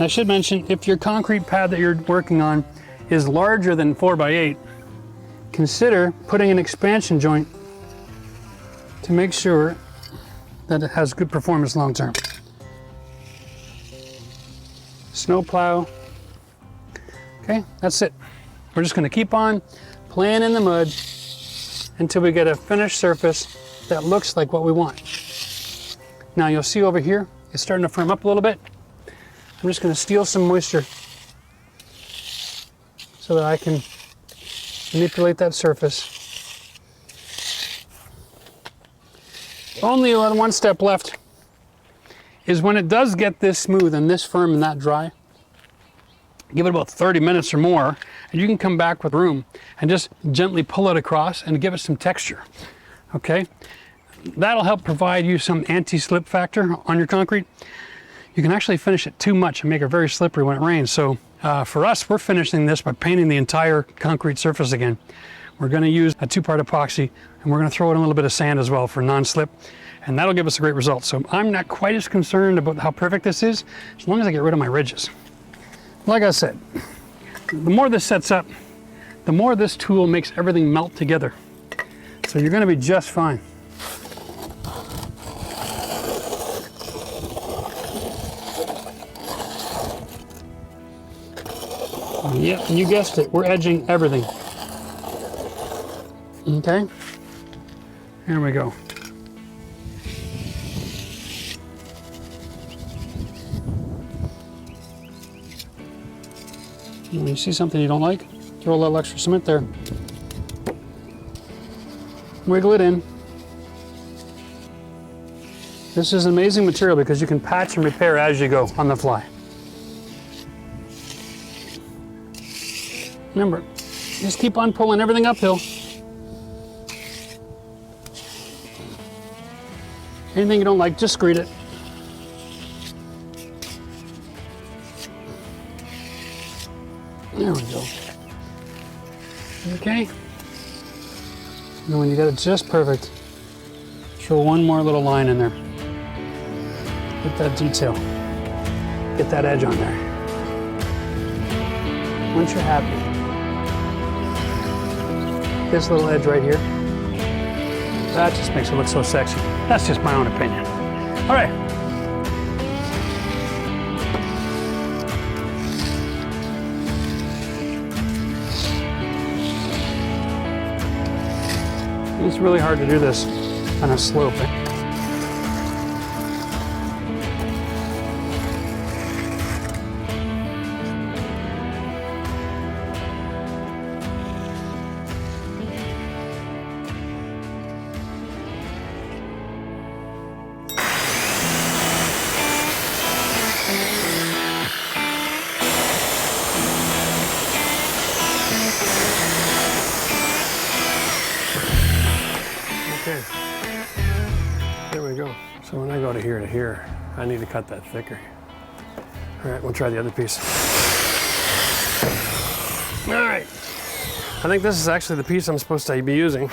I should mention, if your concrete pad that you're working on is larger than 4x8, consider putting an expansion joint to make sure that it has good performance long term. Snow plow. Okay, that's it. We're just gonna keep on playing in the mud until we get a finished surface that looks like what we want. Now you'll see over here, it's starting to firm up a little bit. I'm just gonna steal some moisture so that I can manipulate that surface. Only one step left is when it does get this smooth and this firm and that dry, give it about 30 minutes or more, and you can come back with room and just gently pull it across and give it some texture, okay? That'll help provide you some anti-slip factor on your concrete. You can actually finish it too much and make it very slippery when it rains. So for us, we're finishing this by painting the entire concrete surface again. We're gonna use a 2-part epoxy, and we're gonna throw in a little bit of sand as well for non-slip. And that'll give us a great result. So I'm not quite as concerned about how perfect this is, as long as I get rid of my ridges. Like I said, the more this sets up, the more this tool makes everything melt together. So you're gonna be just fine. Yep, you guessed it, we're edging everything. Okay, here we go. When you see something you don't like, throw a little extra cement there. Wiggle it in. This is amazing material because you can patch and repair as you go on the fly. Remember, just keep on pulling everything uphill. Anything you don't like, just screed it. There we go. Okay. And when you got it just perfect, throw one more little line in there. Get that detail. Get that edge on there. Once you're happy, this little edge right here, that just makes it look so sexy. That's just my own opinion. All right. It's really hard to do this on a slope. Okay, there we go. So when I go to here, I need to cut that thicker. All right, we'll try the other piece. All right, I think this is actually the piece I'm supposed to be using.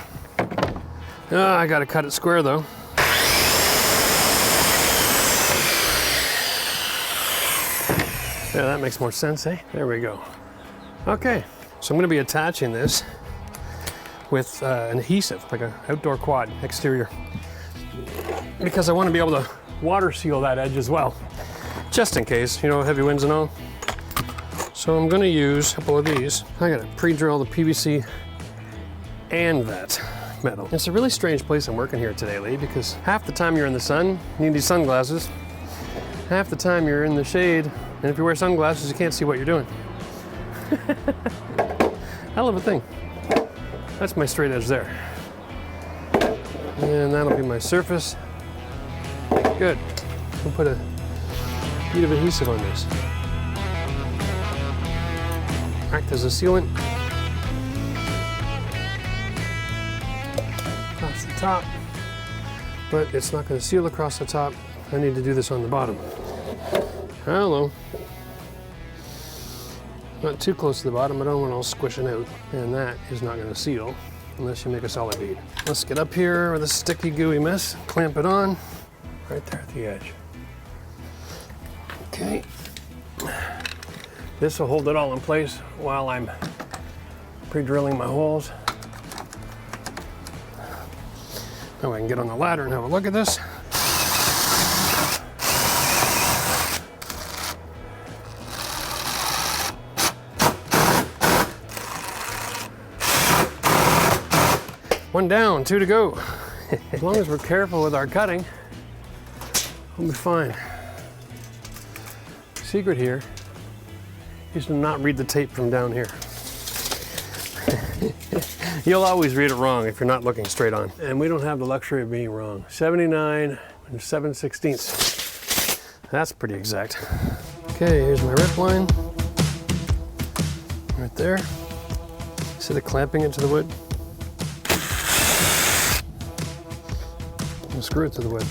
I gotta cut it square though. Yeah, that makes more sense, eh? There we go. Okay, so I'm gonna be attaching this with an adhesive, like an outdoor quad exterior, because I want to be able to water seal that edge as well, just in case, you know, heavy winds and all. So I'm going to use a couple of these. I got to pre-drill the PVC and that metal. It's a really strange place I'm working here today, Lee, because half the time you're in the sun, you need these sunglasses. Half the time you're in the shade, and if you wear sunglasses, you can't see what you're doing. Hell of a thing. That's my straight edge there. And that'll be my surface. Good. We'll put a bead of adhesive on this. Act as a sealant. Across the top. But it's not going to seal across the top. I need to do this on the bottom. Hello. Not too close to the bottom, I don't want it all squishing out. And that is not going to seal unless you make a solid bead. Let's get up here with a sticky, gooey mess, clamp it on, right there at the edge. Okay. This will hold it all in place while I'm pre-drilling my holes. Now I can get on the ladder and have a look at this. One down, 2 to go. As long as we're careful with our cutting, we'll be fine. Secret here is to not read the tape from down here. You'll always read it wrong if you're not looking straight on. And we don't have the luxury of being wrong. 79 and 7/16. That's pretty exact. Okay, here's my rip line. Right there. Instead of clamping it to the wood, screw it to the wood.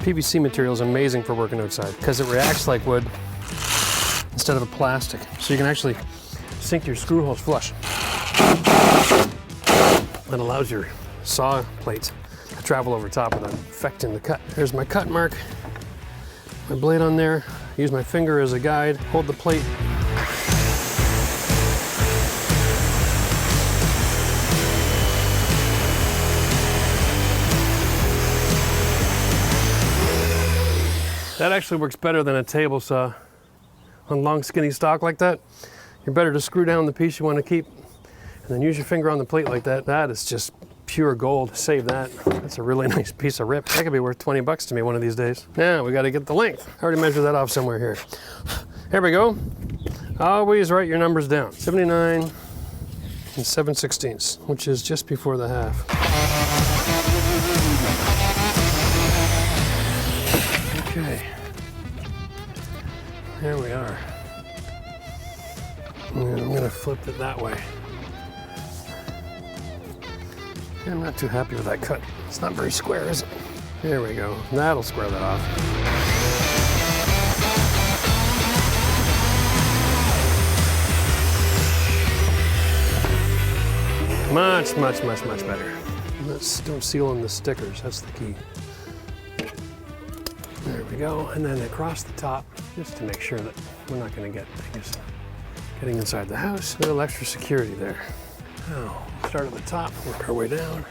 PVC material is amazing for working outside because it reacts like wood instead of a plastic. So you can actually sink your screw holes flush. That allows your saw plates to travel over top without affecting the cut. There's my cut mark, my blade on there. Use my finger as a guide, hold the plate. That actually works better than a table saw. On long skinny stock like that, you're better to screw down the piece you want to keep and then use your finger on the plate like that. That is just pure gold. Save that. That's a really nice piece of rip. That could be worth 20 bucks to me one of these days. Now we got to get the length. I already measured that off somewhere here. Here we go. Always write your numbers down. 79 and 7/16, which is just before the half. Okay. There we are. And I'm going to flip it that way. I'm not too happy with that cut. It's not very square, is it? There we go. That'll square that off. Much better. Don't seal in the stickers, that's the key. There we go, and then across the top, just to make sure that we're not gonna get things getting inside the house. A little extra security there. Now, start at the top, work our way down.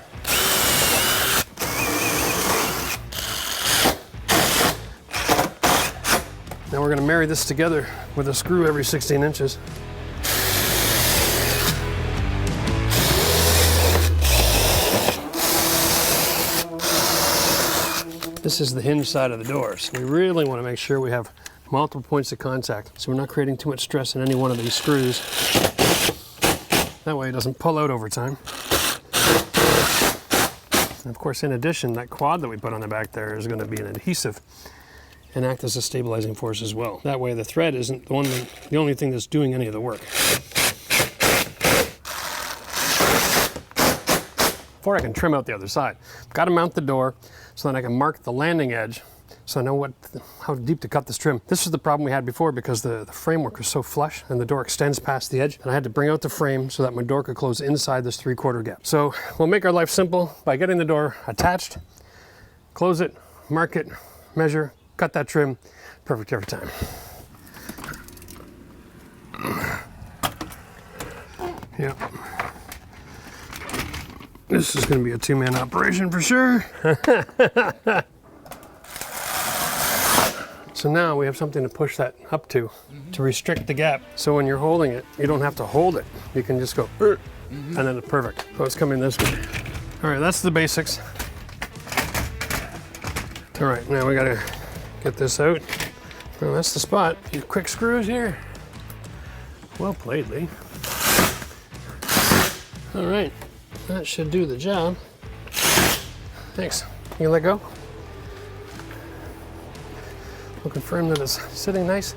Now we're gonna marry this together with a screw every 16 inches. This is the hinge side of the doors. We really want to make sure we have multiple points of contact so we're not creating too much stress in any one of these screws. That way it doesn't pull out over time. And of course, in addition, that quad that we put on the back there is going to be an adhesive and act as a stabilizing force as well. That way the thread isn't the only thing that's doing any of the work. Before I can trim out the other side, I've got to mount the door so that I can mark the landing edge so I know how deep to cut this trim. This is the problem we had before because the framework was so flush and the door extends past the edge, and I had to bring out the frame so that my door could close inside this 3/4 gap. So we'll make our life simple by getting the door attached, close it, mark it, measure, cut that trim, perfect every time. Yep. This is going to be a two-man operation for sure. So now we have something to push that up to restrict the gap. So when you're holding it, you don't have to hold it. You can just go, and then it's perfect. So it's coming this way. All right, that's the basics. All right, now we got to get this out. Well, that's the spot. A few quick screws here. Well played, Lee. All right, that should do the job. Thanks. You let go? We'll confirm that it's sitting nice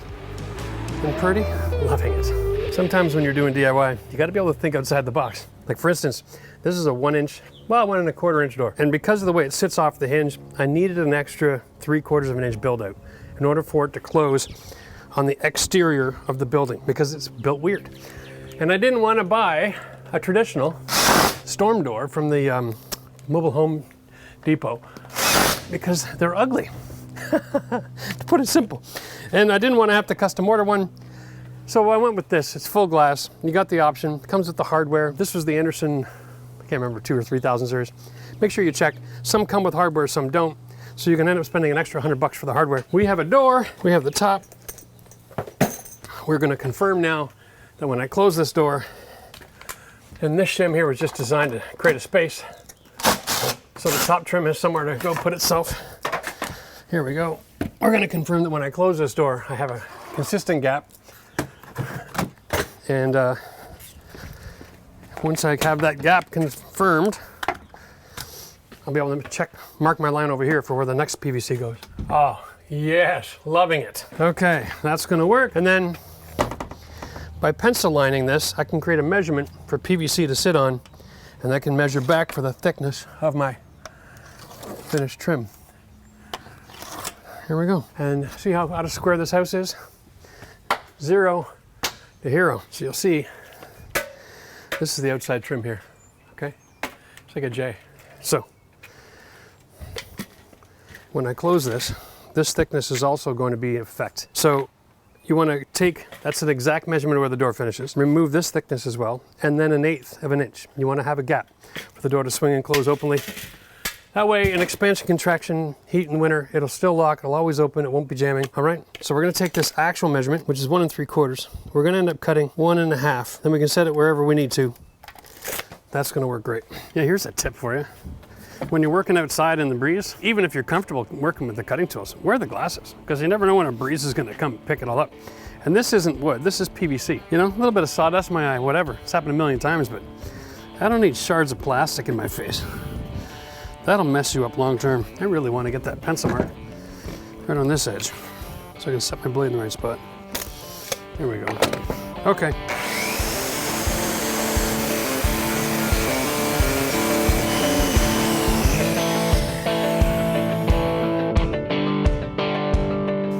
and pretty. Loving it. Sometimes when you're doing DIY, you got to be able to think outside the box. Like for instance, this is a 1 inch door. And because of the way it sits off the hinge, I needed an extra 3/4 of an inch build out in order for it to close on the exterior of the building because it's built weird. And I didn't want to buy a traditional storm door from the mobile home depot because they're ugly. To put it simple. And I didn't want to have to custom order one, so I went with this. It's full glass. You got the option. It comes with the hardware. This was the Anderson, I can't remember, 2,000 or 3,000 series. Make sure you check. Some come with hardware, some don't. So you can end up spending an extra $100 for the hardware. We have a door. We have the top. We're going to confirm now that when I close this door, and this shim here was just designed to create a space so the top trim has somewhere to go put itself. Here we go. We're going to confirm that when I close this door, I have a consistent gap. And once I have that gap confirmed, I'll be able to mark my line over here for where the next PVC goes. Oh, yes, loving it. Okay, that's going to work. And then by pencil lining this, I can create a measurement for PVC to sit on, and I can measure back for the thickness of my finished trim. Here we go. And see how out of square this house is? 0 to hero. So you'll see, this is the outside trim here, okay? It's like a J. So, when I close this thickness is also going to be in effect. So, you want to take, that's an exact measurement of where the door finishes. Remove this thickness as well, and then 1/8 of an inch. You want to have a gap for the door to swing and close openly. That way, in expansion, contraction, heat and winter, it'll still lock, it'll always open, it won't be jamming, all right? So we're gonna take this actual measurement, which is 1 3/4. We're gonna end up cutting 1 1/2. Then we can set it wherever we need to. That's gonna work great. Yeah, here's a tip for you. When you're working outside in the breeze, even if you're comfortable working with the cutting tools, wear the glasses, because you never know when a breeze is gonna come pick it all up. And this isn't wood, this is PVC. You know, a little bit of sawdust in my eye, whatever. It's happened a million times, but I don't need shards of plastic in my face. That'll mess you up long term. I really want to get that pencil mark right on this edge so I can set my blade in the right spot. There we go. Okay.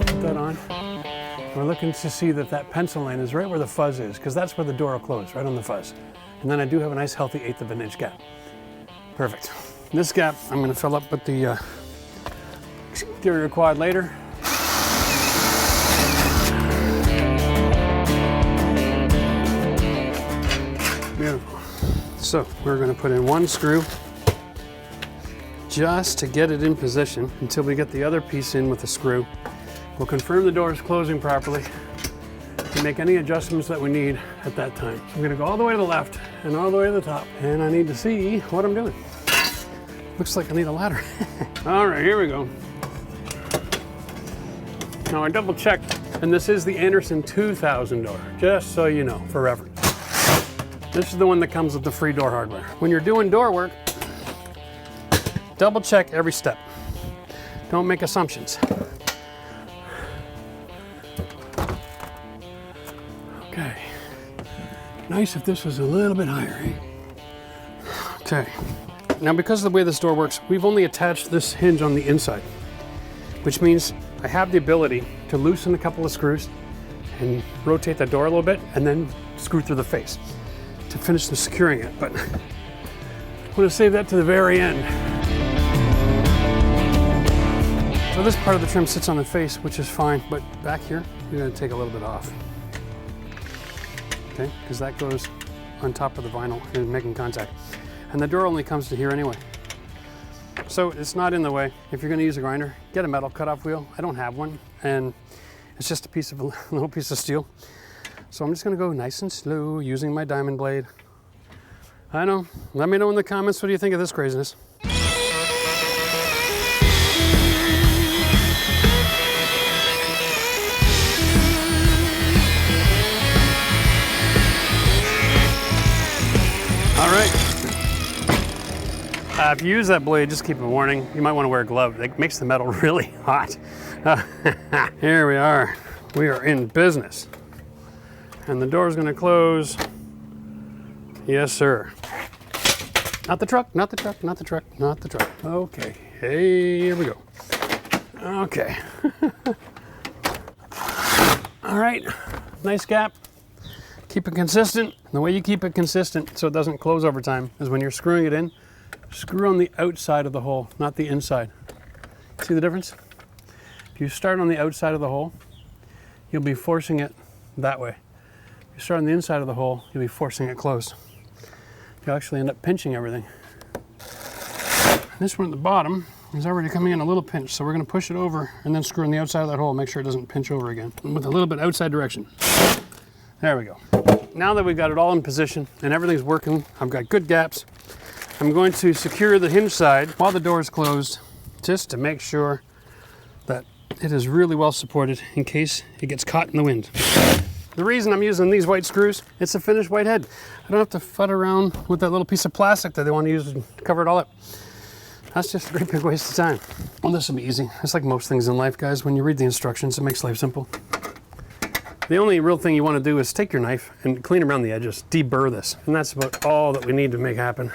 Put that on. We're looking to see that that pencil line is right where the fuzz is, because that's where the door will close, right on the fuzz. And then I do have a nice healthy 1/8 of an inch gap. Perfect. This gap I'm going to fill up with the exterior quad later. Beautiful. So we're going to put in 1 screw just to get it in position until we get the other piece in with the screw. We'll confirm the door is closing properly and make any adjustments that we need at that time. So I'm going to go all the way to the left and all the way to the top, and I need to see what I'm doing. Looks like I need a ladder. All right, here we go. Now I double checked, and this is the Anderson 2000 door, just so you know, for reference. This is the one that comes with the free door hardware. When you're doing door work, double check every step. Don't make assumptions. Okay. Nice if this was a little bit higher, eh? Okay. Now because of the way this door works, we've only attached this hinge on the inside, which means I have the ability to loosen a couple of screws and rotate the door a little bit and then screw through the face to finish the securing it. But I'm going to save that to the very end. So this part of the trim sits on the face, which is fine, but back here, we're going to take a little bit off. Okay, because that goes on top of the vinyl and making contact. And the door only comes to here anyway. So it's not in the way. If you're going to use a grinder, get a metal cutoff wheel. I don't have one, and it's just a little piece of steel. So I'm just going to go nice and slow using my diamond blade. I know. Let me know in the comments what do you think of this craziness. All right. If you use that blade, just keep a warning. You might want to wear a glove. It makes the metal really hot. Here we are. We are in business. And the door's going to close. Yes, sir. Not the truck, not the truck, not the truck, not the truck. Okay, hey, here we go. Okay. All right, nice gap. Keep it consistent. And the way you keep it consistent so it doesn't close over time is when you're screwing it in, screw on the outside of the hole, not the inside. See the difference? If you start on the outside of the hole, you'll be forcing it that way. If you start on the inside of the hole, you'll be forcing it closed. You'll actually end up pinching everything. This one at the bottom is already coming in a little pinch, so we're going to push it over and then screw on the outside of that hole, make sure it doesn't pinch over again, with a little bit outside direction. There we go. Now that we've got it all in position and everything's working, I've got good gaps, I'm going to secure the hinge side while the door is closed, just to make sure that it is really well supported in case it gets caught in the wind. The reason I'm using these white screws, it's a finished white head. I don't have to fud around with that little piece of plastic that they want to use to cover it all up. That's just a great big waste of time. Well, this will be easy. It's like most things in life, guys. When you read the instructions, it makes life simple. The only real thing you want to do is take your knife and clean around the edges, deburr this. And that's about all that we need to make happen.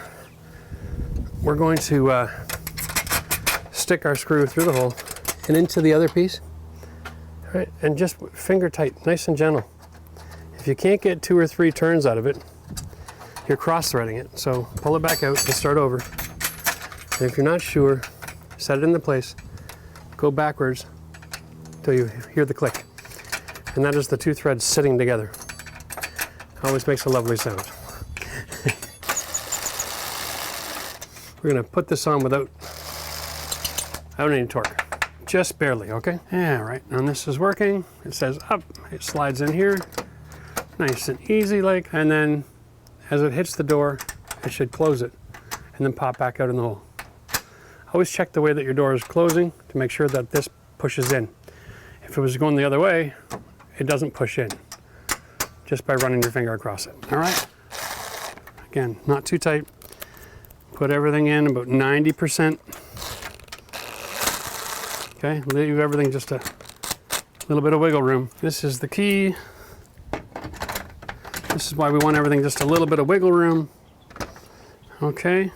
We're going to stick our screw through the hole and into the other piece. All right, and just finger tight, nice and gentle. If you can't get 2 or 3 turns out of it, you're cross-threading it. So pull it back out and start over. And if you're not sure, set it into place, go backwards until you hear the click. And that is the 2 threads sitting together. Always makes a lovely sound. We're gonna put this on without any torque. Just barely, okay? Yeah, right, and this is working. It says up, it slides in here. Nice and easy like, and then as it hits the door, it should close it and then pop back out in the hole. Always check the way that your door is closing to make sure that this pushes in. If it was going the other way, it doesn't push in just by running your finger across it, all right? Again, not too tight. Put everything in about 90%. Okay, leave everything just a little bit of wiggle room. This is the key. This is why we want everything just a little bit of wiggle room. Okay.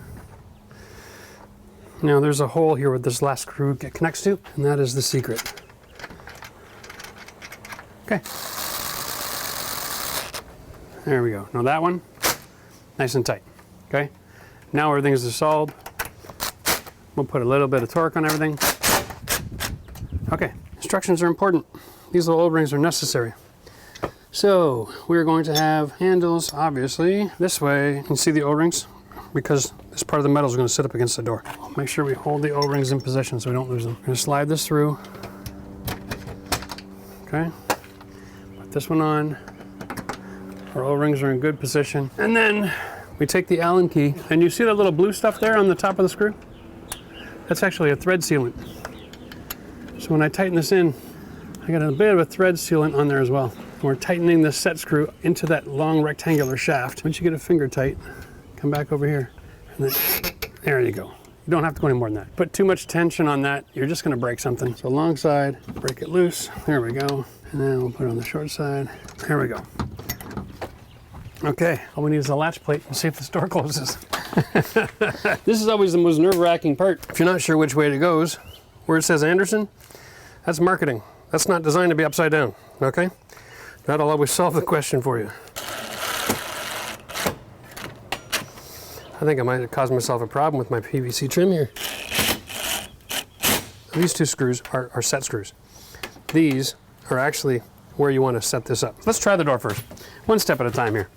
Now there's a hole here where this last screw connects to, and that is the secret. Okay. There we go. Now that one, nice and tight, okay? Now everything's installed. We'll put a little bit of torque on everything. Okay, instructions are important. These little O-rings are necessary. So we're going to have handles, obviously, this way. You can see the O-rings because this part of the metal is going to sit up against the door. Make sure we hold the O-rings in position so we don't lose them. We're going to slide this through. Okay, put this one on. Our O-rings are in good position. And then we take the Allen key, and you see that little blue stuff there on the top of the screw? That's actually a thread sealant. So when I tighten this in, I got a bit of a thread sealant on there as well. We're tightening the set screw into that long rectangular shaft. Once you get a finger tight, come back over here. And then, there you go. You don't have to go any more than that. Put too much tension on that, you're just gonna break something. So long side, break it loose. There we go. And then we'll put it on the short side. There we go. Okay, all we need is a latch plate and see if this door closes. This is always the most nerve-wracking part. If you're not sure which way it goes, where it says Anderson, that's marketing. That's not designed to be upside down, okay? That'll always solve the question for you. I think I might have caused myself a problem with my PVC trim here. These two screws are set screws. These are actually where you want to set this up. Let's try the door first. One step at a time here.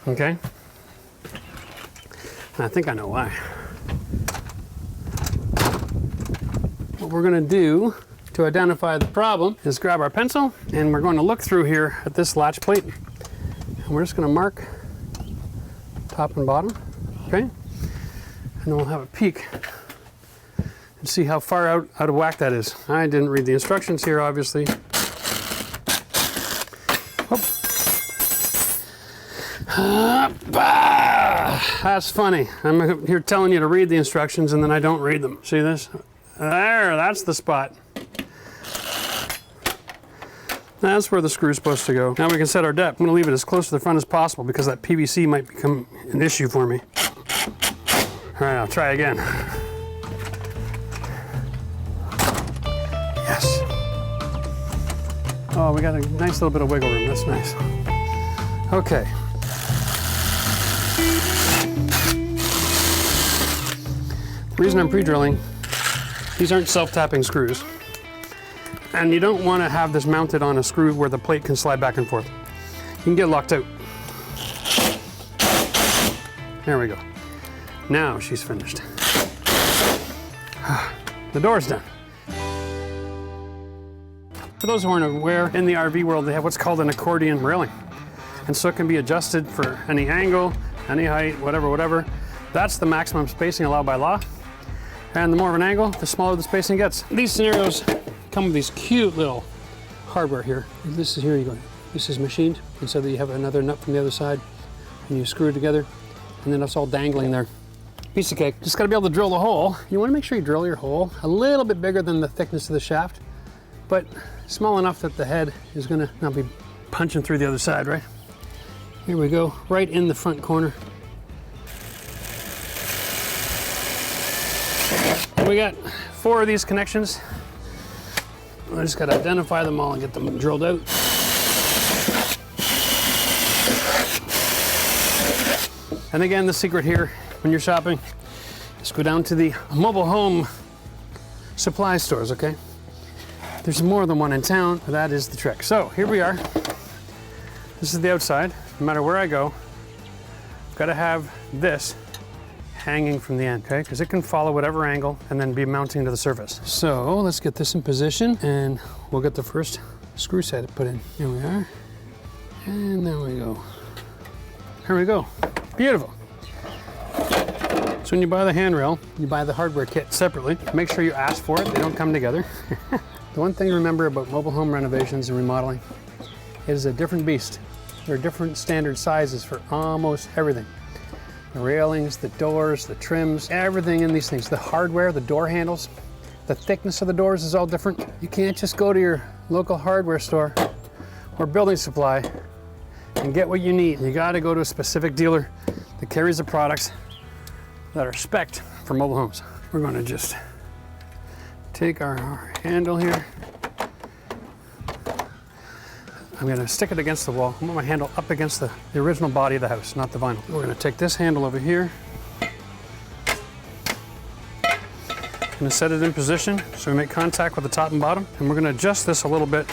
Okay. And I think I know why. What we're going to do to identify the problem is grab our pencil, and we're going to look through here at this latch plate, and we're just going to mark top and bottom, okay? And then we'll have a peek and see how far out of whack that is. I didn't read the instructions here, obviously. That's funny. I'm here telling you to read the instructions and then I don't read them. See this? There, that's the spot. That's where the screw's supposed to go. Now we can set our depth. I'm gonna leave it as close to the front as possible because that PVC might become an issue for me. All right, I'll try again. Yes. Oh, we got a nice little bit of wiggle room. That's nice. Okay. The reason I'm pre-drilling, these aren't self-tapping screws. And you don't want to have this mounted on a screw where the plate can slide back and forth. You can get locked out. There we go. Now she's finished. The door's done. For those who aren't aware, in the RV world, they have what's called an accordion railing. And so it can be adjusted for any angle, any height, whatever. That's the maximum spacing allowed by law. And the more of an angle, the smaller the spacing gets. These scenarios come with these cute little hardware here. This is here you go. This is machined, and so that you have another nut from the other side, and you screw it together, and then it's all dangling there. Piece of cake. Just got to be able to drill the hole. You want to make sure you drill your hole a little bit bigger than the thickness of the shaft, but small enough that the head is going to not be punching through the other side, right? Here we go, right in the front corner. We got 4 of these connections. I just got to identify them all and get them drilled out. And again, the secret here when you're shopping, just go down to the mobile home supply stores, okay? There's more than one in town, but that is the trick. So here we are. This is the outside. No matter where I go, I've got to have this hanging from the end, okay? Because it can follow whatever angle and then be mounting to the surface. So let's get this in position and we'll get the first screw set put in. Here we are. And there we go. Here we go. Beautiful. So when you buy the handrail, you buy the hardware kit separately. Make sure you ask for it. They don't come together. The one thing to remember about mobile home renovations and remodeling, it is a different beast. There are different standard sizes for almost everything. The railings, the doors, the trims, everything in these things. The hardware, the door handles, the thickness of the doors is all different. You can't just go to your local hardware store or building supply and get what you need. You gotta go to a specific dealer that carries the products that are spec'd for mobile homes. We're gonna just take our handle here. I'm gonna stick it against the wall. I want my handle up against the original body of the house, not the vinyl. We're gonna take this handle over here. I'm gonna set it in position so we make contact with the top and bottom. And we're gonna adjust this a little bit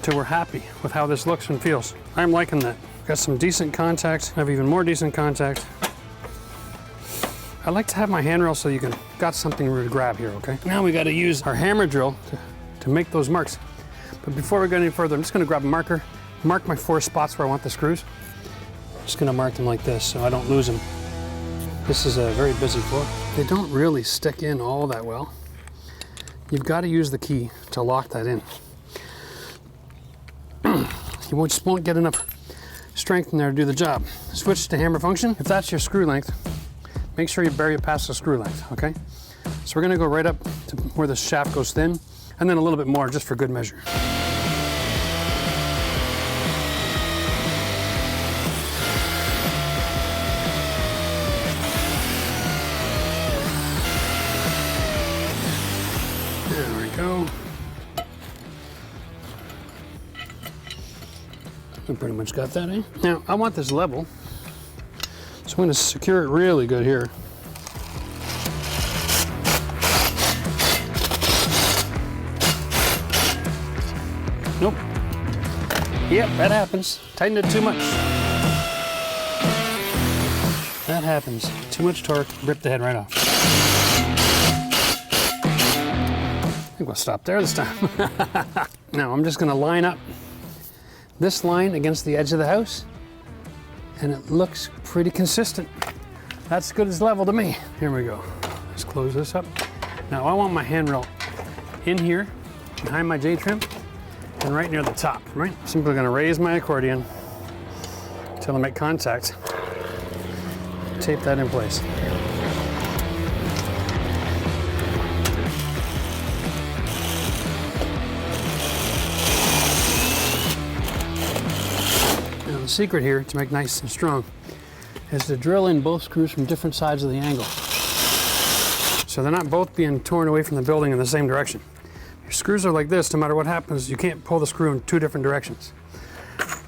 till we're happy with how this looks and feels. I'm liking that. Got some decent contact, I have even more decent contact. I like to have my handrail so you got something to grab here, okay? Now we gotta use our hammer drill to make those marks. But before we go any further, I'm just gonna grab a marker, mark my 4 spots where I want the screws. I'm just gonna mark them like this so I don't lose them. This is a very busy floor. They don't really stick in all that well. You've got to use the key to lock that in. You just won't get enough strength in there to do the job. Switch to hammer function. If that's your screw length, make sure you bury it past the screw length, okay? So we're gonna go right up to where the shaft goes thin, and then a little bit more just for good measure. There we go. We pretty much got that, eh? Now, I want this level, so I'm going to secure it really good here. Nope. Yep, that happens. Tightened it too much. That happens. Too much torque, ripped the head right off. I think we'll stop there this time. Now, I'm just going to line up this line against the edge of the house, and it looks pretty consistent. That's good as level to me. Here we go. Let's close this up. Now I want my handrail in here, behind my J-trim, and right near the top, right? Simply gonna raise my accordion until I make contact. Tape that in place. The secret here to make nice and strong is to drill in both screws from different sides of the angle, so they're not both being torn away from the building in the same direction. Your screws are like this, no matter what happens, you can't pull the screw in 2 different directions.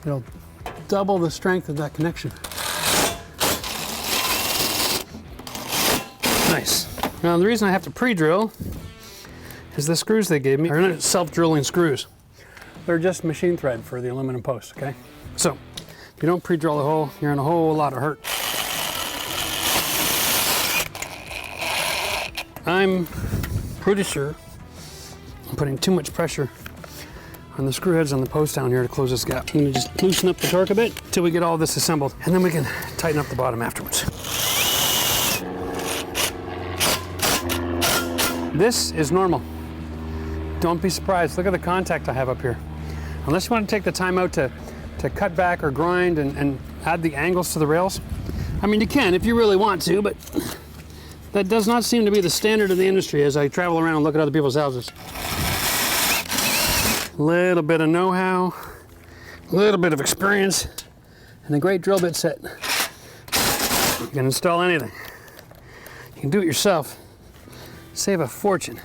It'll double the strength of that connection. Nice. Now the reason I have to pre-drill is the screws they gave me are not self-drilling screws. They're just machine thread for the aluminum post, okay? So, if you don't pre-drill the hole, you're in a whole lot of hurt. I'm pretty sure I'm putting too much pressure on the screw heads on the post down here to close this gap. I'm gonna just loosen up the torque a bit until we get all this assembled, and then we can tighten up the bottom afterwards. This is normal. Don't be surprised. Look at the contact I have up here. Unless you want to take the time out to cut back or grind and add the angles to the rails. I mean, you can if you really want to, but that does not seem to be the standard of the industry as I travel around and look at other people's houses. A little bit of know-how, a little bit of experience, and a great drill bit set. You can install anything. You can do it yourself. Save a fortune.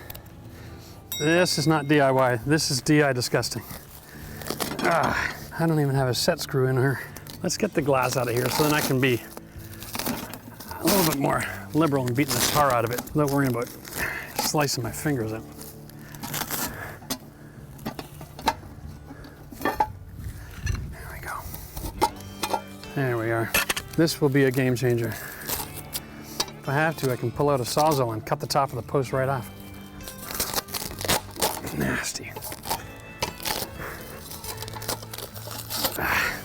This is not DIY, this is DI disgusting. I don't even have a set screw in here. Let's get the glass out of here so then I can be a little bit more liberal in beating the tar out of it without worrying about slicing my fingers in. There we go. There we are. This will be a game changer. If I have to, I can pull out a Sawzall and cut the top of the post right off. Nasty.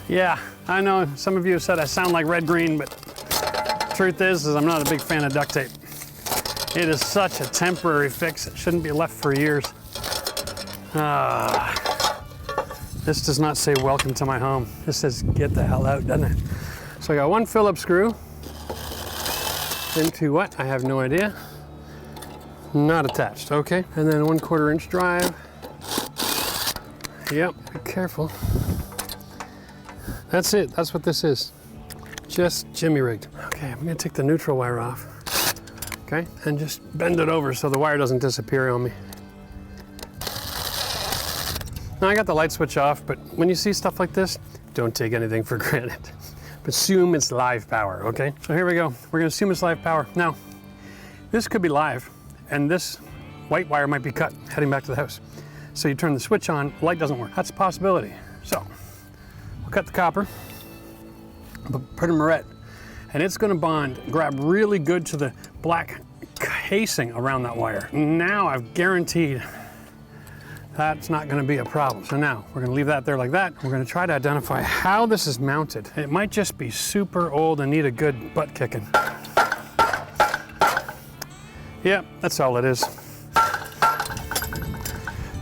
Yeah, I know some of you have said I sound like red green, but the truth is I'm not a big fan of duct tape. It is such a temporary fix. It shouldn't be left for years. This does not say welcome to my home. This says get the hell out, doesn't it? So I got 1 Phillips screw into what? I have no idea. Not attached, okay. And then 1/4 inch drive. Yep, be careful. That's it, that's what this is. Just jimmy rigged. Okay, I'm gonna take the neutral wire off. Okay, and just bend it over so the wire doesn't disappear on me. Now I got the light switch off, but when you see stuff like this, don't take anything for granted. Assume it's live power, okay? So here we go. We're gonna assume it's live power. Now, this could be live, and this white wire might be cut heading back to the house. So you turn the switch on, the light doesn't work. That's a possibility. So we'll cut the copper, put in red, and it's gonna bond, grab really good to the black casing around that wire. Now I've guaranteed that's not gonna be a problem. So now we're gonna leave that there like that. We're gonna try to identify how this is mounted. It might just be super old and need a good butt kicking. Yep, that's all it is.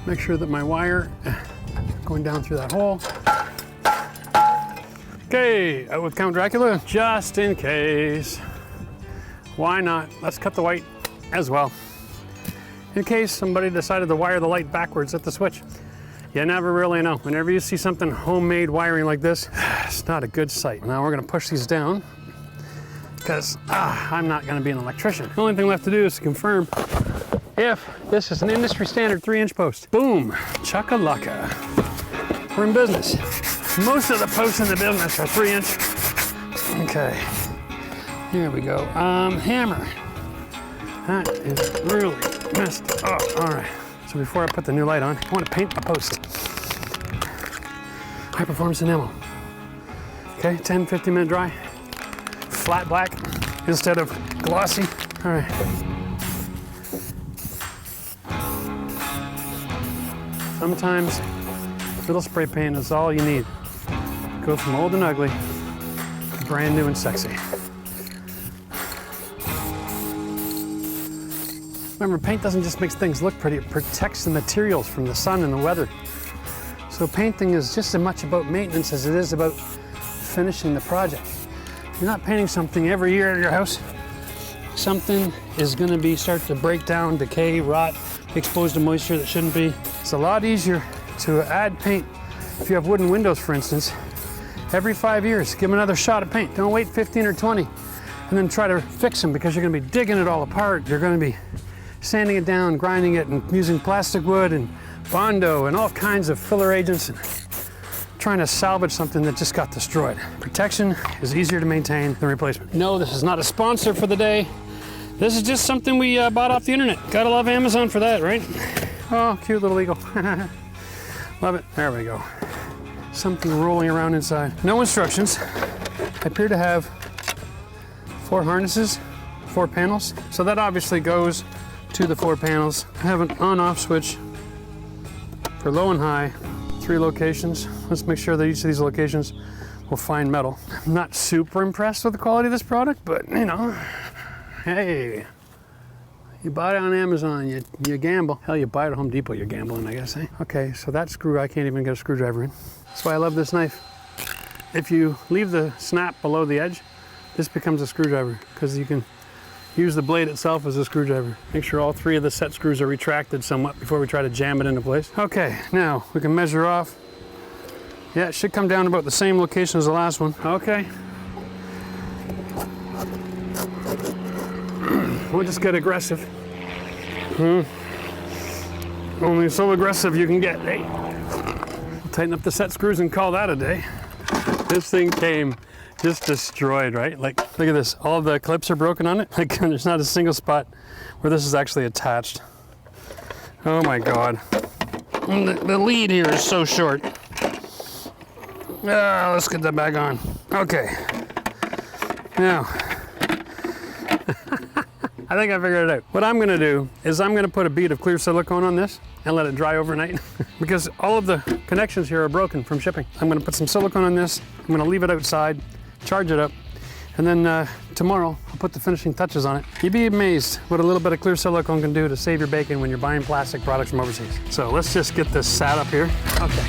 Make sure that my wire going down through that hole. Okay, out with Count Dracula, just in case. Why not? Let's cut the white as well. In case somebody decided to wire the light backwards at the switch. You never really know. Whenever you see something homemade wiring like this, it's not a good sight. Now we're gonna push these down because I'm not gonna be an electrician. The only thing left to do is to confirm if this is an industry standard 3-inch post. Boom, chaka-laka. We're in business. Most of the posts in the business are 3-inch. Okay, here we go. Hammer. That is really messed up. All right. So before I put the new light on, I want to paint the post. High performance enamel. Okay, 10, 15 minute dry. Flat black instead of glossy. All right. Sometimes a little spray paint is all you need. Go from old and ugly to brand new and sexy. Remember, paint doesn't just make things look pretty, it protects the materials from the sun and the weather. So painting is just as much about maintenance as it is about finishing the project. You're not painting something every year at your house. Something is gonna start to break down, decay, rot, be exposed to moisture that shouldn't be. It's a lot easier to add paint. If you have wooden windows, for instance, every 5 years, give them another shot of paint. Don't wait 15 or 20 and then try to fix them because you're gonna be digging it all apart. You're gonna be sanding it down, grinding it, and using plastic wood and Bondo and all kinds of filler agents and trying to salvage something that just got destroyed. Protection is easier to maintain than replacement. No, this is not a sponsor for the day. This is just something we bought off the internet. Gotta love Amazon for that, right? Oh, cute little eagle. Love it. There we go. Something rolling around inside. No instructions. I appear to have 4 harnesses, 4 panels. So that obviously goes to the 4 panels. I have an on-off switch for low and high, 3 locations. Let's make sure that each of these locations will find metal. I'm not super impressed with the quality of this product, but you know, hey, you buy it on Amazon, you gamble. Hell, you buy it at Home Depot, you're gambling, I guess, eh? Okay, so that screw, I can't even get a screwdriver in. That's why I love this knife. If you leave the snap below the edge, this becomes a screwdriver because you can use the blade itself as a screwdriver. Make sure all 3 of the set screws are retracted somewhat before we try to jam it into place. Okay, now we can measure off. Yeah, it should come down about the same location as the last one. Okay. We'll just get aggressive. Only so aggressive you can get, eh? We'll tighten up the set screws and call that a day. This thing came just destroyed, right? Like, look at this. All the clips are broken on it. Like, there's not a single spot where this is actually attached. Oh my God. The lead here is so short. Let's get that back on. Okay. Now, I think I figured it out. What I'm gonna do is I'm gonna put a bead of clear silicone on this and let it dry overnight because all of the connections here are broken from shipping. I'm gonna put some silicone on this. I'm gonna leave it outside, charge it up, and then tomorrow I'll put the finishing touches on it. You'd be amazed what a little bit of clear silicone can do to save your bacon when you're buying plastic products from overseas. So let's just get this sat up here. Okay.